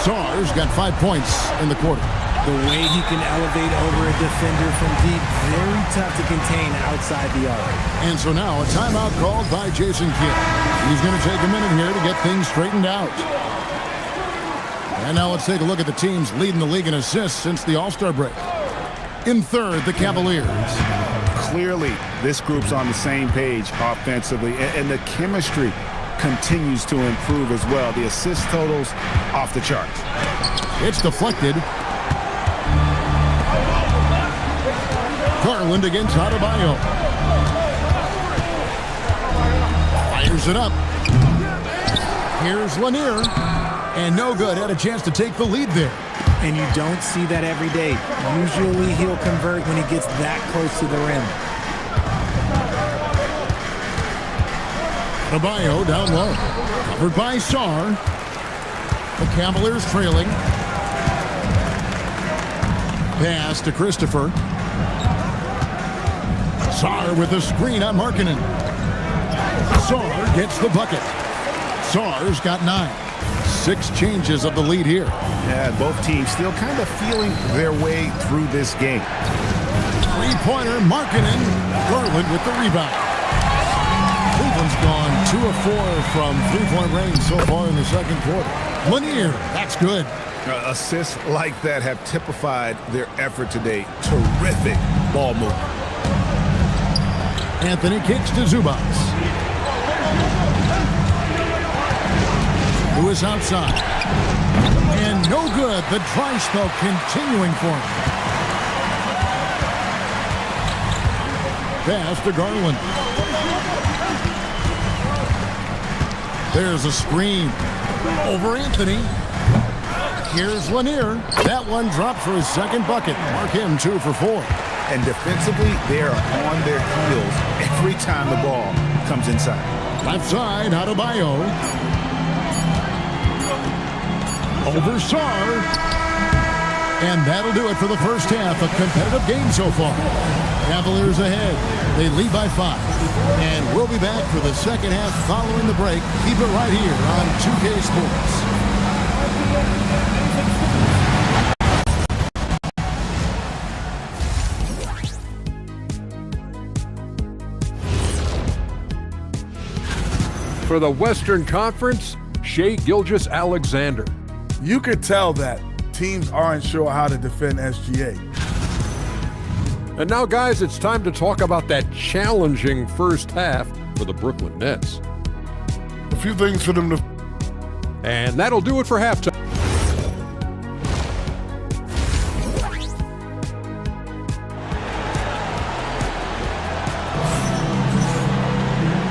Sarr's got 5 points in the quarter. The way he can elevate over a defender from deep, very tough to contain outside the arc. And so now a timeout called by Jason Kidd. He's going to take a minute here to get things straightened out. And now let's take a look at the teams leading the league in assists since the All-Star break. In third, the Cavaliers. Clearly, this group's on the same page offensively, and the chemistry continues to improve as well. The assist totals off the charts. It's deflected. Garland against Adebayo. Fires it up. Here's Lanier. And no good. Had a chance to take the lead there. And you don't see that every day. Usually he'll convert when he gets that close to the rim. Adebayo down low. Covered by Sarr. The Cavaliers trailing. Pass to Christopher. Sarr with a screen on Markkanen. Sarr gets the bucket. Sarr's got 9. 6 changes of the lead here. Yeah, both teams still kind of feeling their way through this game. Three-pointer, Markkanen. Garland with the rebound. Cleveland's gone 2 of 4 from three-point range so far in the second quarter. Lanier, that's good. Assists like that have typified their effort today. Terrific ball movement. Anthony kicks to Zubats. Lewis outside. And no good. The dry spell continuing for him. Pass to Garland. There's a screen. Over Anthony. Here's Lanier. That one dropped for his second bucket. Mark him 2 for 4. And defensively, they're on their heels every time the ball comes inside. Left side, Adebayo. Over Sarr. And that'll do it for the first half. A competitive game so far. Cavaliers ahead. They lead by 5. And we'll be back for the second half following the break. Keep it right here on 2K Sports. For the Western Conference, Shai Gilgeous-Alexander. You could tell that teams aren't sure how to defend SGA. And now, guys, it's time to talk about that challenging first half for the Brooklyn Nets. A few things for them to... And that'll do it for halftime.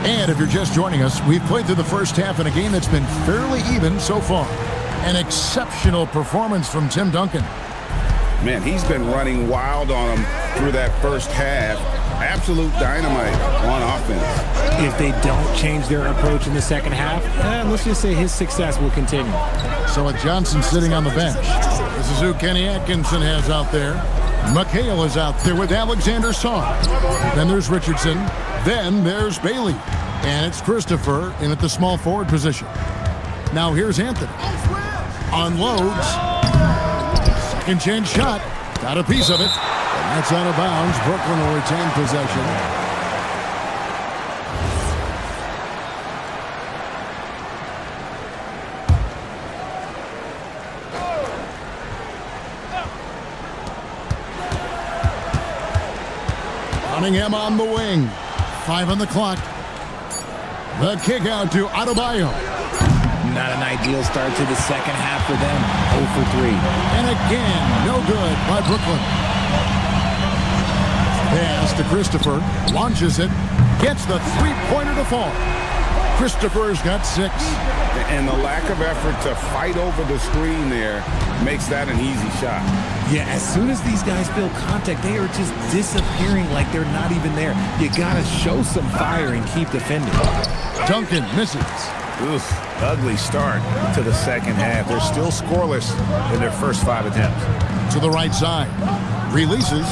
And if you're just joining us, we've played through the first half in a game that's been fairly even so far. An exceptional performance from Tim Duncan. Man, he's been running wild on them through that first half. Absolute dynamite on offense. If they don't change their approach in the second half, let's just say his success will continue. So with Johnson sitting on the bench, this is who Kenny Atkinson has out there. McHale is out there with Alexander Sarr. Then there's Richardson. Then there's Bailey. And it's Christopher in at the small forward position. Now here's Anthony. Unloads. Second chance shot. Got a piece of it. And that's out of bounds. Brooklyn will retain possession. Cunningham on the wing. 5 on the clock. The kick out to Adebayo. Not an ideal start to the second half for them. 0 for 3. And again, no good by Brooklyn. Pass to Christopher. Launches it. Gets the three-pointer to fall. Christopher's got 6. And the lack of effort to fight over the screen there makes that an easy shot. Yeah, as soon as these guys feel contact, they are just disappearing like they're not even there. You gotta show some fire and keep defending. Duncan misses. Oof, ugly start to the second half. They're still scoreless in their first 5 attempts. To the right side. Releases.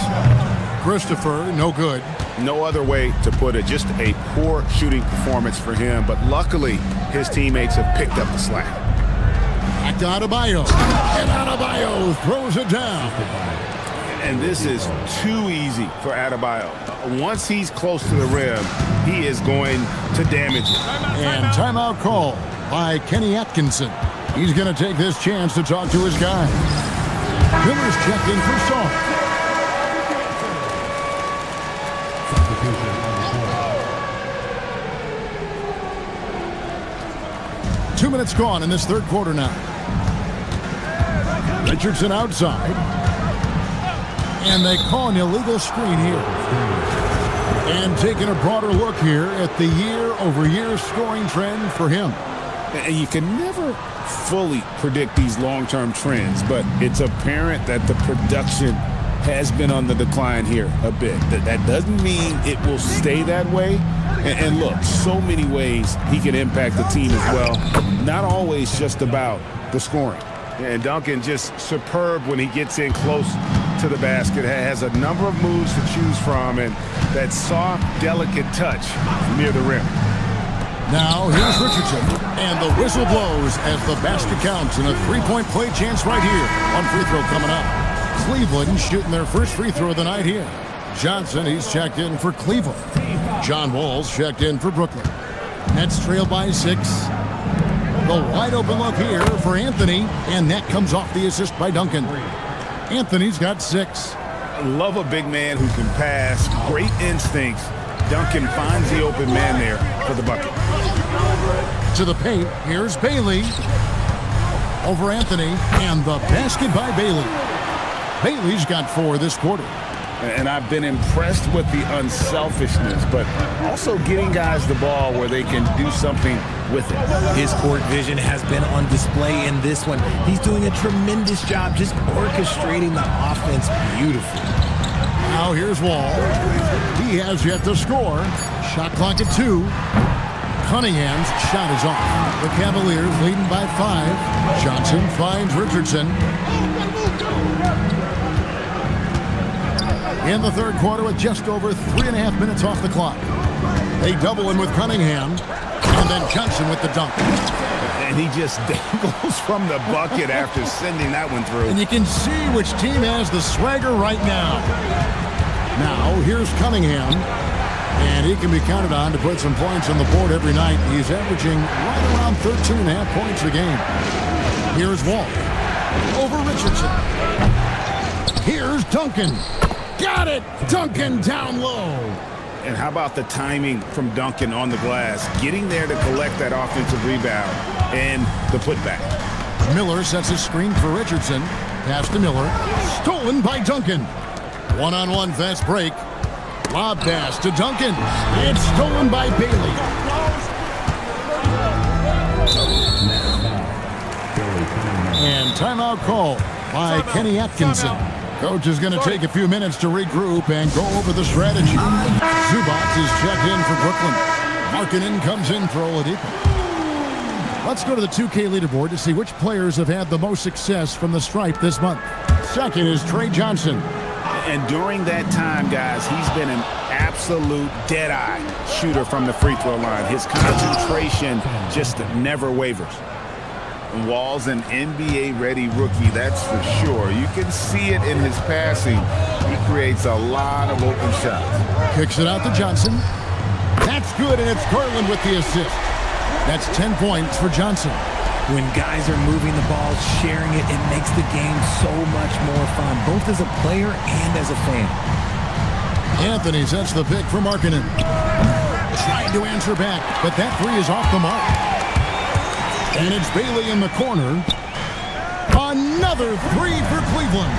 Christopher, no good. No other way to put it. Just a poor shooting performance for him. But luckily, his teammates have picked up the slack. Back to Adebayo. And Adebayo throws it down. And this is too easy for Adebayo. Once he's close to the rim, he is going to damage it. And timeout call by Kenny Atkinson. He's going to take this chance to talk to his guy. Miller's checked in for Shaw. 2 minutes gone in this third quarter now. Richardson outside. And they call an illegal screen here. And taking a broader look here at the year-over-year scoring trend for him. And you can never fully predict these long-term trends, but it's apparent that the production has been on the decline here a bit. That doesn't mean it will stay that way. And look, so many ways he can impact the team as well. Not always just about the scoring. And Duncan just superb when he gets in close to the basket. Has a number of moves to choose from, and that soft, delicate touch near the rim. Now here's Richardson, and the whistle blows as the basket counts, and a three-point play chance right here on free throw coming up. Cleveland shooting their first free throw of the night here. Johnson, he's checked in for Cleveland. John Wall's checked in for Brooklyn. Nets trail by 6. The wide open look here for Anthony, and that comes off the assist by Duncan. Anthony's got 6. Love a big man who can pass. Great instincts. Duncan finds the open man there for the bucket. To the paint, here's Bailey. Over Anthony, and the basket by Bailey. Bailey's got 4 this quarter. And I've been impressed with the unselfishness, but also getting guys the ball where they can do something with it. His court vision has been on display in this one. He's doing a tremendous job just orchestrating the offense beautifully. Now here's Wall. He has yet to score. Shot clock at 2. Cunningham's shot is off. The Cavaliers leading by 5. Johnson finds Richardson. In the third quarter with just over 3.5 minutes off the clock. They double in with Cunningham. And then Johnson with the dunk. And he just dangles from the bucket after sending that one through. And you can see which team has the swagger right now. Now, here's Cunningham. And he can be counted on to put some points on the board every night. He's averaging right around 13.5 points a game. Here's Wall. Over Richardson. Here's Duncan. Got it! Duncan down low. And how about the timing from Duncan on the glass? Getting there to collect that offensive rebound and the putback. Miller sets a screen for Richardson. Pass to Miller. Stolen by Duncan. One-on-one fast break. Lob pass to Duncan. It's stolen by Bailey. And timeout call by Kenny Atkinson. Coach is going to take a few minutes to regroup and go over the strategy. Zubac is checked in for Brooklyn. Markkanen comes in for Oladipo. Let's go to the 2K leaderboard to see which players have had the most success from the stripe this month. Second is Trey Johnson. And during that time, guys, he's been an absolute dead-eye shooter from the free throw line. His concentration just never wavers. Wall's an NBA-ready rookie, that's for sure. You can see it in his passing. He creates a lot of open shots. Kicks it out to Johnson. That's good, and it's Garland with the assist. That's 10 points for Johnson. When guys are moving the ball, sharing it, it makes the game so much more fun, both as a player and as a fan. Anthony sets the pick for Markkanen. Trying to answer back, but that three is off the mark. And it's Bailey in the corner. Another three for Cleveland.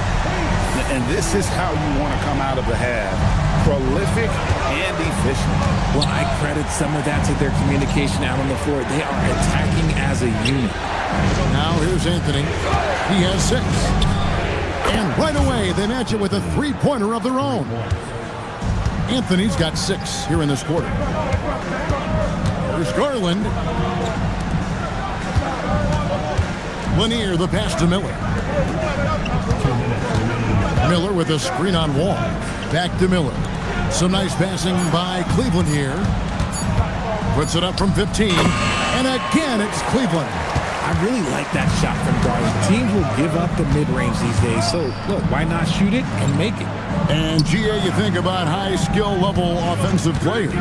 And this is how you want to come out of the half. Prolific and efficient. Well, I credit some of that to their communication out on the floor. They are attacking as a unit. Now here's Anthony. He has 6. And right away, they match it with a three-pointer of their own. Anthony's got 6 here in this quarter. There's Garland. Lanier, the pass to Miller. Miller with a screen on Wall. Back to Miller. Some nice passing by Cleveland here. Puts it up from 15. And again, it's Cleveland. I really like that shot from Garland. Teams will give up the mid-range these days. So, look, why not shoot it and make it? And, GA, you think about high skill level offensive players.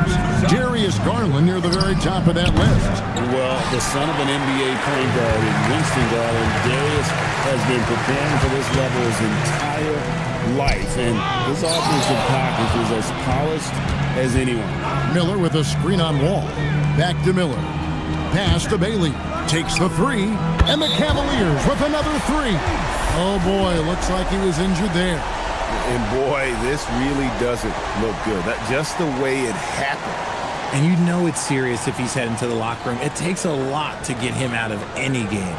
Darius Garland near the very top of that list. Well, the son of an NBA point guard in Winston Garland, Darius has been preparing for this level his entire life. And this offensive package is as polished as anyone. Miller with a screen on Wall. Back to Miller. Pass to Bailey. Takes the three. And the Cavaliers with another three. Oh, boy, looks like he was injured there. And boy, this really doesn't look good. Just the way it happened. And you know it's serious if he's heading to the locker room. It takes a lot to get him out of any game.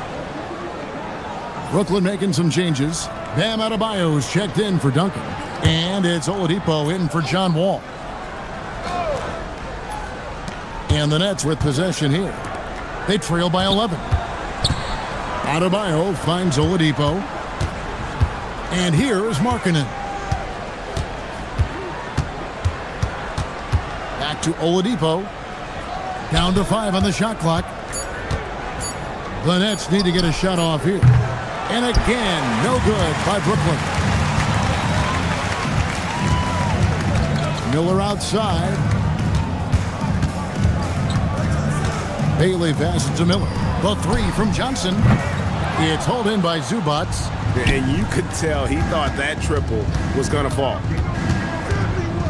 Brooklyn making some changes. Bam Adebayo's checked in for Duncan. And it's Oladipo in for John Wall. And the Nets with possession here. They trail by 11. Adebayo finds Oladipo. And here is Markkanen. Back to Oladipo. Down to 5 on the shot clock. The Nets need to get a shot off here. And again, no good by Brooklyn. Miller outside. Bailey passes to Miller. The three from Johnson. It's hauled in by Zubac. And you could tell he thought that triple was going to fall.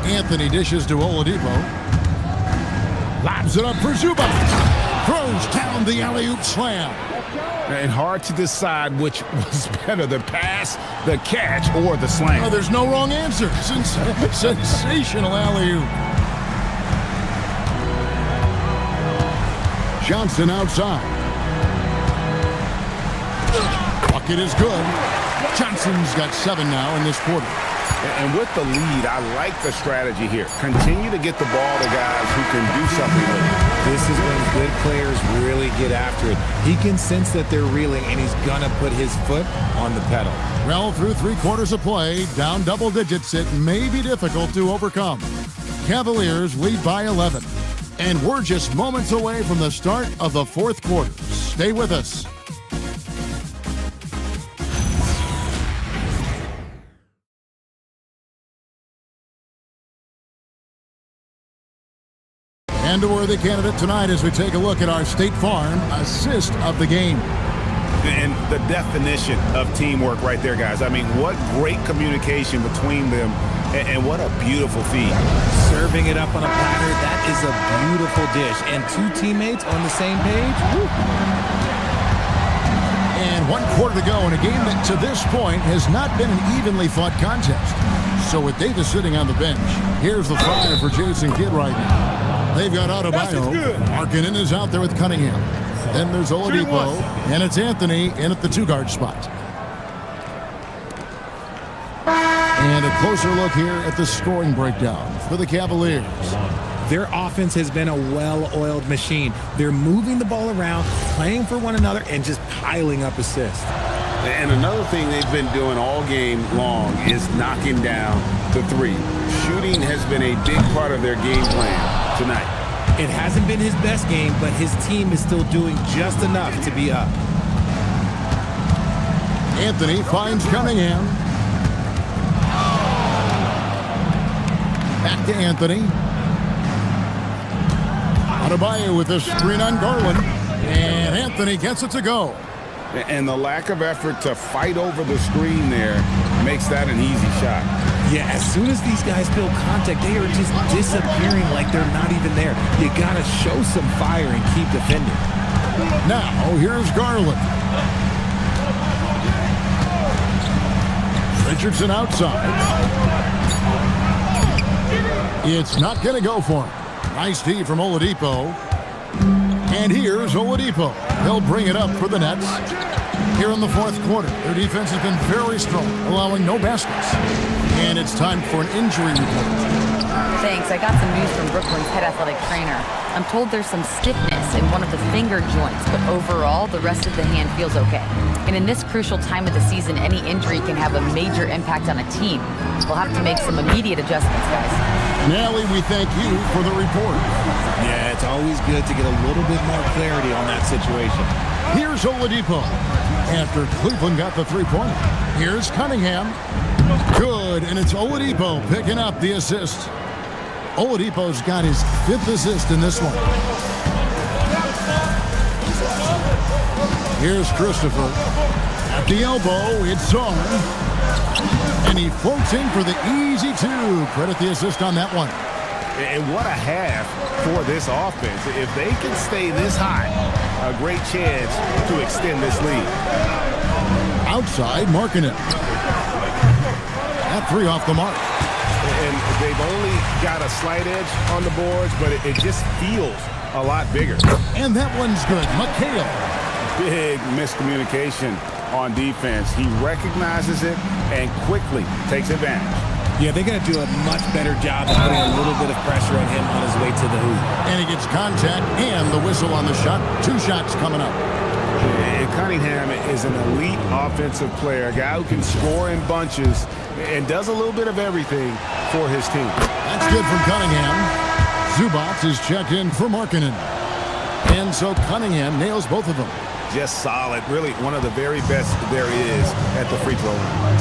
Anthony dishes to Oladipo. Lobs it up for Zubac. Throws down the alley-oop slam. And hard to decide which was better, the pass, the catch, or the slam. Oh, there's no wrong answer. Sensational alley-oop. Johnson outside. Bucket is good. Johnson's got 7 now in this quarter. And with the lead, I like the strategy here. Continue to get the ball to guys who can do something with it. This is when good players really get after it. He can sense that they're reeling, and he's going to put his foot on the pedal. Well, through 3 quarters of play, down double digits, it may be difficult to overcome. Cavaliers lead by 11. And we're just moments away from the start of the 4th quarter. Stay with us. And a worthy candidate tonight as we take a look at our State Farm assist of the game. And the definition of teamwork right there, guys. I mean, what great communication between them, and what a beautiful feed. Serving it up on a platter, that is a beautiful dish. And 2 teammates on the same page. Woo. And 1 quarter to go in a game that to this point has not been an evenly fought contest. So with Davis sitting on the bench, here's the 5 for Jason Kidd right now. They've got Adebayo. Markkanen is out there with Cunningham. Then there's Oladipo, and it's Anthony in at the 2-guard spot. And a closer look here at the scoring breakdown for the Cavaliers. Their offense has been a well-oiled machine. They're moving the ball around, playing for one another, and just piling up assists. And another thing they've been doing all game long is knocking down the 3. Shooting has been a big part of their game plan tonight. It hasn't been his best game, but his team is still doing just enough to be up. Anthony finds Cunningham. Back to Anthony. Adebayo with a screen on Garland. And Anthony gets it to go. And the lack of effort to fight over the screen there makes that an easy shot. Yeah, as soon as these guys feel contact, they are just disappearing like they're not even there. You got to show some fire and keep defending. Now, here's Garland. Richardson outside. It's not going to go for him. Nice D from Oladipo. And here's Oladipo. He'll bring it up for the Nets. Here in the 4th quarter, their defense has been very strong, allowing no baskets. And it's time for an injury report. Thanks. I got some news from Brooklyn's head athletic trainer. I'm told there's some stiffness in one of the finger joints, but overall, the rest of the hand feels okay. And in this crucial time of the season, any injury can have a major impact on a team. We'll have to make some immediate adjustments, guys. Nally, we thank you for the report. Yeah, it's always good to get a little bit more clarity on that situation. Here's Oladipo. After Cleveland got the 3-pointer. Here's Cunningham. Good, and it's Oladipo picking up the assist. Oladipo's got his 5th assist in this one. Here's Christopher. At the elbow, it's on. And he floats in for the easy 2. Credit the assist on that one. And what a half for this offense. If they can stay this high, a great chance to extend this lead. Outside, marking it. That 3 off the mark. And they've only got a slight edge on the boards, but it just feels a lot bigger. And that one's good. McHale. Big miscommunication on defense. He recognizes it and quickly takes advantage. Yeah, they're going to do a much better job of putting a little bit of pressure on him on his way to the hoop. And he gets contact and the whistle on the shot. 2 shots coming up. And Cunningham is an elite offensive player, a guy who can score in bunches and does a little bit of everything for his team. That's good from Cunningham. Zubac is checked in for Markkanen. And so Cunningham nails both of them. Just solid. Really one of the very best there is at the free throw line.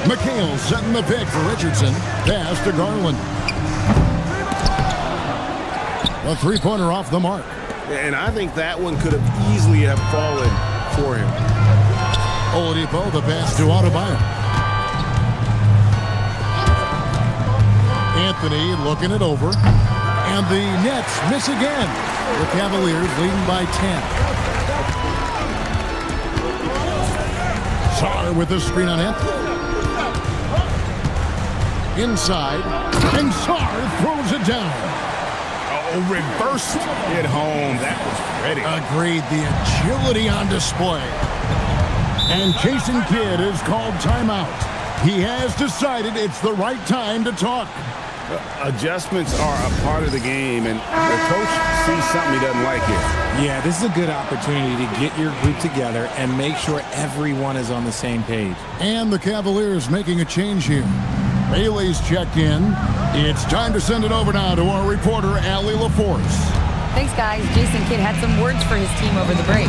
McHale setting the pick for Richardson. Pass to Garland. A 3-pointer off the mark. And I think that one could have easily have fallen for him. Oladipo, the pass to Adebayo. Anthony looking it over. And the Nets miss again. The Cavaliers leading by 10. Sarr with the screen on Anthony. Inside. And Sarr throws it down. Oh, reversed it home. That was pretty. Agreed. The agility on display. And Jason Kidd is called timeout. He has decided it's the right time to talk. Adjustments are a part of the game, and the coach sees something he doesn't like here. Yeah, this is a good opportunity to get your group together and make sure everyone is on the same page. And the Cavaliers making a change here. Bailey's checked in. It's time to send it over now to our reporter, Allie LaForce. Thanks, guys. Jason Kidd had some words for his team over the break.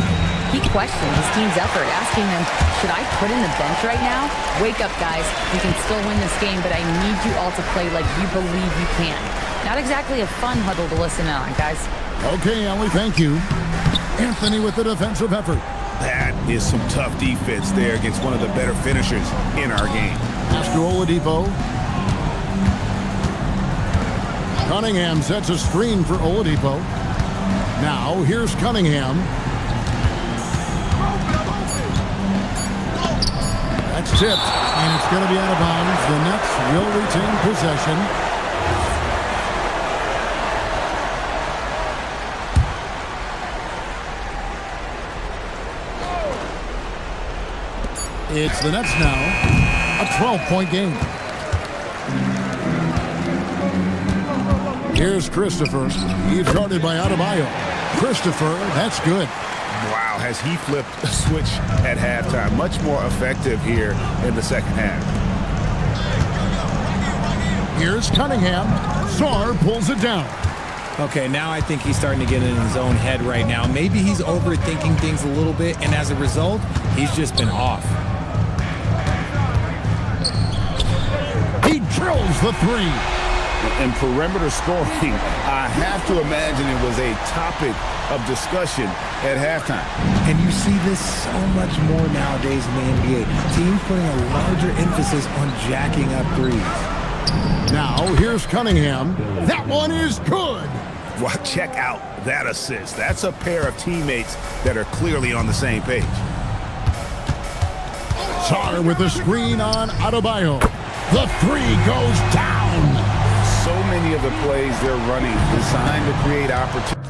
He questioned his team's effort, asking them, should I put in the bench right now? Wake up, guys. We can still win this game, but I need you all to play like you believe you can. Not exactly a fun huddle to listen on, guys. Okay, Allie, thank you. Anthony with the defensive effort. That is some tough defense there against one of the better finishers in our game. After Oladipo. Cunningham sets a screen for Oladipo. Now, here's Cunningham. That's tipped, and it's going to be out of bounds. The Nets will retain possession. It's the Nets now, a 12-point game. Here's Christopher. He's guarded by Adebayo. Christopher, that's good. Wow, has he flipped a switch at halftime. Much more effective here in the second half. Here's Cunningham. Sarr pulls it down. Okay, now I think he's starting to get in his own head right now. Maybe he's overthinking things a little bit, and as a result, he's just been off. He drills the 3. In perimeter scoring, I have to imagine it was a topic of discussion at halftime. And you see this so much more nowadays in the NBA. Teams putting a larger emphasis on jacking up threes. Now, here's Cunningham. That one is good. Well, check out that assist. That's a pair of teammates that are clearly on the same page. Sarr with the screen on Adebayo. The 3 goes down. So many of the plays they're running designed to create opportunities.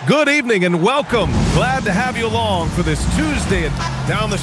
Good evening and welcome. Glad to have you along for this Tuesday down the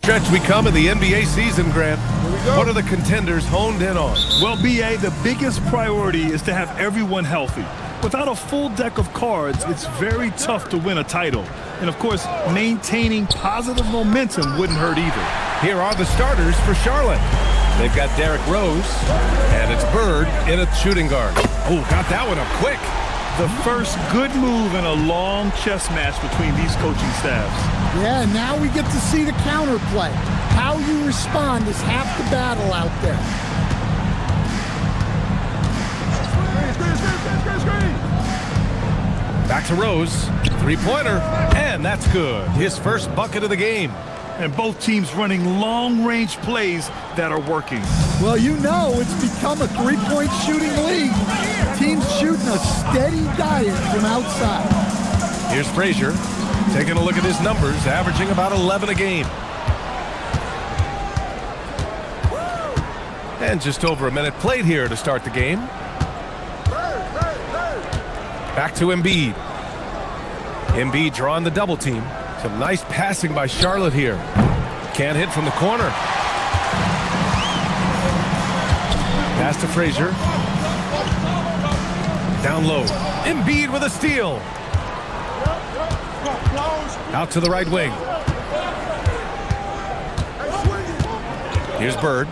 stretch we come in the NBA season, Grant. What are the contenders honed in on? Well, BA, the biggest priority is to have everyone healthy. Without a full deck of cards, it's very tough to win a title. And of course, maintaining positive momentum wouldn't hurt either. Here are the starters for Charlotte. They've got Derrick Rose, and it's Bird in a shooting guard. Oh, got that one up quick. The first good move in a long chess match between these coaching staffs. Yeah, now we get to see the counterplay. How you respond is half the battle out there. Back to Rose, three-pointer, and that's good. His first bucket of the game. And both teams running long-range plays that are working. Well, you know it's become a three-point shooting league. Teams shooting a steady diet from outside. Here's Frazier, taking a look at his numbers, averaging about 11 a game. And just over a minute played here to start the game. Back to Embiid. Embiid drawing the double team. Some nice passing by Charlotte here. Can't hit from the corner. Pass to Frazier. Down low. Embiid with a steal. Out to the right wing. Here's Bird.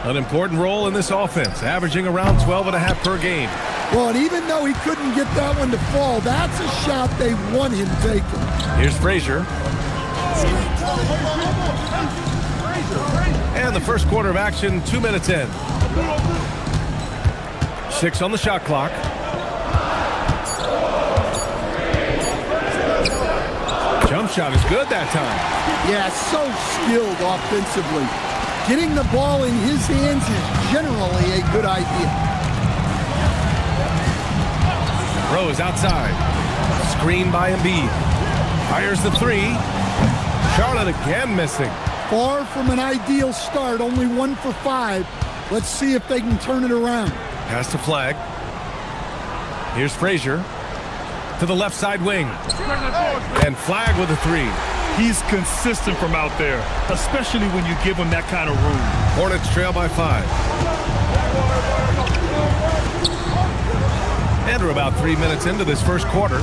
An important role in this offense, averaging around 12.5 per game. Well, and even though he couldn't get that one to fall, that's a shot they want him taking. Here's Frazier. And the first quarter of action, 2 minutes in. 6 on the shot clock. Jump shot is good that time. Yeah, so skilled offensively. Getting the ball in his hands is generally a good idea. Rose outside. Screen by Embiid. Fires the three. Charlotte again missing. Far from an ideal start, only 1 for 5. Let's see if they can turn it around. Pass to Flag. Here's Frazier. To the left side wing. And Flag with a three. He's consistent from out there, especially when you give him that kind of room. Hornets trail by 5. And we're about 3 minutes into this first quarter.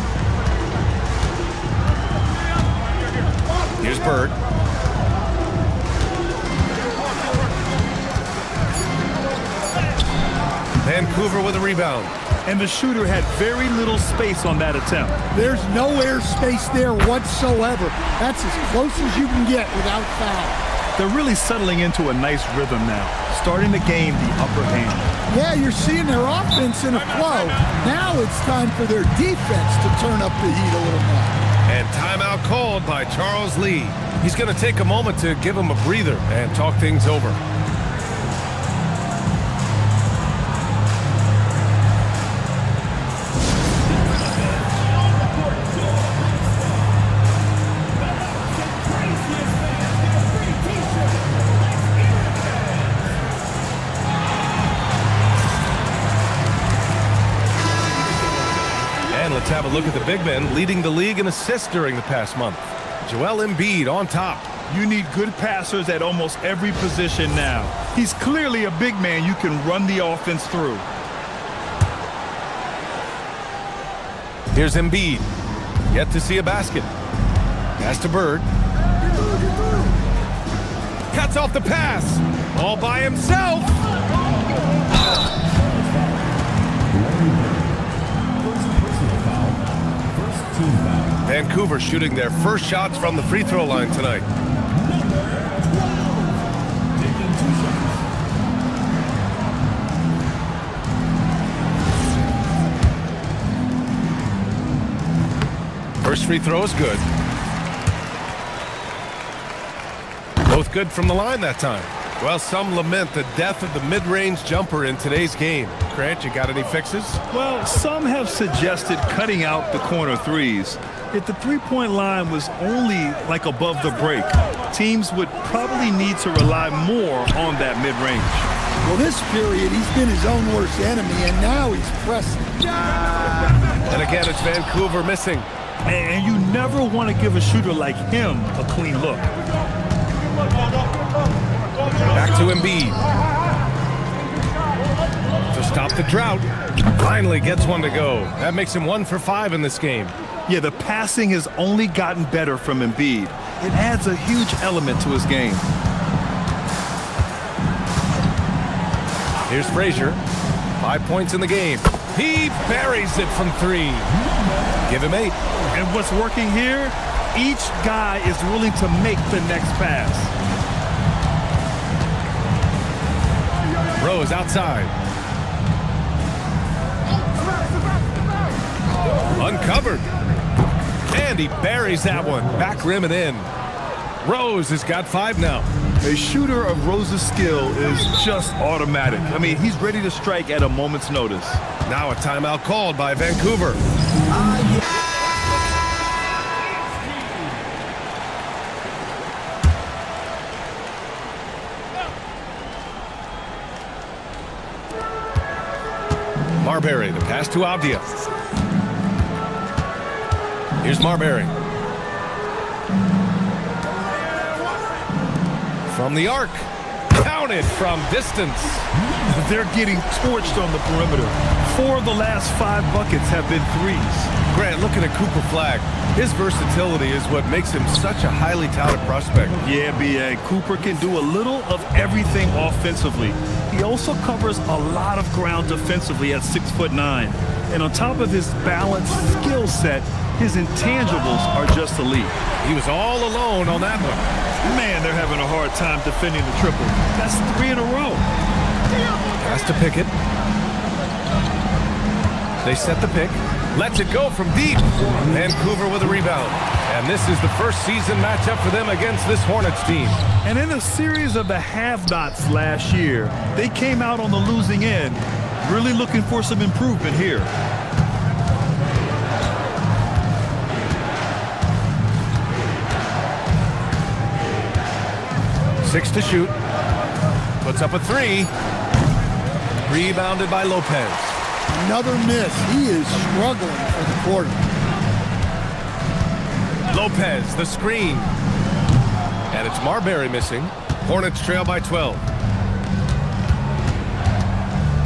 Here's Bird. Vancouver with a rebound. And the shooter had very little space on that attempt. There's no air space there whatsoever. That's as close as you can get without foul. They're really settling into a nice rhythm now, starting to gain the upper hand. Yeah, you're seeing their offense in a flow. Now it's time for their defense to turn up the heat a little more. And timeout called by Charles Lee. He's going to take a moment to give him a breather and talk things over. Let's have a look at the big men leading the league in assists during the past month. Joel Embiid on top. You need good passers at almost every position now. He's clearly a big man you can run the offense through. Here's Embiid. Yet to see a basket. Pass to Bird. Cuts off the pass. All by himself. Vancouver shooting their first shots from the free throw line tonight. First free throw is good. Both good from the line that time. Well, some lament the death of the mid-range jumper in today's game. Grant, you got any fixes? Well, some have suggested cutting out the corner threes. If the three-point line was only like above the break, teams would probably need to rely more on that mid-range. Well, this period, he's been his own worst enemy, and now he's pressing. And again, it's Vancouver missing. And you never want to give a shooter like him a clean look. Back to Embiid. To stop the drought. Finally gets one to go. That makes him 1 for 5 in this game. Yeah, the passing has only gotten better from Embiid. It adds a huge element to his game. Here's Frazier. 5 points in the game. He buries it from 3. Give him 8. And what's working here? Each guy is willing to make the next pass. Rose outside. Uncovered. And he buries that one. Back rim and in. Rose has got 5 now. A shooter of Rose's skill is just automatic. I mean, he's ready to strike at a moment's notice. Now a timeout called by Vancouver. Marbury, the pass to Avdia. Here's Marbury. From the arc. Counted from distance. They're getting torched on the perimeter. 4 of the last 5 buckets have been threes. Grant, looking at Cooper Flagg, his versatility is what makes him such a highly touted prospect. Yeah, B.A. Cooper can do a little of everything offensively. He also covers a lot of ground defensively at 6'9". And on top of his balanced skill set, his intangibles are just elite. He was all alone on that one. Man, they're having a hard time defending the triple. That's 3 in a row. Pass to Pickett. They set the pick. Lets it go from deep. Vancouver with a rebound. And this is the first season matchup for them against this Hornets team. And in a series of the have-nots last year, they came out on the losing end, really looking for some improvement here. 6 to shoot. Puts up a 3. Rebounded by Lopez. Another miss. He is struggling for the quarter. Lopez, the screen. And it's Marbury missing. Hornets trail by 12.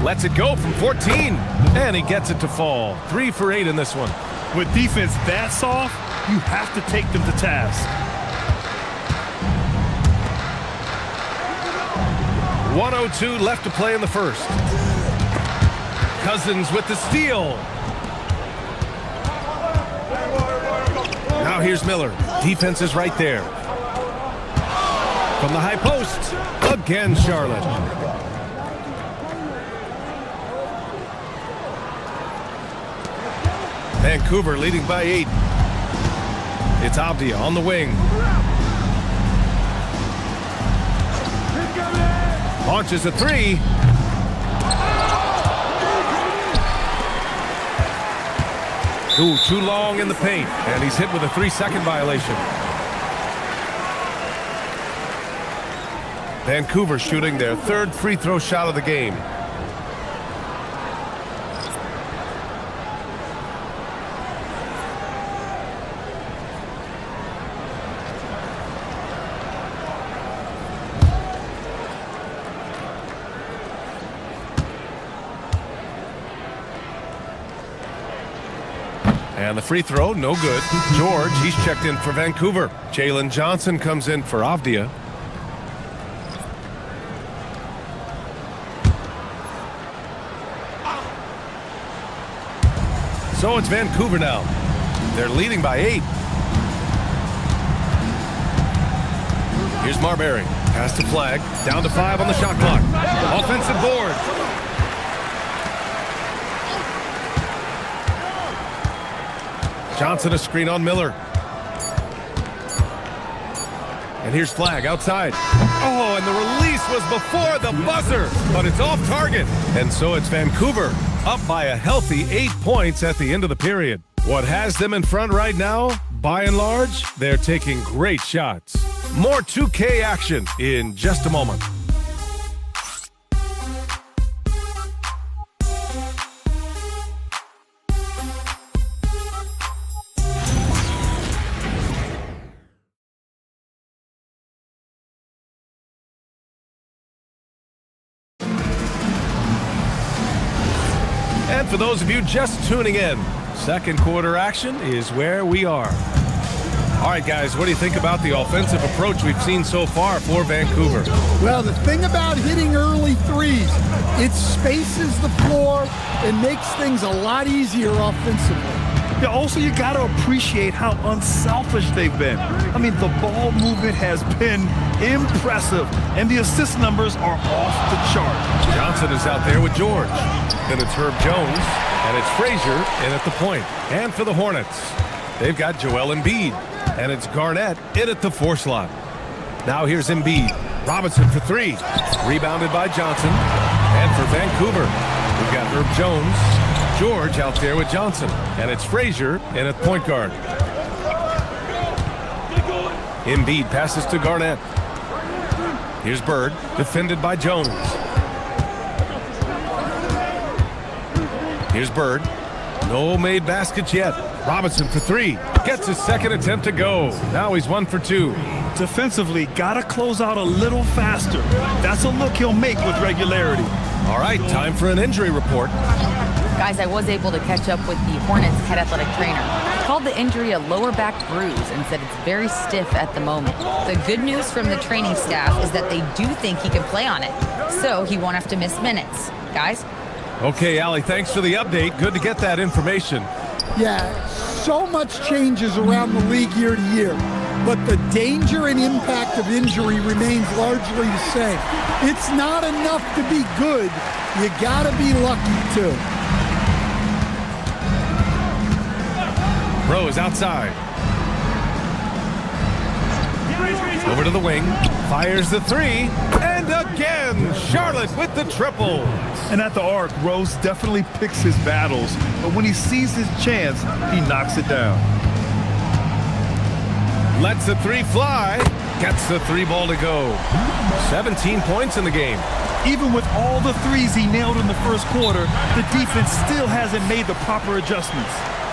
Lets it go from 14. And he gets it to fall. 3 for 8 in this one. With defense that soft, you have to take them to task. 1:02 left to play in the first. Cousins with the steal. Now here's Miller. Defense is right there. From the high post. Again, Charlotte. Vancouver leading by 8. It's Avdia on the wing. Launches a 3. Ooh, too long in the paint. And he's hit with a 3-second violation. Vancouver shooting their 3rd free throw shot of the game. And the free throw, no good. George, he's checked in for Vancouver. Jalen Johnson comes in for Avdia. So it's Vancouver now. They're leading by 8. Here's Marbury. Pass to Flagg. Down to 5 on the shot clock. Offensive board. Johnson a screen on Miller. And here's Flag outside. Oh, and the release was before the buzzer, but it's off target. And so it's Vancouver up by a healthy 8 points at the end of the period. What has them in front right now? By and large, they're taking great shots. More 2K action in just a moment. And for those of you just tuning in, second quarter action is where we are. All right, guys, what do you think about the offensive approach we've seen so far for Vancouver? Well, the thing about hitting early threes, it spaces the floor and makes things a lot easier offensively. Yeah, also, you got to appreciate how unselfish they've been. I mean, the ball movement has been impressive, and the assist numbers are off the chart. Johnson is out there with George. Then it's Herb Jones, and it's Frazier in at the point. And for the Hornets, they've got Joel Embiid, and it's Garnett in at the 4 slot. Now here's Embiid. Robinson for 3. Rebounded by Johnson. And for Vancouver, we've got Herb Jones, George out there with Johnson, and it's Frazier in at point guard. Embiid passes to Garnett. Here's Bird, defended by Jones. Here's Bird. No made baskets yet. Robinson for 3. Gets his second attempt to go. Now he's 1 for 2. Defensively, got to close out a little faster. That's a look he'll make with regularity. All right, time for an injury report. Guys, I was able to catch up with the Hornets head athletic trainer. He called the injury a lower back bruise and said it's very stiff at the moment. The good news from the training staff is that they do think he can play on it, so he won't have to miss minutes. Guys? Okay, Allie, thanks for the update. Good to get that information. Yeah, so much changes around the league year to year, but the danger and impact of injury remains largely the same. It's not enough to be good. You gotta be lucky too. Rose outside. Over to the wing. Fires the 3. And again, Charlotte with the triple. And at the arc, Rose definitely picks his battles, but when he sees his chance, he knocks it down. Lets the 3 fly. Gets the 3 ball to go. 17 points in the game. Even with all the threes he nailed in the first quarter, the defense still hasn't made the proper adjustments.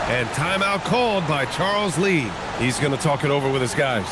And timeout called by Charles Lee. He's going to talk it over with his guys.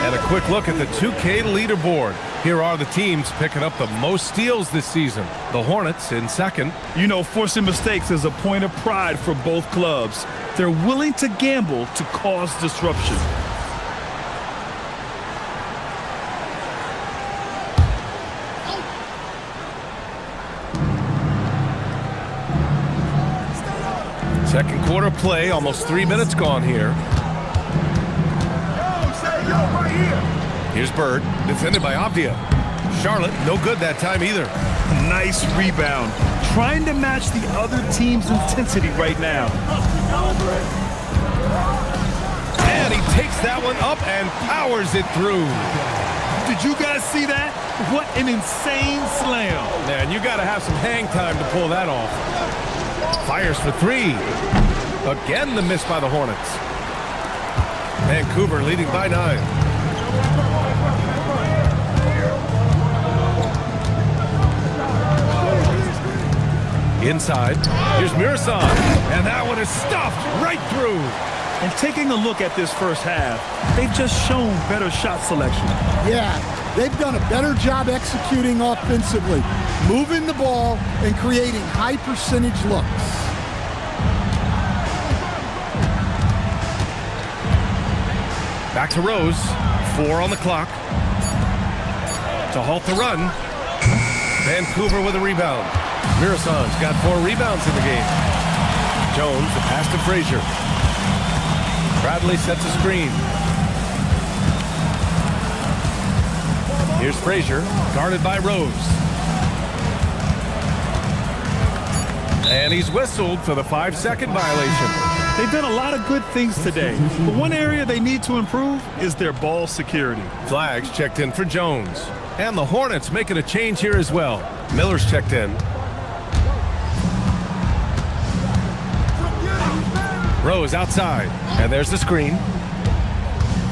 And a quick look at the 2K leaderboard. Here are the teams picking up the most steals this season. The Hornets in second. You know, forcing mistakes is a point of pride for both clubs. They're willing to gamble to cause disruption. Second quarter play, almost 3 minutes gone here. Here's Bird, defended by Avdia. Charlotte, no good that time either. Nice rebound. Trying to match the other team's intensity right now. And he takes that one up and powers it through. Did you guys see that? What an insane slam. Man, you got to have some hang time to pull that off. Fires for three. Again, the miss by the Hornets. Vancouver leading by 9. Inside, here's Mirasan, and that one is stuffed right through. And taking a look at this first half, they've just shown better shot selection. Yeah, they've done a better job executing offensively, moving the ball and creating high percentage looks. Back to Rose, 4 on the clock. To halt the run. Vancouver with a rebound. Mirasan's got 4 rebounds in the game. Jones, the pass to Frazier. Bradley sets a screen. Here's Frazier, guarded by Rose. And he's whistled for the 5-second violation. They've done a lot of good things today, but one area they need to improve is their ball security. Flags checked in for Jones. And the Hornets making a change here as well. Miller's checked in. Rose outside, and there's the screen.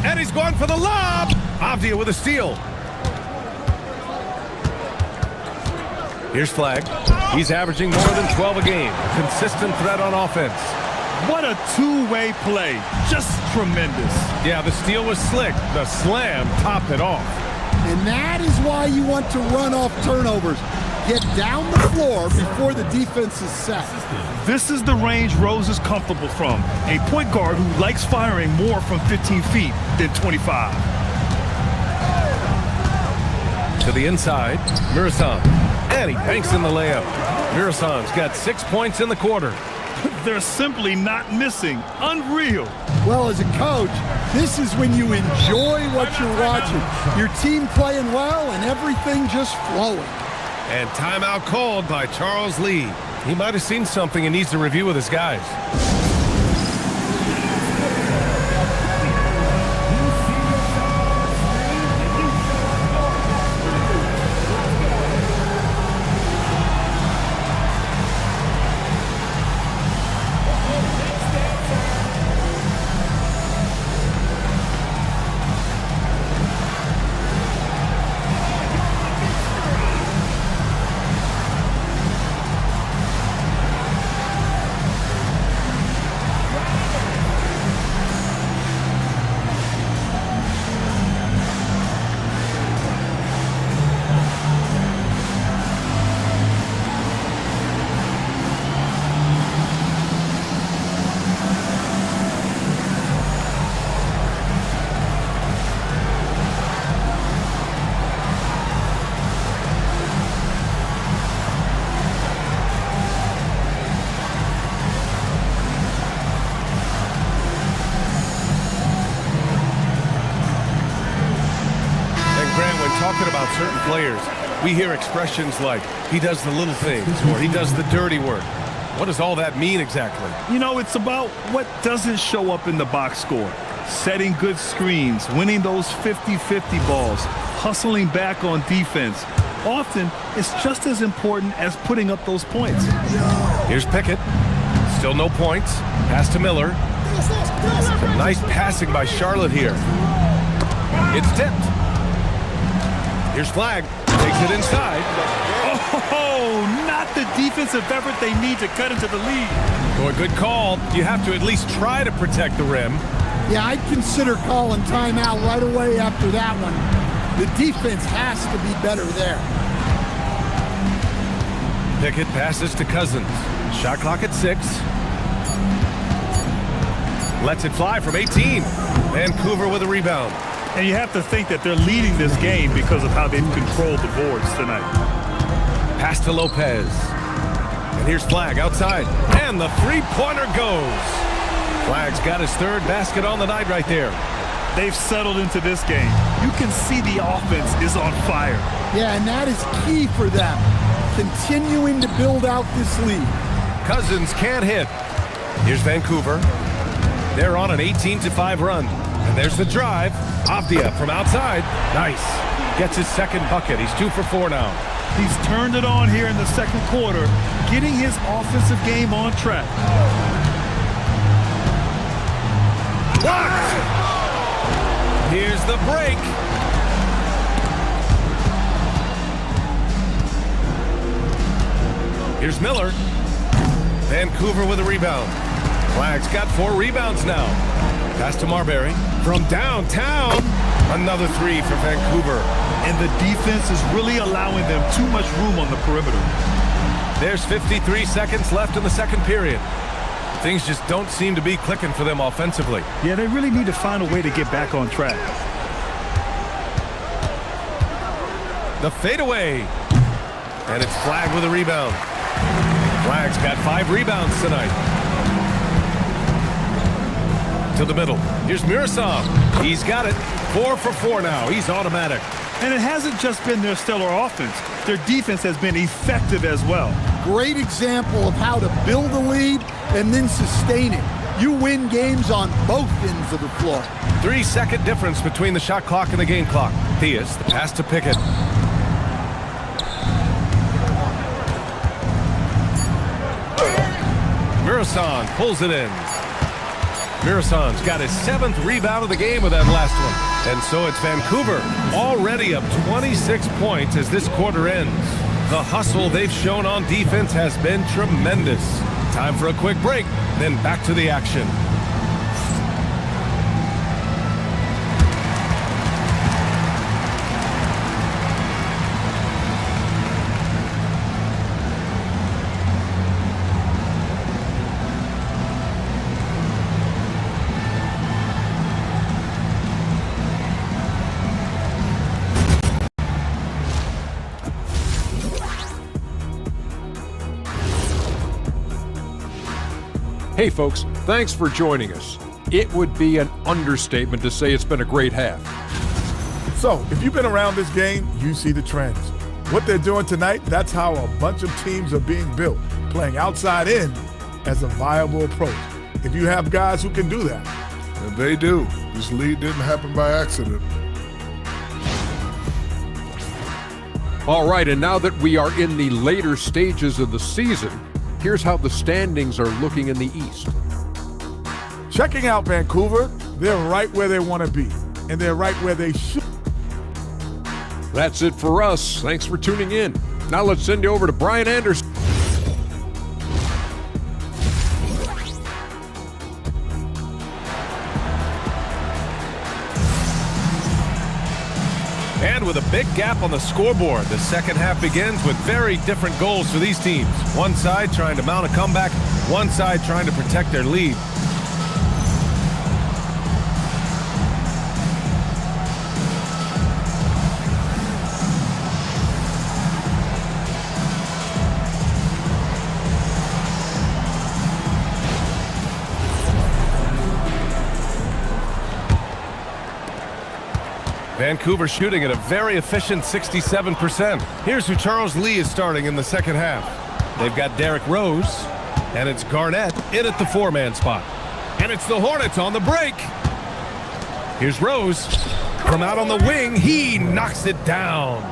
And he's going for the lob! Avdia with a steal. Here's Flag. He's averaging more than 12 a game. Consistent threat on offense. What a two-way play. Just tremendous. Yeah, the steal was slick. The slam topped it off. And that is why you want to run off turnovers. Get down the floor before the defense is set. This is the range Rose is comfortable from. A point guard who likes firing more from 15 feet than 25. To the inside, Mirasan. And he banks in the layup. Mirasan's got 6 points in the quarter. They're simply not missing. Unreal. Well, as a coach, this is when you enjoy what you're watching. Your team playing well and everything just flowing. And timeout called by Charles Lee. He might have seen something and needs to review with his guys. Talking about certain players, we hear expressions like, he does the little things, or he does the dirty work. What does all that mean exactly? You know, it's about what doesn't show up in the box score. Setting good screens, winning those 50-50 balls, hustling back on defense. Often, it's just as important as putting up those points. Here's Pickett. Still no points. Pass to Miller. Some nice passing by Charlotte here. It's tipped. Here's Flag. Takes it inside. Oh, not the defensive effort they need to cut into the lead. Oh, a good call. You have to at least try to protect the rim. Yeah, I'd consider calling timeout right away after that one. The defense has to be better there. Pickett passes to Cousins. Shot clock at 6. Lets it fly from 18. Vancouver with a rebound. And you have to think that they're leading this game because of how they've controlled the boards tonight. Pass to Lopez. And here's Flag outside. And the three-pointer goes. Flag's got his third basket on the night right there. They've settled into this game. You can see the offense is on fire. Yeah, and that is key for them. Continuing to build out this lead. Cousins can't hit. Here's Vancouver. They're on an 18-5 run. And there's the drive. Avdia from outside. Nice. Gets his second bucket. He's 2 for 4 now. He's turned it on here in the second quarter, getting his offensive game on track. Blocked! Here's the break. Here's Miller. Vancouver with a rebound. Flag's got 4 rebounds now. Pass to Marbury. From downtown, another 3 for Vancouver. And the defense is really allowing them too much room on the perimeter. There's 53 seconds left in the second period. Things just don't seem to be clicking for them offensively. Yeah, they really need to find a way to get back on track. The fadeaway. And it's Flag with a rebound. Flag's got 5 rebounds tonight. To the middle. Here's Mirasov. He's got it. 4 for 4 now. He's automatic. And it hasn't just been their stellar offense. Their defense has been effective as well. Great example of how to build a lead and then sustain it. You win games on both ends of the floor. 3-second difference between the shot clock and the game clock. Theus, the pass to Pickett. Mirasan pulls it in. Mirasan's got his 7th rebound of the game with that last one. And so it's Vancouver already up 26 points as this quarter ends. The hustle they've shown on defense has been tremendous. Time for a quick break, then back to the action. Hey folks, thanks for joining us. It would be an understatement to say it's been a great half. So, if you've been around this game, you see the trends. What they're doing tonight, that's how a bunch of teams are being built, playing outside in as a viable approach. If you have guys who can do that. And they do. This lead didn't happen by accident. All right, and now that we are in the later stages of the season, here's how the standings are looking in the East. Checking out Vancouver, they're right where they want to be, and they're right where they should. That's it for us. Thanks for tuning in. Now let's send you over to Brian Anderson. And with a big gap on the scoreboard, the second half begins with very different goals for these teams. One side trying to mount a comeback, one side trying to protect their lead. Vancouver shooting at a very efficient 67%. Here's who Charles Lee is starting in the second half. They've got Derrick Rose, and it's Garnett in at the 4-man spot. And it's the Hornets on the break. Here's Rose. From out on the wing, he knocks it down.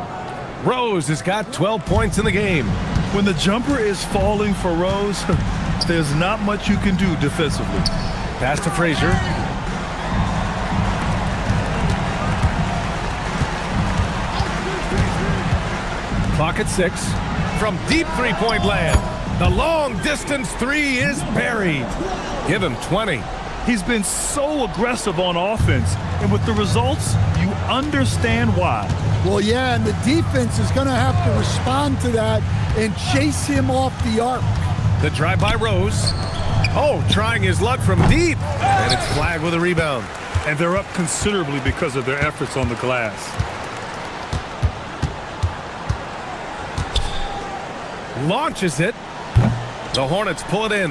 Rose has got 12 points in the game. When the jumper is falling for Rose, there's not much you can do defensively. Pass to Frazier. Clock at 6. From deep three-point land, the long-distance 3 is buried. Give him 20. He's been so aggressive on offense, and with the results, you understand why. Well, yeah, and the defense is going to have to respond to that and chase him off the arc. The drive by Rose. Oh, trying his luck from deep. And it's Flag with a rebound. And they're up considerably because of their efforts on the glass. Launches it. The Hornets pull it in.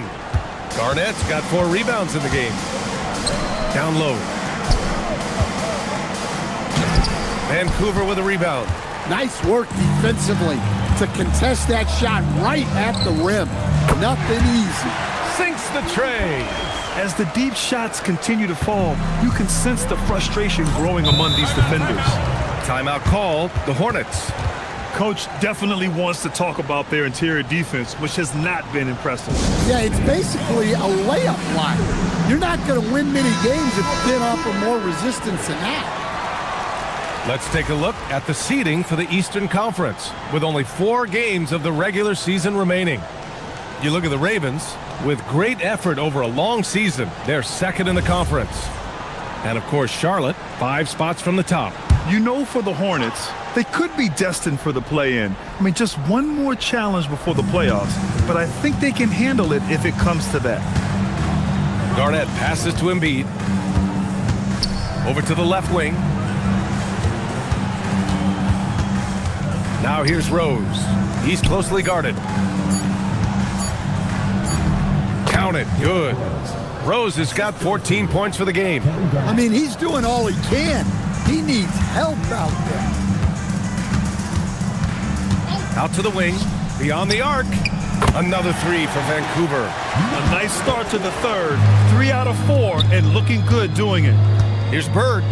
Garnett's got 4 rebounds in the game. Down low. Vancouver with a rebound. Nice work defensively to contest that shot right at the rim. Nothing easy. Sinks the tray. As the deep shots continue to fall, you can sense the frustration growing among these defenders. Timeout called, the Hornets. Coach definitely wants to talk about their interior defense, which has not been impressive. Yeah, it's basically a layup line. You're not going to win many games if you can't offer more resistance than that. Let's take a look at the seeding for the Eastern Conference, with only 4 games of the regular season remaining. You look at the Ravens, with great effort over a long season, they're second in the conference. And of course, Charlotte, 5 spots from the top. You know, for the Hornets, they could be destined for the play-in. I mean, just one more challenge before the playoffs, but I think they can handle it if it comes to that. Garnett passes to Embiid. Over to the left wing. Now here's Rose. He's closely guarded. Count it. Good. Rose has got 14 points for the game. I mean, he's doing all he can. He needs help out there. Out to the wing. Beyond the arc. Another 3 for Vancouver. A nice start to the third. 3 out of 4 and looking good doing it. Here's Bird.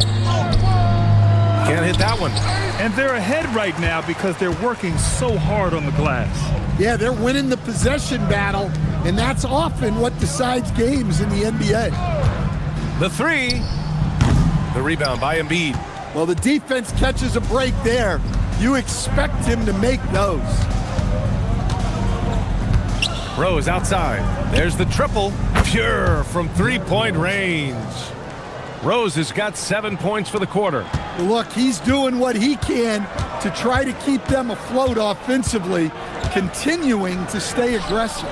Can't hit that one. And they're ahead right now because they're working so hard on the glass. Yeah, they're winning the possession battle, and that's often what decides games in the NBA. The 3. The rebound by Embiid. Well, the defense catches a break there. You expect him to make those. Rose outside. There's the triple. Pure from 3-point range. Rose has got 7 points for the quarter. Look, he's doing what he can to try to keep them afloat offensively, continuing to stay aggressive.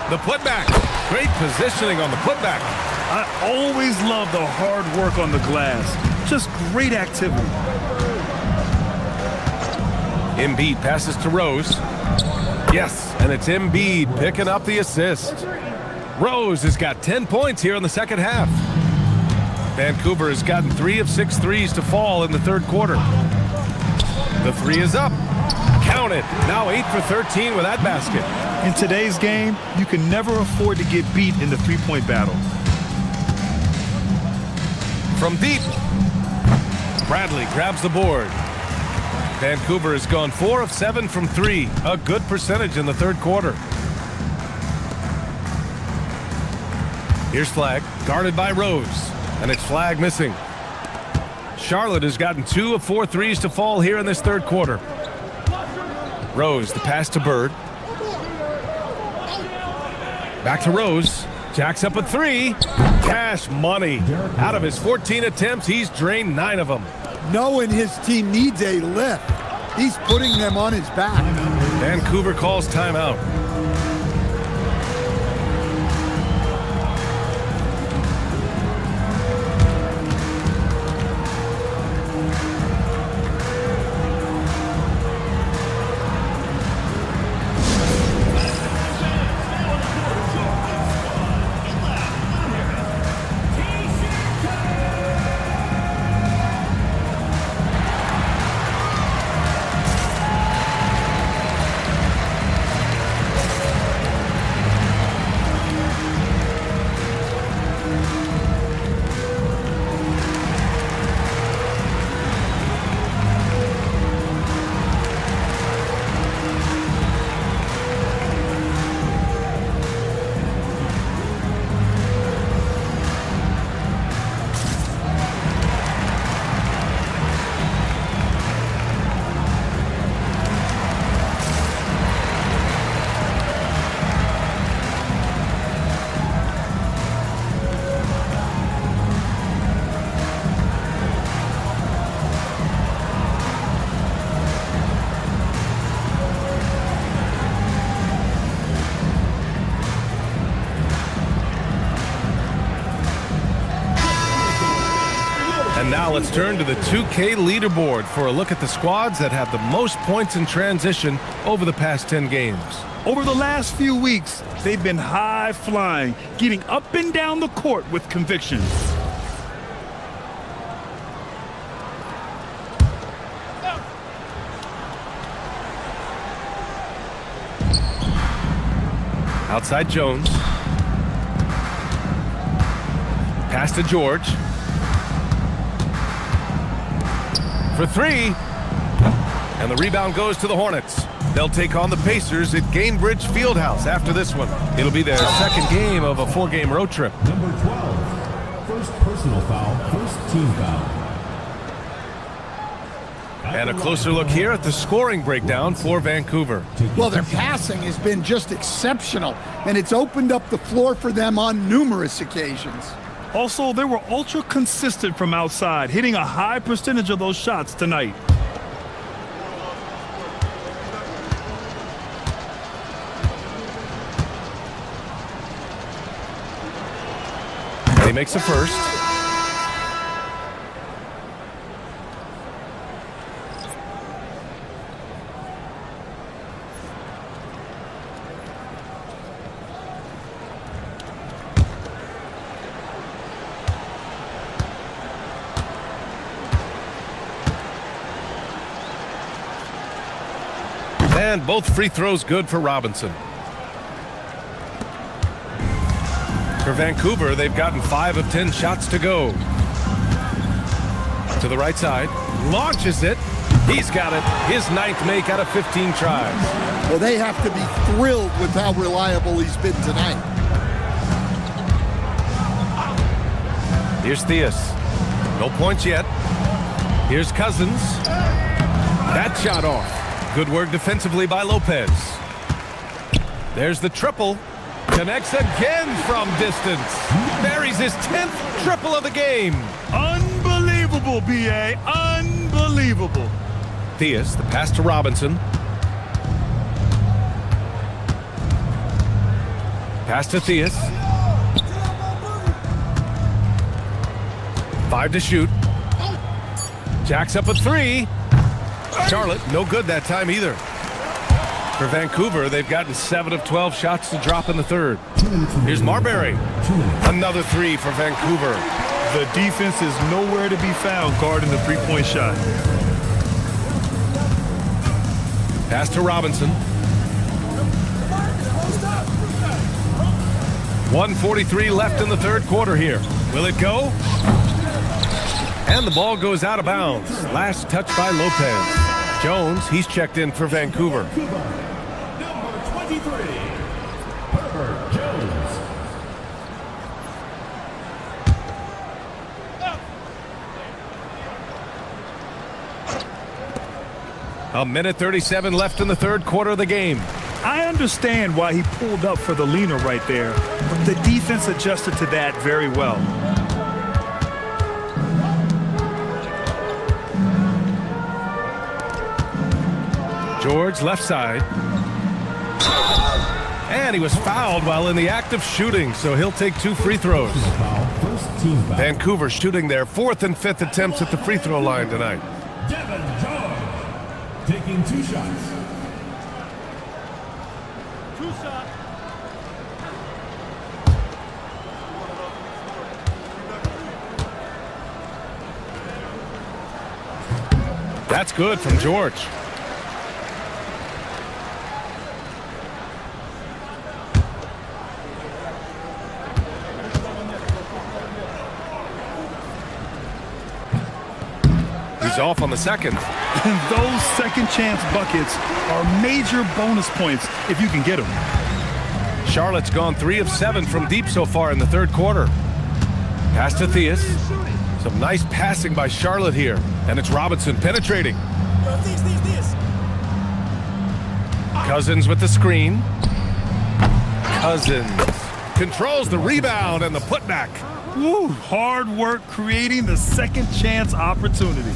The putback. Great positioning on the putback. I always love the hard work on the glass. Just great activity. Embiid passes to Rose. Yes, and it's Embiid picking up the assist. Rose has got 10 points here in the second half. Vancouver has gotten 3 of 6 threes to fall in the third quarter. The 3 is up. Count it. Now 8 for 13 with that basket. In today's game, you can never afford to get beat in the three-point battle. From deep, Bradley grabs the board. Vancouver has gone 4 of 7 from 3, a good percentage in the third quarter. Here's Flag, guarded by Rose, and it's Flag missing. Charlotte has gotten 2 of 4 threes to fall here in this third quarter. Rose, the pass to Bird. Back to Rose. Jacks up a 3. Cash money. Out of his 14 attempts, he's drained 9 of them. Knowing his team needs a lift, he's putting them on his back. Vancouver calls timeout. And now let's turn to the 2K leaderboard for a look at the squads that have the most points in transition over the past 10 games. Over the last few weeks, they've been high-flying, getting up and down the court with conviction. Outside Jones. Pass to George. for three. And the rebound goes to the Hornets. They'll take on the Pacers at Gainbridge Fieldhouse after this one. It'll be their second game of a 4-game road trip. Number 12, first personal foul, first team foul. And a closer look here at the scoring breakdown for Vancouver. Well, their passing has been just exceptional, and it's opened up the floor for them on numerous occasions. Also, they were ultra consistent from outside, hitting a high percentage of those shots tonight. He makes the first. And both free throws good for Robinson. For Vancouver, they've gotten 5 of 10 shots to go. To the right side, launches it. He's got it. His 9th make out of 15 tries. Well, they have to be thrilled with how reliable he's been tonight. Here's Theus. No points yet. Here's Cousins. That shot off. Good work defensively by Lopez. There's the triple. Connects again from distance. Buries his 10th triple of the game. Unbelievable, B.A. Unbelievable. Theus, the pass to Robinson. Pass to Theus. 5 to shoot. Jacks up a 3. Charlotte, no good that time either. For Vancouver, they've gotten 7 of 12 shots to drop in the third. Here's Marbury. Another 3 for Vancouver. The defense is nowhere to be found guarding the three-point shot. Pass to Robinson. 1:43 left in the third quarter here. Will it go? And the ball goes out of bounds. Last touch by Lopez. Jones, he's checked in for Vancouver. Number 23, Herbert Jones. A minute 37 left in the third quarter of the game. I understand why he pulled up for the leaner right there, but the defense adjusted to that very well. George, left side. And he was fouled while in the act of shooting, so he'll take 2 free throws. Vancouver shooting their 4th and 5th attempts at the free throw line tonight. Devin George taking 2 shots. 2 shots. That's good from George. He's off on the second. And those second chance buckets are major bonus points if you can get them. Charlotte's gone 3 of 7 from deep so far in the third quarter. Pass to Theus. Some nice passing by Charlotte here. And it's Robinson penetrating. Cousins with the screen. Cousins controls the rebound and the putback. Woo, hard work creating the second chance opportunity.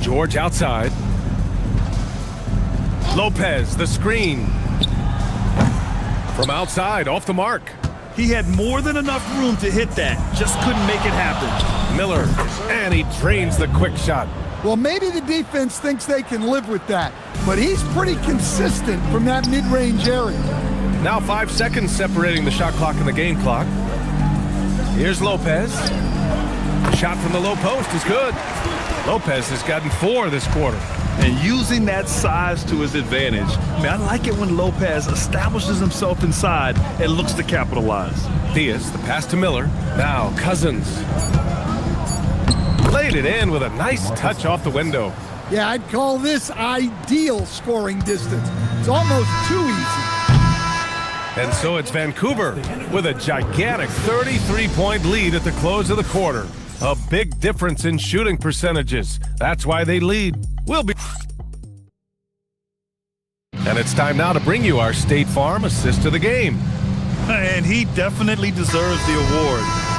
George outside. Lopez, the screen. From outside, off the mark. He had more than enough room to hit that, just couldn't make it happen. Miller, and he drains the quick shot. Well, maybe the defense thinks they can live with that, but he's pretty consistent from that mid-range area. Now 5 seconds separating the shot clock and the game clock. Here's Lopez. The shot from the low post is good. Lopez has gotten 4 this quarter. And using that size to his advantage. I mean, I like it when Lopez establishes himself inside and looks to capitalize. Theus, the pass to Miller. Now Cousins. Laid it in with a nice touch off the window. Yeah, I'd call this ideal scoring distance. It's almost too easy. And so it's Vancouver with a gigantic 33-point lead at the close of the quarter. A big difference in shooting percentages. That's why they lead. We'll be... And it's time now to bring you our State Farm assist of the game. And he definitely deserves the award.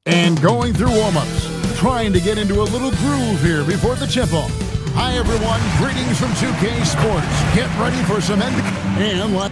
And going through warm-ups, trying to get into a little groove here before the tip-off. Hi, everyone. Greetings from 2K Sports. Get ready for some and let.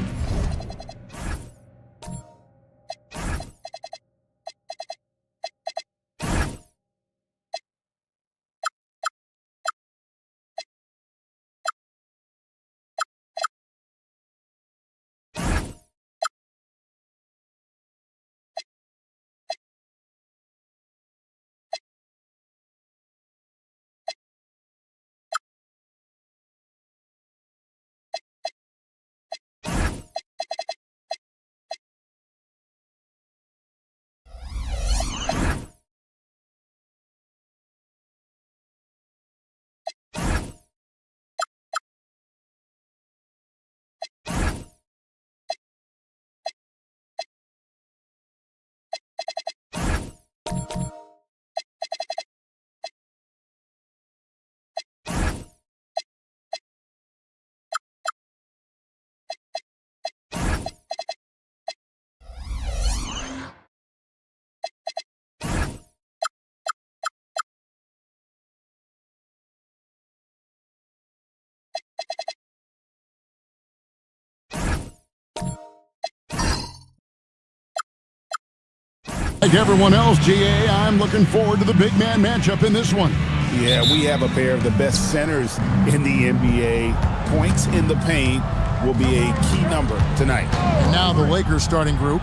Like everyone else, GA, I'm looking forward to the big man matchup in this one. Yeah, we have a pair of the best centers in the NBA. Points in the paint will be a key number tonight. And now the Lakers starting group.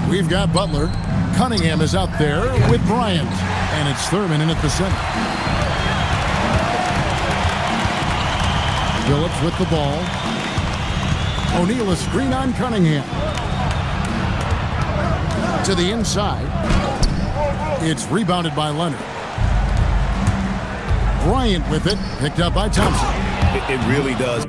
We've got Butler. Cunningham is out there with Bryant. And it's Thurman in at the center. Phillips with the ball. O'Neal a screen on Cunningham. To the inside. It's rebounded by Leonard. Bryant with it, picked up by Thompson. It really does.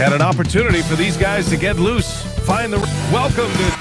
And an opportunity for these guys to get loose. Find the welcome to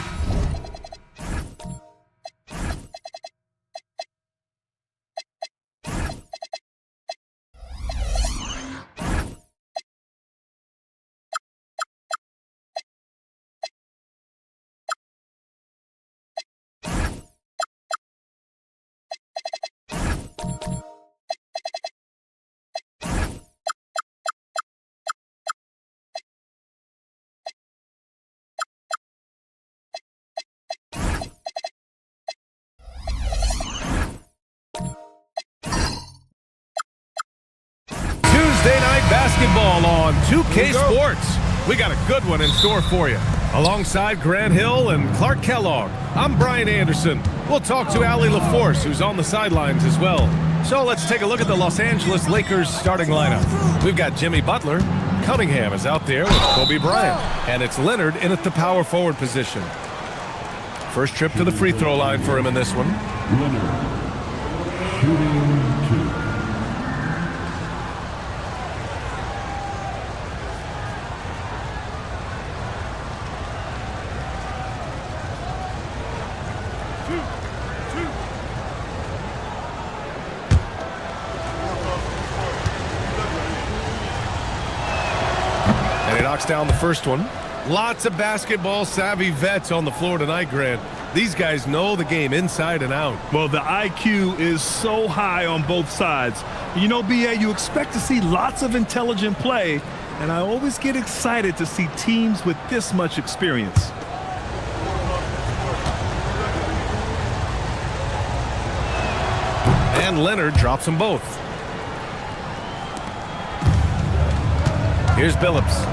Tuesday night basketball on 2K Sports. We got a good one in store for you. Alongside Grant Hill and Clark Kellogg, I'm Brian Anderson. We'll talk to Allie LaForce, who's on the sidelines as well. So let's take a look at the Los Angeles Lakers starting lineup. We've got Jimmy Butler. Cunningham is out there with Kobe Bryant. And it's Leonard in at the power forward position. First trip to the free throw line for him in this one. Leonard, shooting 2. And he knocks down the first one. Lots of basketball savvy vets on the floor tonight, Grant. These guys know the game inside and out. Well, the IQ is so high on both sides. You know, BA, you expect to see lots of intelligent play, and I always get excited to see teams with this much experience. And Leonard drops them both. Here's Billups.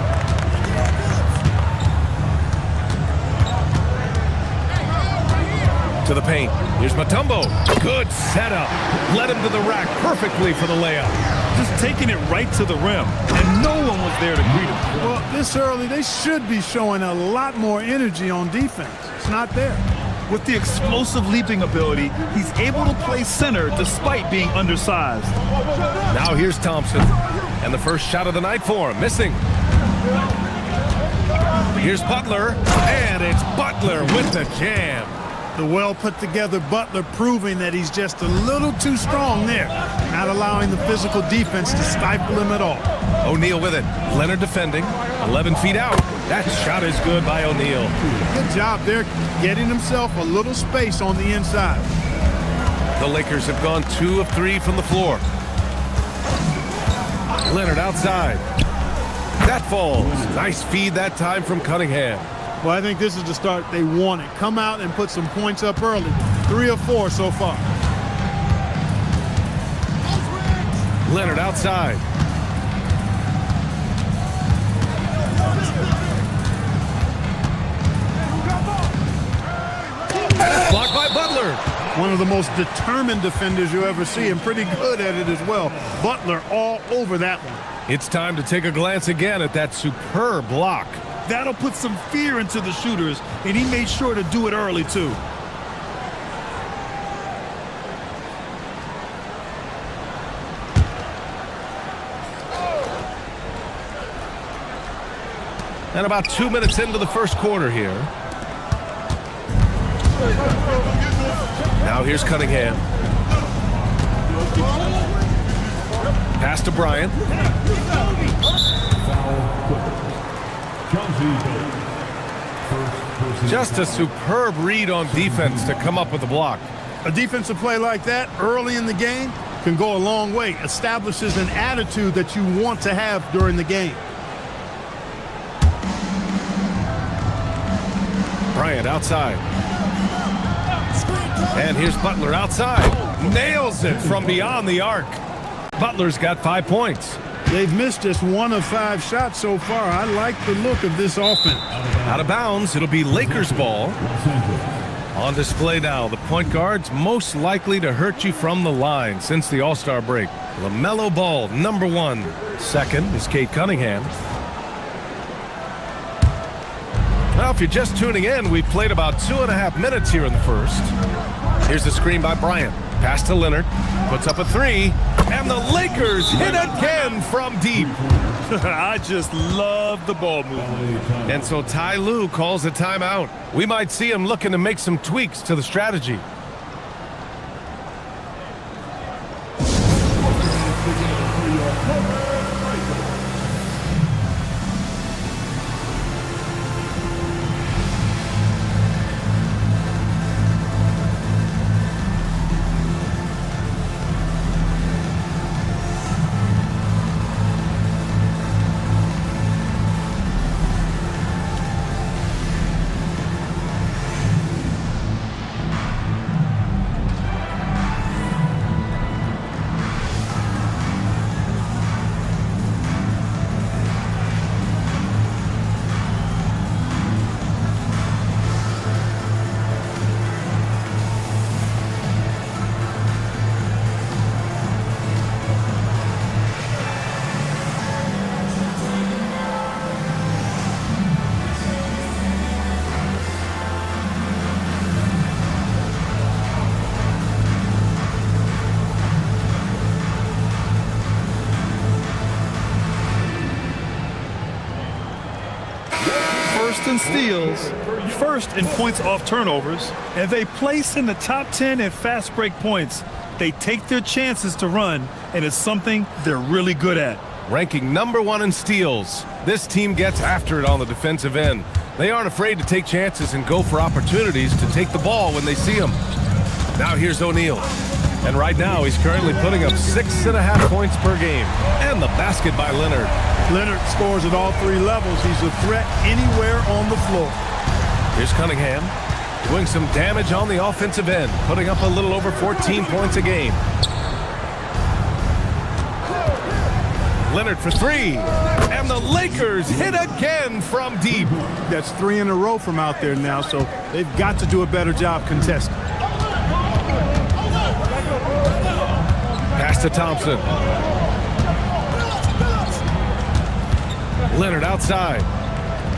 To the paint. Here's Mutombo. Good setup. Led him to the rack perfectly for the layup. Just taking it right to the rim, and no one was there to greet him. Well, this early, they should be showing a lot more energy on defense. It's not there. With the explosive leaping ability, he's able to play center despite being undersized. Now here's Thompson. And the first shot of the night for him. Missing. Here's Butler. And it's Butler with the jam. The well-put-together Butler proving that he's just a little too strong there, not allowing the physical defense to stifle him at all. O'Neal with it. Leonard defending. 11 feet out. That shot is good by O'Neal. Good job there, getting himself a little space on the inside. The Lakers have gone 2 of 3 from the floor. Leonard outside. That falls. Nice feed that time from Cunningham. Well, I think this is the start they wanted. Come out and put some points up early. 3 of 4 so far. Leonard outside. And it's blocked by Butler. One of the most determined defenders you ever see, and pretty good at it as well. Butler all over that one. It's time to take a glance again at that superb block. That'll put some fear into the shooters, and he made sure to do it early, too. And about 2 minutes into the first quarter here. Now here's Cunningham. Pass to Bryant. Just a superb read on defense to come up with the block. A defensive play like that early in the game can go a long way. Establishes an attitude that you want to have during the game. Bryant outside. And here's Butler outside. Nails it from beyond the arc. Butler's got 5 points. They've missed just 1 of 5 shots so far. I like the look of this offense. Out of bounds, it'll be Lakers ball. On display now, the point guards most likely to hurt you from the line since the All-Star break. LaMelo Ball, number 1. Second is Cade Cunningham. Well, if you're just tuning in, we've played about 2.5 minutes here in the first. Here's the screen by Bryant. Pass to Leonard. Puts up a 3. And the Lakers hit again from deep. I just love the ball movement. And so Ty Lue calls a timeout. We might see him looking to make some tweaks to the strategy. first in steals, first in points off turnovers, and they place in the top 10 in fast break points. They take their chances to run, and it's something they're really good at. Ranking number 1 in steals, this team gets after it on the defensive end. They aren't afraid to take chances and go for opportunities to take the ball when they see them. Now here's O'Neal. And right now he's currently putting up 6.5 points per game. And the basket by Leonard. Leonard scores at all 3 levels. He's a threat anywhere on the floor. Here's Cunningham doing some damage on the offensive end, putting up a little over 14 points a game. Leonard for 3, and the Lakers hit again from deep. That's 3 in a row from out there now, so they've got to do a better job contesting. Pass to Thompson. Leonard outside.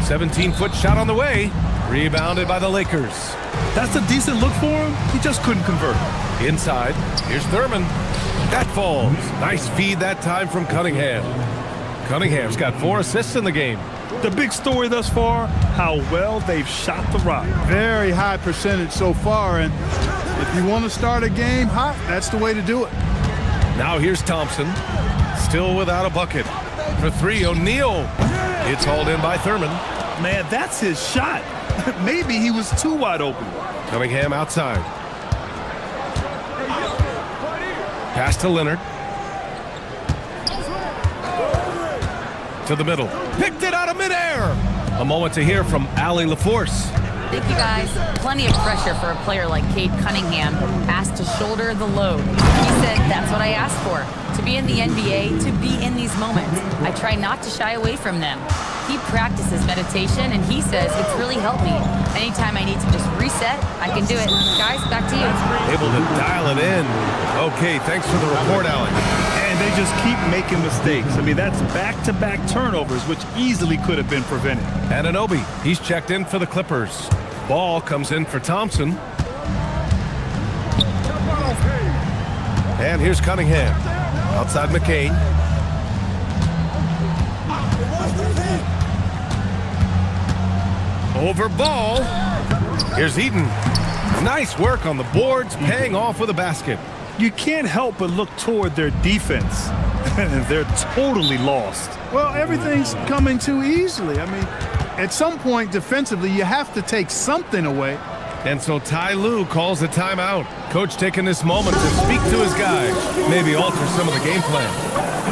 17-foot shot on the way. Rebounded by the Lakers. That's a decent look for him. He just couldn't convert. Inside. Here's Thurman. That falls. Nice feed that time from Cunningham. Cunningham's got 4 assists in the game. The big story thus far, how well they've shot the rock. Very high percentage so far, and if you want to start a game hot, that's the way to do it. Now here's Thompson. Still without a bucket. For 3, O'Neal. It's hauled in by Thurman. Man, that's his shot. Maybe he was too wide open. Cunningham outside. Pass to Leonard. To the middle. Picked it out of midair. A moment to hear from Allie LaForce. Thank you, guys. Plenty of pressure for a player like Cade Cunningham, asked to shoulder the load. He said, that's what I asked for, to be in the NBA, to be in these moments. I try not to shy away from them. He practices meditation, and he says it's really helped me. Anytime I need to just reset, I can do it. Guys, back to you. Able to dial it in. Okay, thanks for the report, Allie. And they just keep making mistakes. I mean, that's back-to-back turnovers, which easily could have been prevented. Anunoby, he's checked in for the Clippers. Ball comes in for Thompson. And here's Cunningham. Outside McCain. Over ball. Here's Eaton. Nice work on the boards, paying off with a basket. You can't help but look toward their defense. They're totally lost. Well, everything's coming too easily. I mean, at some point defensively, you have to take something away. And so Ty Lue calls a timeout. Coach taking this moment to speak to his guys, maybe alter some of the game plan.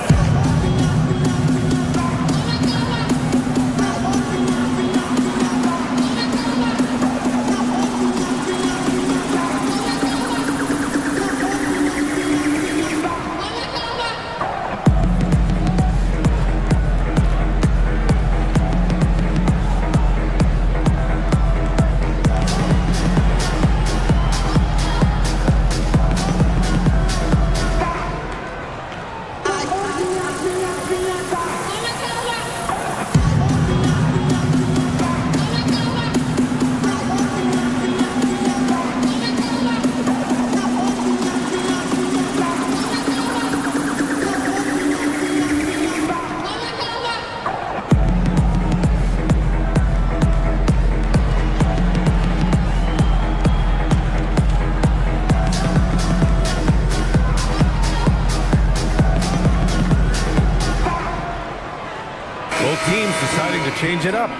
Teams deciding to change it up.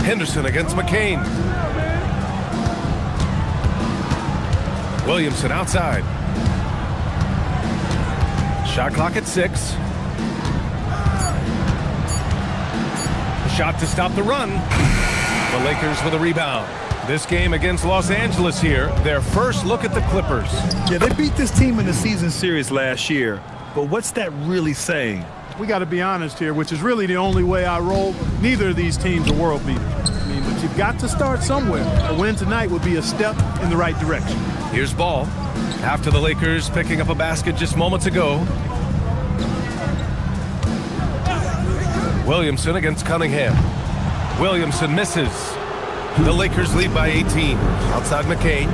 Henderson against McCain. Williamson outside. Shot clock at 6. Shot to stop the run. The Lakers with a rebound. This game against Los Angeles here, their first look at the Clippers. Yeah, they beat this team in the season series last year. But what's that really saying? We got to be honest here, which is really the only way I roll. Neither of these teams are world beaters. I mean, but you've got to start somewhere. A win tonight would be a step in the right direction. Here's Ball. After the Lakers picking up a basket just moments ago. Williamson against Cunningham. Williamson misses. The Lakers lead by 18. Outside McCain.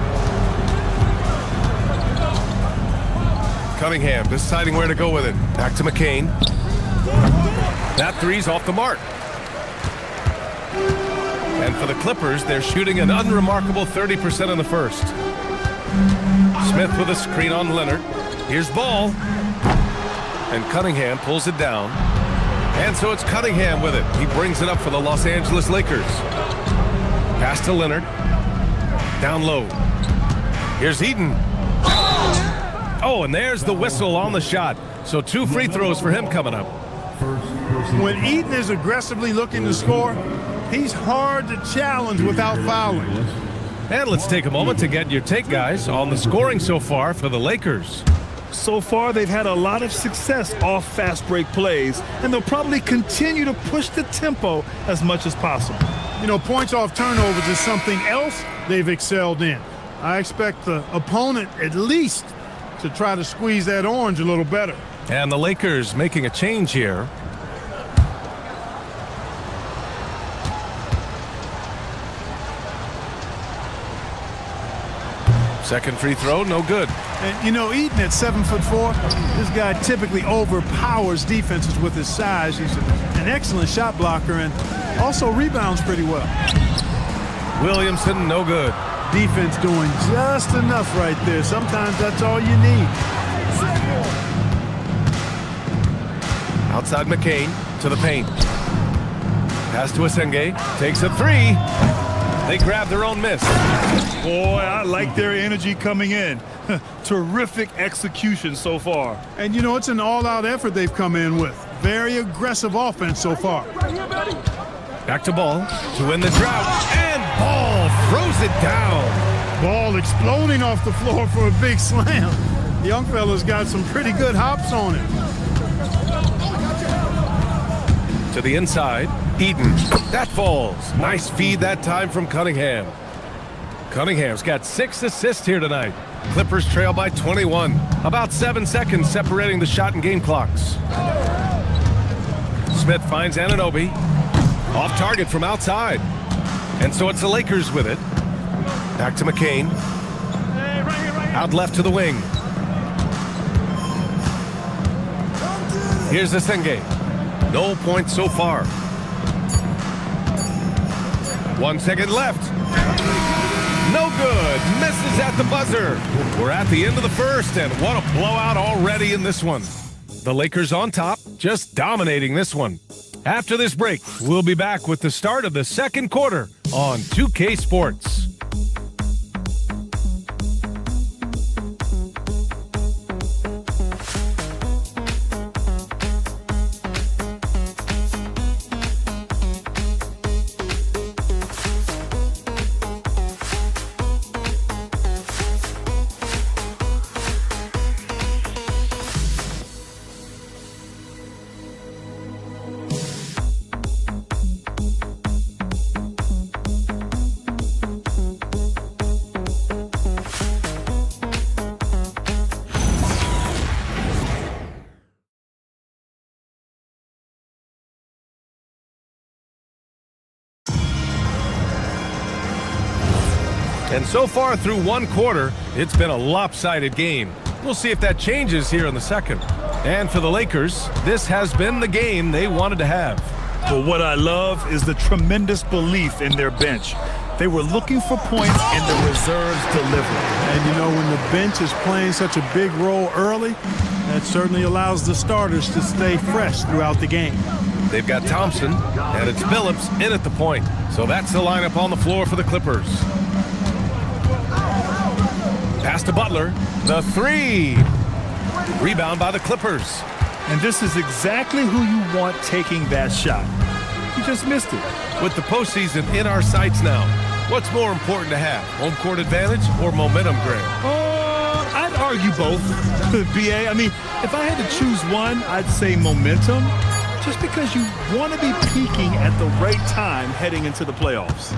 Cunningham deciding where to go with it. Back to McCain. That three's off the mark. And for the Clippers, they're shooting an unremarkable 30% in the first. Smith with a screen on Leonard. Here's Ball. And Cunningham pulls it down. And so it's Cunningham with it. He brings it up for the Los Angeles Lakers. Pass to Leonard. Down low. Here's Eaton. Oh, and there's the whistle on the shot. So 2 free throws for him coming up. When Eaton is aggressively looking to score, he's hard to challenge without fouling. And let's take a moment to get your take, guys, on the scoring so far for the Lakers. So far, they've had a lot of success off fast break plays, and they'll probably continue to push the tempo as much as possible. You know, points off turnovers is something else they've excelled in. I expect the opponent at least to try to squeeze that orange a little better. And the Lakers making a change here. Second free throw, no good. And you know, Eaton at 7'4", this guy typically overpowers defenses with his size. He's an excellent shot blocker and also rebounds pretty well. Williamson, no good. Defense doing just enough right there. Sometimes that's all you need. Outside McCain to the paint. Pass to Asenge. Takes a three. They grab their own miss. Boy, I like their energy coming in. Terrific execution so far. And you know, it's an all-out effort they've come in with. Very aggressive offense so far. Back to Ball to win the drought. And Ball throws it down. Ball exploding off the floor for a big slam. The young fella's got some pretty good hops on it. To the inside, Eaton. That falls. Nice feed that time from Cunningham. Cunningham's got 6 assists here tonight. Clippers trail by 21. About 7 seconds separating the shot and game clocks. Smith finds Anunoby. Off target from outside. And so it's the Lakers with it. Back to McCain. Out left to the wing. Here's Asenge. No points so far. 1 second left. No good. Misses at the buzzer. We're at the end of the first, and what a blowout already in this one. The Lakers on top, just dominating this one. After this break, we'll be back with the start of the second quarter on 2K Sports. And so far through one quarter, it's been a lopsided game. We'll see if that changes here in the second. And for the Lakers, this has been the game they wanted to have. But what I love is the tremendous belief in their bench. They were looking for points and the reserves delivered. And you know, when the bench is playing such a big role early, that certainly allows the starters to stay fresh throughout the game. They've got Thompson, and it's Phillips in at the point. So that's the lineup on the floor for the Clippers. Pass to Butler. The three. Rebound by the Clippers. And this is exactly who you want taking that shot. He just missed it. With the postseason in our sights now, what's more important to have? Home court advantage or momentum, Graham? I'd argue both. BA, I mean, if I had to choose one, I'd say momentum. Just because you want to be peaking at the right time heading into the playoffs.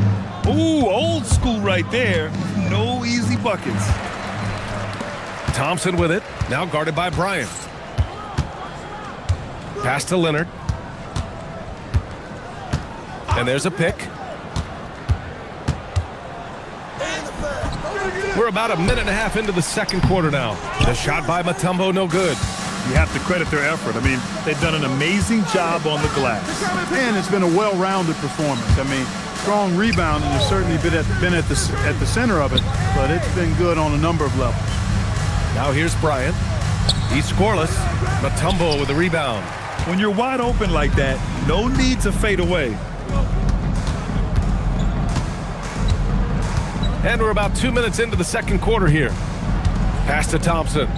Ooh, old school right there. No easy buckets. Thompson with it. Now guarded by Bryant. Pass to Leonard. And there's a pick. We're about a minute and a half into the second quarter now. The shot by Mutombo, no good. You have to credit their effort. I mean, they've done an amazing job on the glass. And it's been a well-rounded performance. I mean, strong rebounding has certainly been at the center of it, but it's been good on a number of levels. Now here's Bryant. He's scoreless. Mutombo with the rebound. When you're wide open like that, no need to fade away. And we're about 2 minutes into the second quarter here. Pass to Thompson.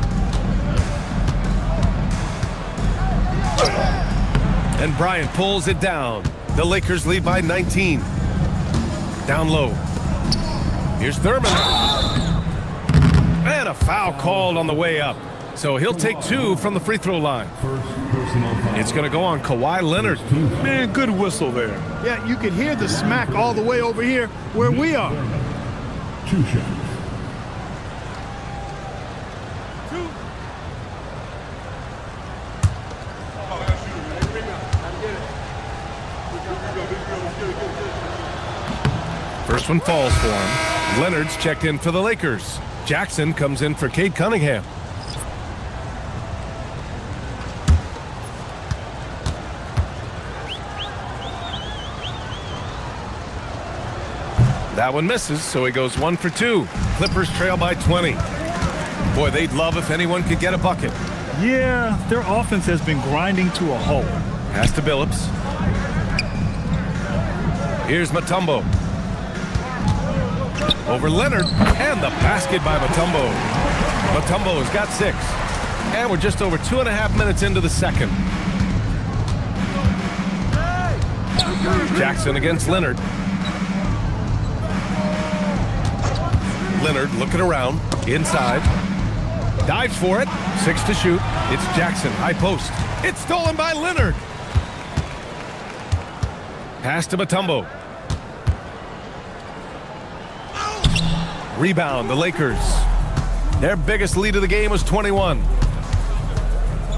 And Bryant pulls it down. The Lakers lead by 19. Down low. Here's Thurman. And a foul called on the way up. So he'll take 2 from the free throw line. It's going to go on Kawhi Leonard. Man, good whistle there. Yeah, you can hear the smack all the way over here where we are. 2 shots. First one falls for him. Leonard's checked in for the Lakers. Jackson comes in for Cade Cunningham. That one misses, so he goes 1 for 2. Clippers trail by 20. Boy, they'd love if anyone could get a bucket. Yeah, their offense has been grinding to a halt. Pass to Billups. Here's Mutombo. Over Leonard, and the basket by Mutombo. Mutombo has got 6. And we're just over 2.5 minutes into the second. Jackson against Leonard. Leonard looking around, inside. Dives for it, 6 to shoot. It's Jackson, high post. It's stolen by Leonard. Pass to Mutombo. Rebound, the Lakers. Their biggest lead of the game was 21.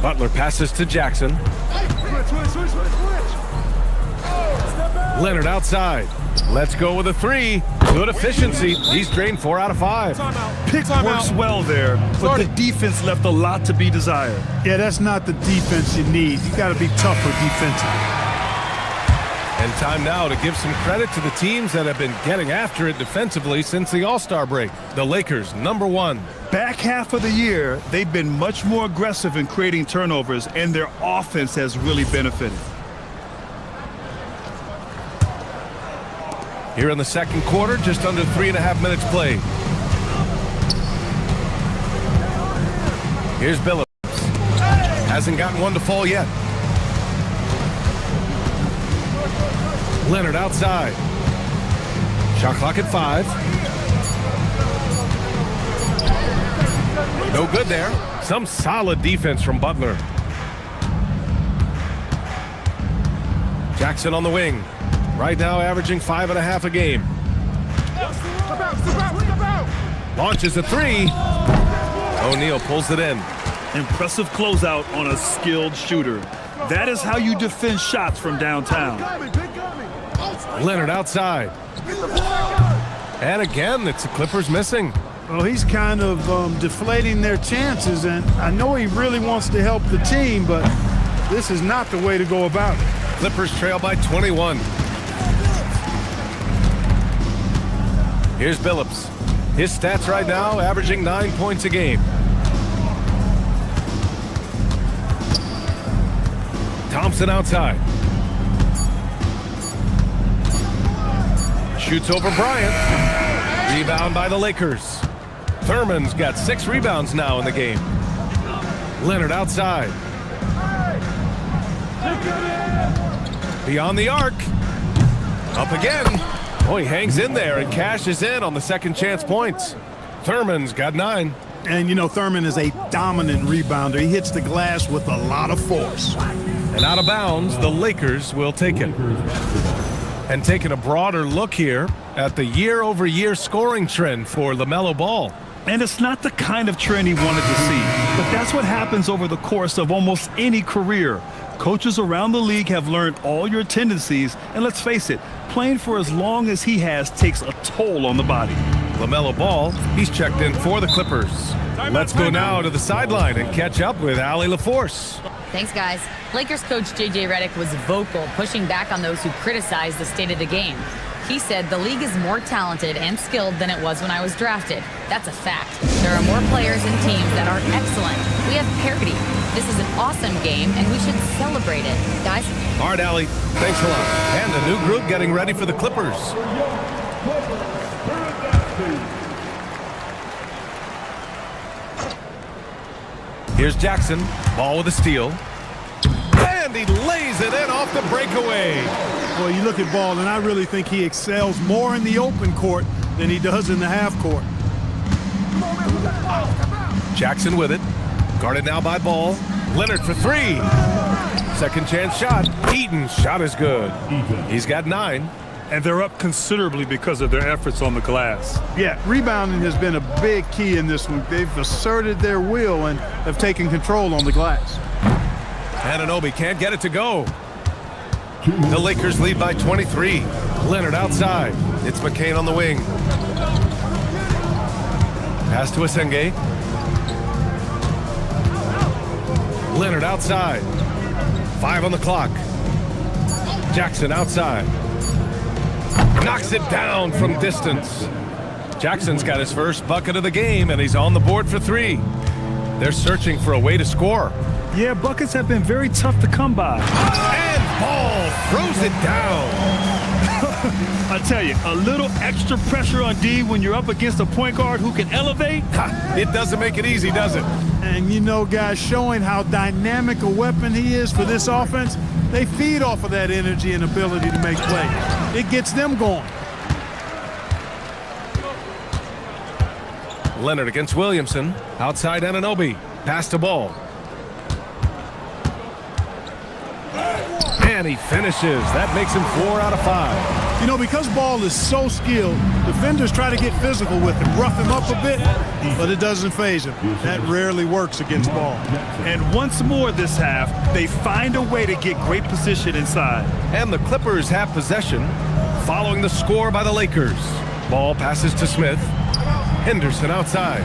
Butler passes to Jackson. Leonard outside. Let's go with a 3. Good efficiency. He's drained 4 out of 5. Pick works well there, but the defense left a lot to be desired. Yeah, that's not the defense you need. You got to be tougher defensively. And time now to give some credit to the teams that have been getting after it defensively since the All-Star break. The Lakers, number 1. Back half of the year, they've been much more aggressive in creating turnovers, and their offense has really benefited. Here in the second quarter, just under 3.5 minutes played. Here's Billups. Hasn't gotten one to fall yet. Leonard outside. Shot clock at 5. No good there. Some solid defense from Butler. Jackson on the wing. Right now averaging 5.5 a game. Launches a 3. O'Neal pulls it in. Impressive closeout on a skilled shooter. That is how you defend shots from downtown. Leonard outside. And again, it's the Clippers missing. Well, he's kind of deflating their chances, and I know he really wants to help the team, but this is not the way to go about it. Clippers trail by 21. Here's Billups. His stats right now averaging 9 points a game. Thompson outside. Shoots over Bryant. Rebound by the Lakers. Thurman's got 6 rebounds now in the game. Leonard outside. Beyond the arc. Up again. Oh, he hangs in there and cashes in on the second chance points. Thurman's got 9. And, you know, Thurman is a dominant rebounder. He hits the glass with a lot of force. And out of bounds, the Lakers will take it. And taking a broader look here at the year-over-year scoring trend for LaMelo Ball. And it's not the kind of trend he wanted to see, but that's what happens over the course of almost any career. Coaches around the league have learned all your tendencies, and let's face it, playing for as long as he has takes a toll on the body. LaMelo Ball, he's checked in for the Clippers. Let's go now to the sideline and catch up with Allie LaForce. Thanks, guys. Lakers coach J.J. Redick was vocal, pushing back on those who criticized the state of the game. He said the league is more talented and skilled than it was when I was drafted. That's a fact. There are more players and teams that are excellent. We have parity. This is an awesome game, and we should celebrate it. Guys? All right, Allie. Thanks a lot. And a new group getting ready for the Clippers. Here's Jackson. Ball with a steal. And he lays it in off the breakaway. Well, you look at Ball, and I really think he excels more in the open court than he does in the half court. Jackson with it. Guarded now by Ball. Leonard for three. Second chance shot. Eaton's shot is good. He's got 9. And they're up considerably because of their efforts on the glass. Yeah, rebounding has been a big key in this one. They've asserted their will and have taken control on the glass. Anunoby can't get it to go. The Lakers lead by 23. Leonard outside. It's McCain on the wing. Pass to Asenge. Leonard outside. 5 on the clock. Jackson outside. Knocks it down from distance. Jackson's got his first bucket of the game, and he's on the board for 3. They're searching for a way to score. Yeah, buckets have been very tough to come by. And Ball throws it down. I tell you, a little extra pressure on D when you're up against a point guard who can elevate. It doesn't make it easy, does it? And you know, guys, showing how dynamic a weapon he is for this offense, they feed off of that energy and ability to make plays. It gets them going. Leonard against Williamson. Outside Anunoby. Pass to Ball. And he finishes. That makes him 4 out of 5. You know, because Ball is so skilled, defenders try to get physical with him, rough him up a bit, but it doesn't faze him. That rarely works against Ball. And once more this half, they find a way to get great position inside. And the Clippers have possession, following the score by the Lakers. Ball passes to Smith. Henderson outside.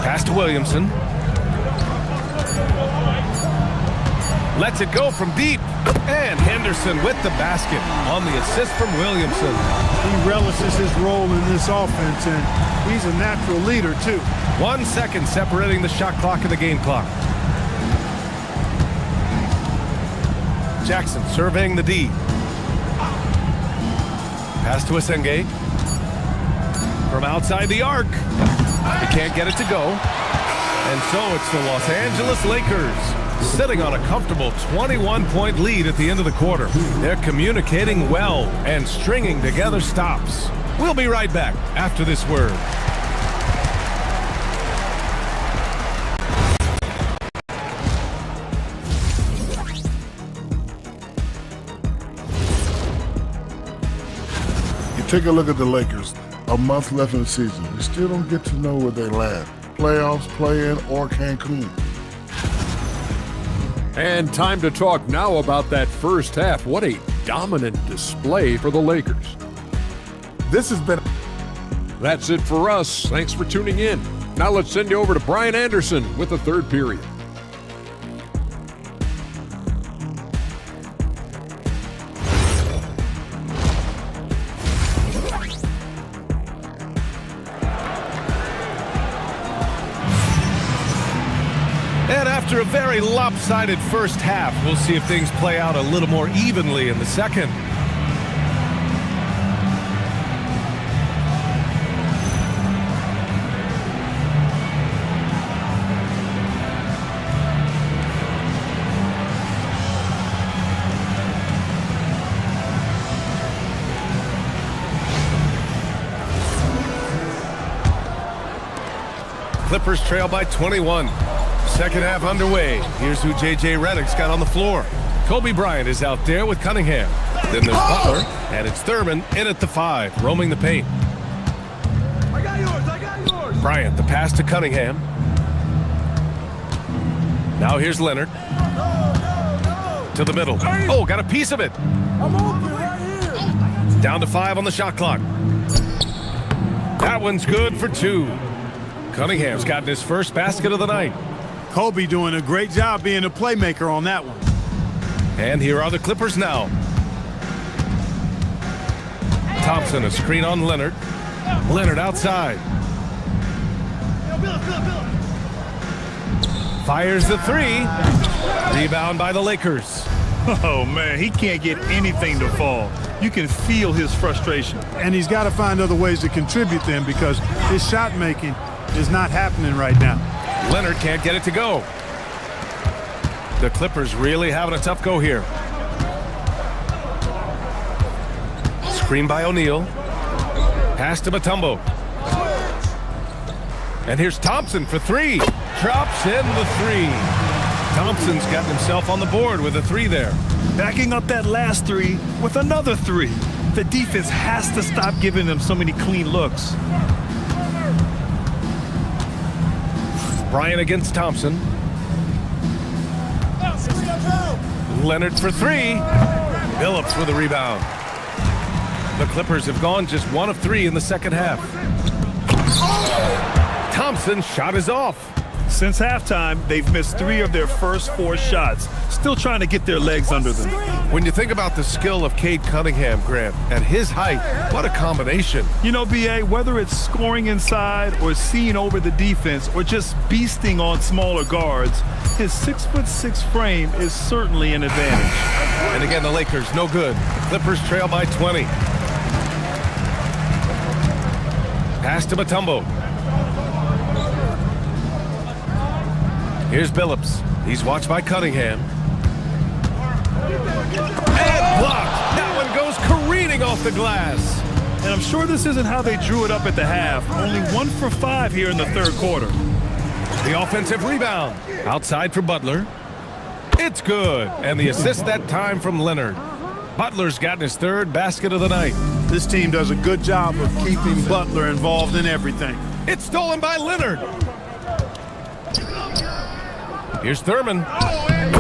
Pass to Williamson. Lets it go from deep. And Henderson with the basket on the assist from Williamson. He relishes his role in this offense, and he's a natural leader, too. 1 second separating the shot clock and the game clock. Jackson surveying the D. Pass to Asenge. From outside the arc. He can't get it to go. And so it's the Los Angeles Lakers sitting on a comfortable 21-point lead at the end of the quarter. They're communicating well and stringing together stops. We'll be right back after this word. You take a look at the Lakers. A month left in the season. We still don't get to know where they land. Playoffs, play-in, or Cancun. And time to talk now about that first half. What a dominant display for the Lakers. This has been... That's it for us. Thanks for tuning in. Now let's send you over to Brian Anderson with the third period. After a very lopsided first half, we'll see if things play out a little more evenly in the second. Clippers trail by 21. Second half underway. Here's who J.J. Redick's got on the floor. Kobe Bryant is out there with Cunningham. Then there's Butler, and it's Thurman in at the 5, roaming the paint. Bryant, the pass to Cunningham. Now here's Leonard. To the middle. Oh, got a piece of it. Down to 5 on the shot clock. That one's good for 2. Cunningham's gotten his first basket of the night. Kobe doing a great job being a playmaker on that one. And here are the Clippers now. Thompson, a screen on Leonard. Leonard outside. Fires the 3. Rebound by the Lakers. Oh, man, he can't get anything to fall. You can feel his frustration. And he's got to find other ways to contribute then because his shot making is not happening right now. Leonard can't get it to go. The Clippers really having a tough go here. Screen by O'Neal. Pass to Mutombo. And here's Thompson for 3. Drops in the 3. Thompson's gotten himself on the board with a 3 there. Backing up that last 3 with another 3. The defense has to stop giving them so many clean looks. Bryant against Thompson. Leonard for 3. Phillips with a rebound. The Clippers have gone just 1 of 3 in the second half. Thompson's shot is off. Since halftime, they've missed 3 of their first 4 shots. Still trying to get their legs under them. When you think about the skill of Cade Cunningham, Grant, at his height, what a combination. You know, B.A., whether it's scoring inside or seeing over the defense or just beasting on smaller guards, his 6'6" frame is certainly an advantage. And again, the Lakers, no good. The Clippers trail by 20. Pass to Mutombo. Here's Billups. He's watched by Cunningham. And blocked. That one goes careening off the glass. And I'm sure this isn't how they drew it up at the half. Only 1 for 5 here in the third quarter. The offensive rebound. Outside for Butler. It's good. And the assist that time from Leonard. Butler's gotten his 3rd basket of the night. This team does a good job of keeping Butler involved in everything. It's stolen by Leonard. Here's Thurman.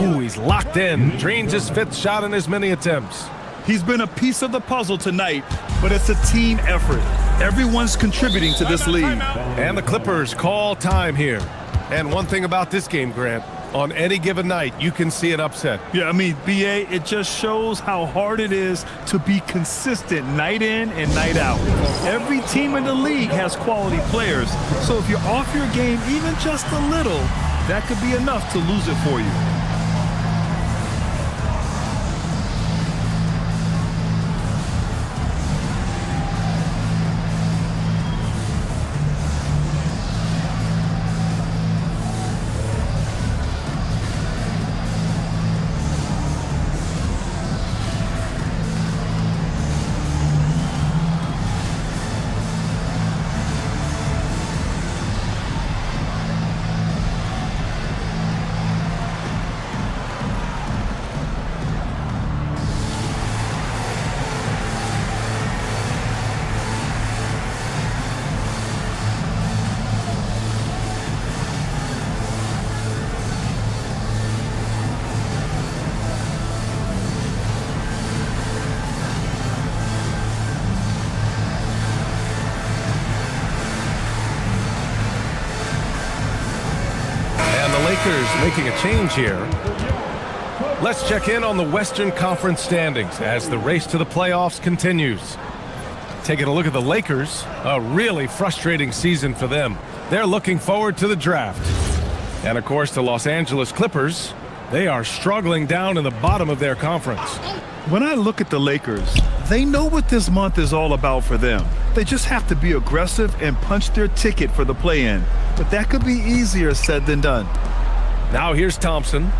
Ooh, he's locked in. Drains his 5th shot in as many attempts. He's been a piece of the puzzle tonight, but it's a team effort. Everyone's contributing to this lead. And the Clippers call time here. And one thing about this game, Grant, on any given night, you can see an upset. Yeah, I mean, B.A., it just shows how hard it is to be consistent night in and night out. Every team in the league has quality players, so if you're off your game even just a little, that could be enough to lose it for you. Lakers making a change here. Let's check in on the Western Conference standings as the race to the playoffs continues. Taking a look at the Lakers, a really frustrating season for them. They're looking forward to the draft. And of course, the Los Angeles Clippers, they are struggling down in the bottom of their conference. When I look at the Lakers, they know what this month is all about for them. They just have to be aggressive and punch their ticket for the play-in. But that could be easier said than done. Now here's Thompson,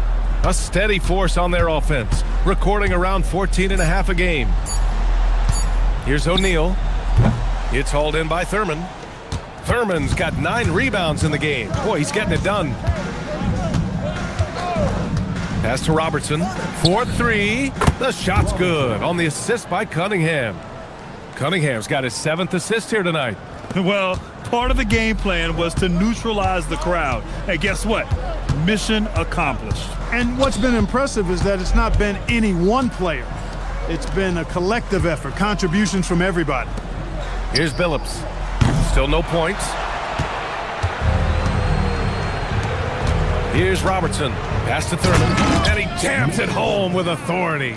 a steady force on their offense, recording around 14.5 a game. Here's O'Neal. It's hauled in by Thurman. Thurman's got 9 rebounds in the game. Boy, he's getting it done. Pass to Robertson. 4-3. The shot's good on the assist by Cunningham. Cunningham's got his 7th assist here tonight. Well, part of the game plan was to neutralize the crowd. Hey, guess what? Mission accomplished. And what's been impressive is that it's not been any one player. It's been a collective effort, contributions from everybody. Here's Billups. Still no points. Here's Robertson. Pass to Thurman. And he jams it home with authority.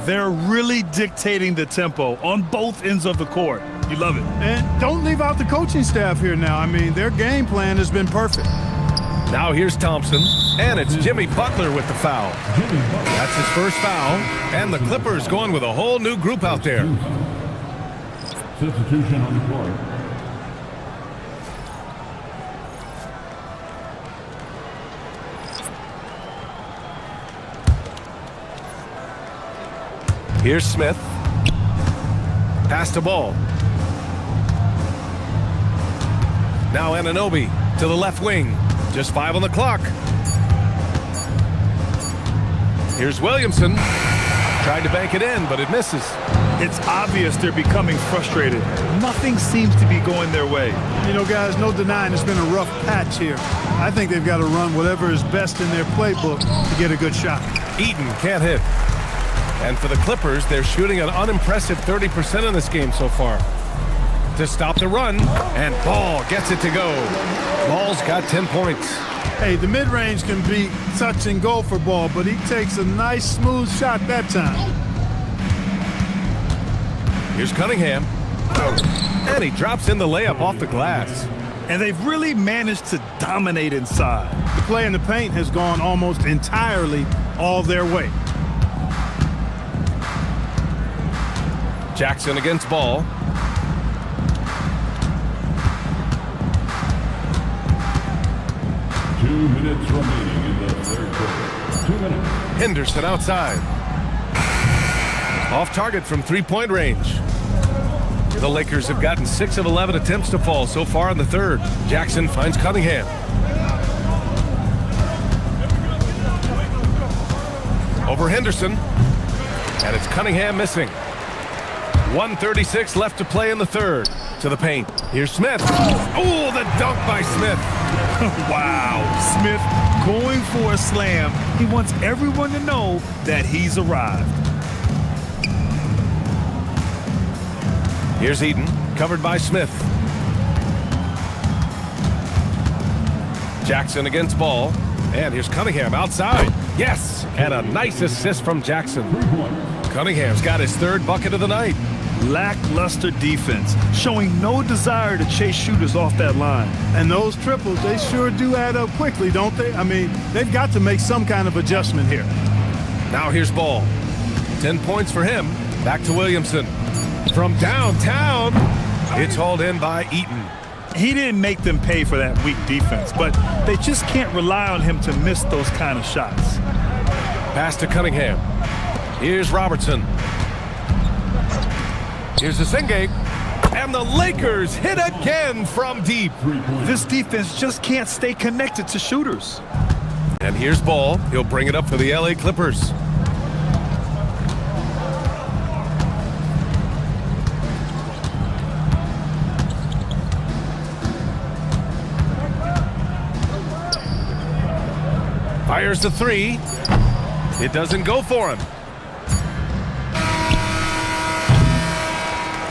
They're really dictating the tempo on both ends of the court. You love it. And don't leave out the coaching staff here now. I mean, their game plan has been perfect. Now here's Thompson, and it's Jimmy Butler with the foul. That's his first foul, and the Clippers going with a whole new group out there. Substitution on the court. Here's Smith. Pass to Ball. Now Anunoby to the left wing. Just 5 on the clock. Here's Williamson. Tried to bank it in, but it misses. It's obvious they're becoming frustrated. Nothing seems to be going their way. You know, guys, no denying it's been a rough patch here. I think they've got to run whatever is best in their playbook to get a good shot. Eaton can't hit. And for the Clippers, they're shooting an unimpressive 30% in this game so far. To stop the run, and Ball gets it to go. Ball's got 10 points. Hey, the mid-range can be touch and go for Ball, but he takes a nice, smooth shot that time. Here's Cunningham. And he drops in the layup off the glass. And they've really managed to dominate inside. The play in the paint has gone almost entirely all their way. Jackson against Ball. Two minutes remaining in the third quarter. 2 minutes. Henderson outside. Off target from three-point range. The Lakers have gotten 6 of 11 attempts to fall so far in the third. Jackson finds Cunningham. Over Henderson. And it's Cunningham missing. 1:36 left to play in the third. To the paint. Here's Smith. Oh, the dunk by Smith. Wow. Smith going for a slam. He wants everyone to know that he's arrived. Here's Eaton, covered by Smith. Jackson against Ball. And here's Cunningham outside. Yes! And a nice assist from Jackson. Cunningham's got his third bucket of the night. Lackluster defense, showing no desire to chase shooters off that line. And those triples, they sure do add up quickly, don't they? I mean, they've got to make some kind of adjustment here. Now here's Ball. 10 points for him. Back to Williamson. From downtown, it's hauled in by Eaton. He didn't make them pay for that weak defense, but they just can't rely on him to miss those kind of shots. Pass to Cunningham. Here's Robertson. Here's the Singate. And the Lakers hit again from deep. This defense just can't stay connected to shooters. And here's Ball. He'll bring it up for the LA Clippers. Fires the three. It doesn't go for him.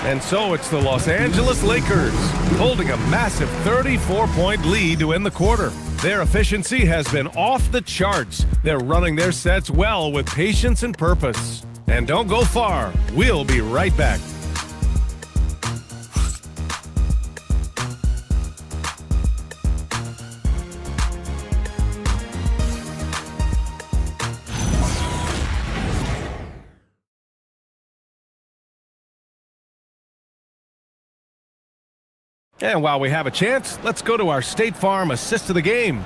And so it's the Los Angeles Lakers holding a massive 34-point lead to end the quarter. Their efficiency has been off the charts. They're running their sets well with patience and purpose. And don't go far. We'll be right back. And while we have a chance, let's go to our State Farm assist of the game.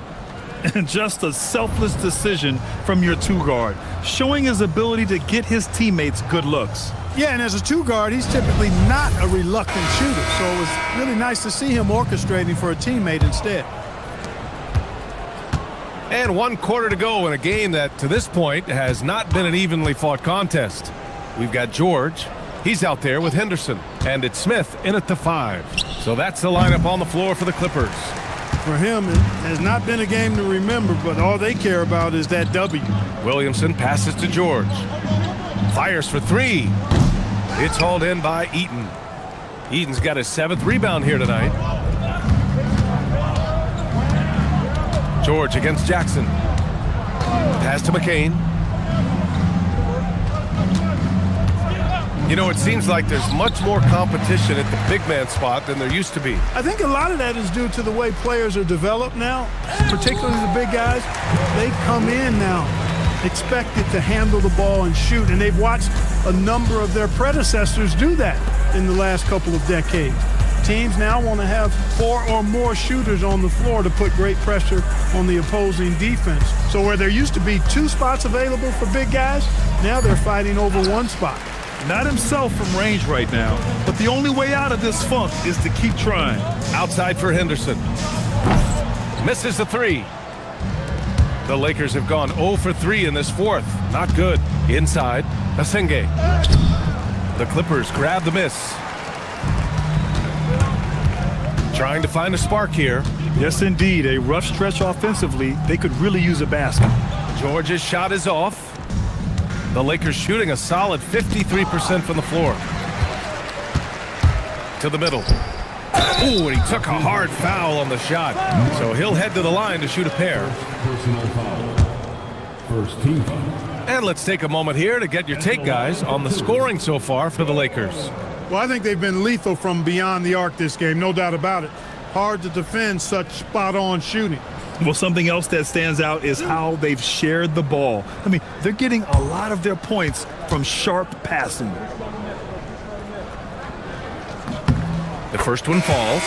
And just a selfless decision from your two-guard, showing his ability to get his teammates good looks. Yeah, and as a two-guard, he's typically not a reluctant shooter, so it was really nice to see him orchestrating for a teammate instead. And 1 quarter to go in a game that, to this point, has not been an evenly fought contest. We've got George, He's out there with Henderson. And it's Smith in at the 5. So that's the lineup on the floor for the Clippers. For him, it has not been a game to remember, but all they care about is that W. Williamson passes to George. Fires for 3. It's hauled in by Eaton. Eaton's got his 7th rebound here tonight. George against Jackson. Pass to McCain. You know, it seems like there's much more competition at the big man spot than there used to be. I think a lot of that is due to the way players are developed now, particularly the big guys. They come in now expected to handle the ball and shoot, and they've watched a number of their predecessors do that in the last couple of decades. Teams now want to have 4 or more shooters on the floor to put great pressure on the opposing defense. So where there used to be 2 spots available for big guys, now they're fighting over 1 spot. Not himself from range right now, but the only way out of this funk is to keep trying. Outside for Henderson. Misses the 3. The Lakers have gone 0 for 3 in this 4th. Not good. Inside, Asenge. The Clippers grab the miss. Trying to find a spark here. Yes, indeed. A rough stretch offensively. They could really use a basket. George's shot is off. The Lakers shooting a solid 53% from the floor. To the middle. Ooh, and he took a hard foul on the shot. So he'll head to the line to shoot a pair. Personal foul. First team foul. And let's take a moment here to get your take, guys, on the scoring so far for the Lakers. Well, I think they've been lethal from beyond the arc this game, no doubt about it. Hard to defend such spot-on shooting. Well, something else that stands out is how they've shared the ball. I mean, they're getting a lot of their points from sharp passing. The first one falls,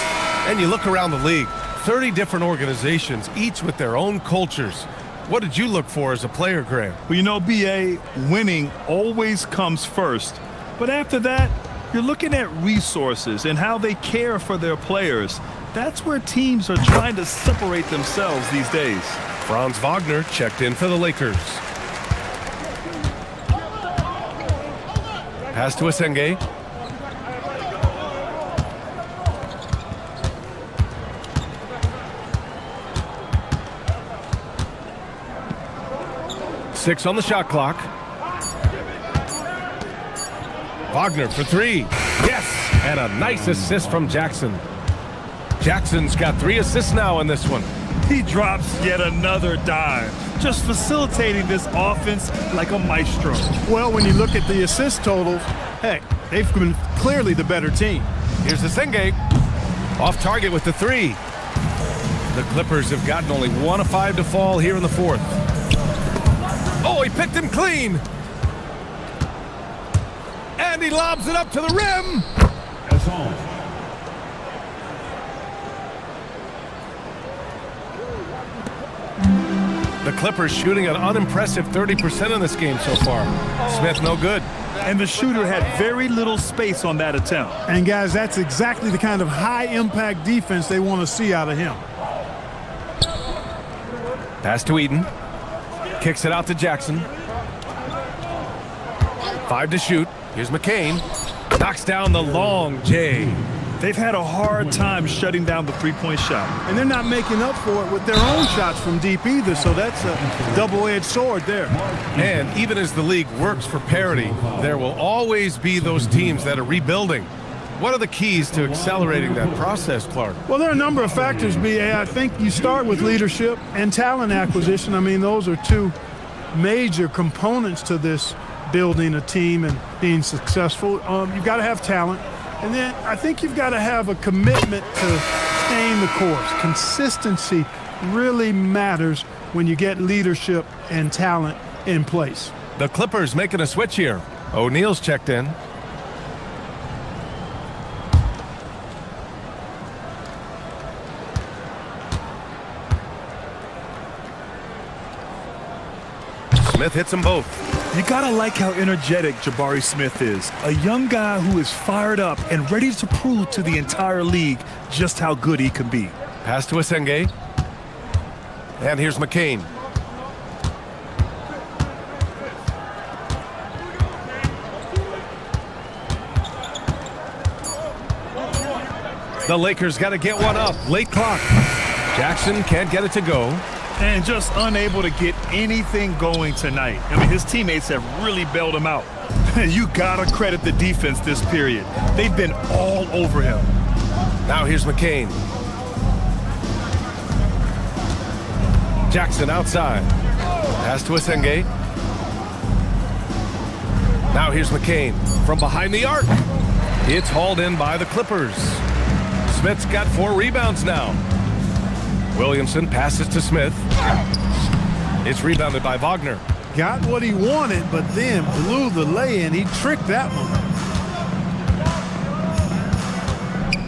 and you look around the league, 30 different organizations, each with their own cultures. What did you look for as a player, Graham? Well, you know, BA, winning always comes first. But after that, you're looking at resources and how they care for their players. That's where teams are trying to separate themselves these days. Franz Wagner checked in for the Lakers. Pass to Asenge. Six on the shot clock. Wagner for 3. Yes! And a nice assist from Jackson. Jackson's got 3 assists now in this one. He drops yet another dime, just facilitating this offense like a maestro. Well, when you look at the assist totals, heck, they've been clearly the better team. Here's Asenge. Off target with the 3. The Clippers have gotten only 1 of 5 to fall here in the 4th. Oh, he picked him clean. And he lobs it up to the rim. That's all. The Clippers shooting an unimpressive 30% in this game so far. Smith no good. And the shooter had very little space on that attempt. And guys, that's exactly the kind of high-impact defense they want to see out of him. Pass to Eaton. Kicks it out to Jackson. 5 to shoot. Here's McCain. Knocks down the long J. They've had a hard time shutting down the three-point shot. And they're not making up for it with their own shots from deep either, so that's a double-edged sword there. And even as the league works for parity, there will always be those teams that are rebuilding. What are the keys to accelerating that process, Clark? Well, there are a number of factors, B.A. I think you start with leadership and talent acquisition. I mean, those are 2 major components to this building a team and being successful. You've got to have talent. And then I think you've got to have a commitment to staying the course. Consistency really matters when you get leadership and talent in place. The Clippers making a switch here. O'Neal's checked in. Smith hits them both. You gotta like how energetic Jabari Smith is. A young guy who is fired up and ready to prove to the entire league just how good he can be. Pass to Asenge. And here's McCain. The Lakers got to get one up. Late clock. Jackson can't get it to go. And just unable to get anything going tonight. I mean, his teammates have really bailed him out. You got to credit the defense this period. They've been all over him. Now here's McCain. Jackson outside. Pass to Asenge. Now here's McCain from behind the arc. It's hauled in by the Clippers. Smith's got 4 rebounds now. Williamson passes to Smith. It's rebounded by Wagner. Got what he wanted, but then blew the lay-in. He tricked that one.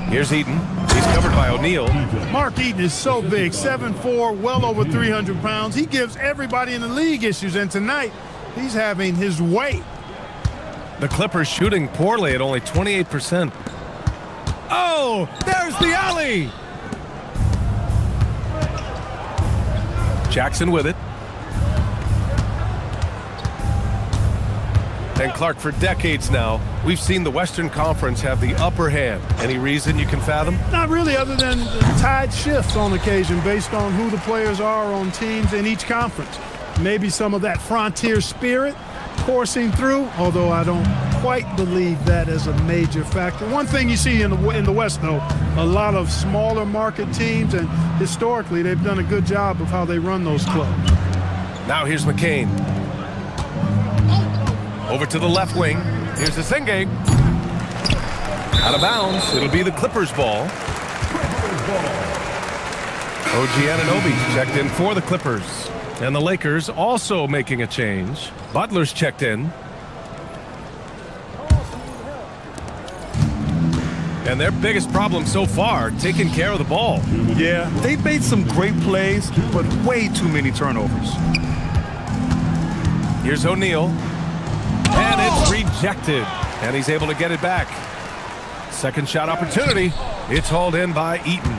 Here's Eaton. He's covered by O'Neal. Mark Eaton is so big, 7'4", well over 300 pounds. He gives everybody in the league issues, and tonight he's having his way. The Clippers shooting poorly at only 28%. Oh, there's the alley! Jackson with it. And Clark, for decades now, we've seen the Western Conference have the upper hand. Any reason you can fathom? Not really, other than the tide shifts on occasion based on who the players are on teams in each conference. Maybe some of that frontier spirit coursing through, although I don't quite believe that as a major factor. One thing you see in the West, though, a lot of smaller market teams, and historically they've done a good job of how they run those clubs. Now here's McCain. Over to the left wing. Here's Asenge. Out of bounds. It'll be the Clippers' ball. OG Anunoby checked in for the Clippers. And the Lakers also making a change. Butler's checked in. And their biggest problem so far, taking care of the ball. Yeah, they made some great plays, but way too many turnovers. Here's O'Neal. And it's rejected. And he's able to get it back. Second shot opportunity. It's hauled in by Eaton.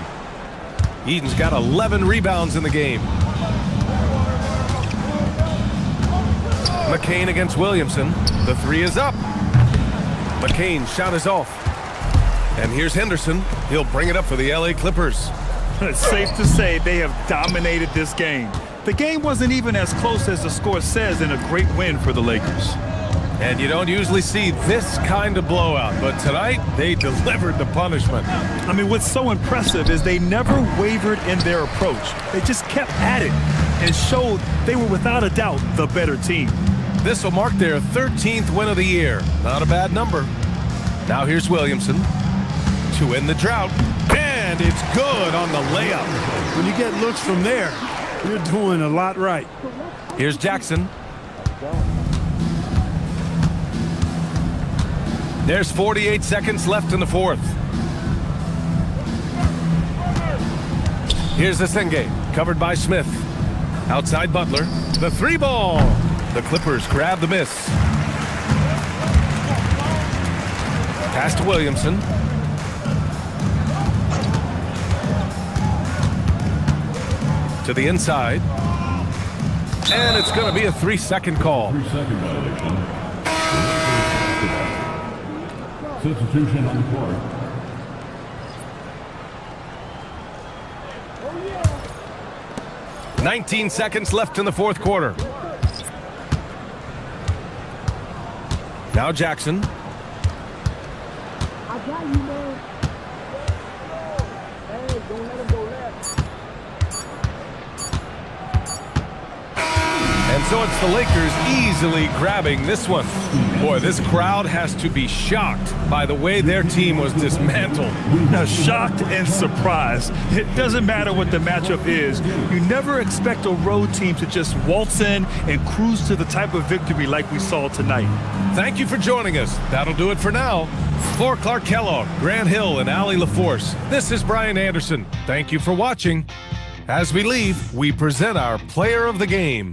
Eaton's got 11 rebounds in the game. McCain against Williamson. The 3 is up. McCain's shot is off. And here's Henderson. He'll bring it up for the LA Clippers. It's safe to say they have dominated this game. The game wasn't even as close as the score says in a great win for the Lakers. And you don't usually see this kind of blowout, but tonight they delivered the punishment. I mean, what's so impressive is they never wavered in their approach. They just kept at it and showed they were without a doubt the better team. This will mark their 13th win of the year. Not a bad number. Now here's Williamson to end the drought, and it's good on the layup. When you get looks from there, you're doing a lot right. Here's Jackson. There's 48 seconds left in the fourth. Here's Asenge, covered by Smith. Outside Butler, the 3 ball. The Clippers grab the miss. Pass to Williamson. To the inside. And it's going to be a 3-second call. 3-second violation. Substitution on the court. 19 seconds left in the fourth quarter. Now Jackson. I got you, man. Hey, don't let him go left. And so it's the Lakers easily grabbing this one. Boy, this crowd has to be shocked by the way their team was dismantled. Now, shocked and surprised. It doesn't matter what the matchup is. You never expect a road team to just waltz in and cruise to the type of victory like we saw tonight. Thank you for joining us. That'll do it for now. For Clark Kellogg, Grant Hill, and Allie LaForce, this is Brian Anderson. Thank you for watching. As we leave, we present our player of the game.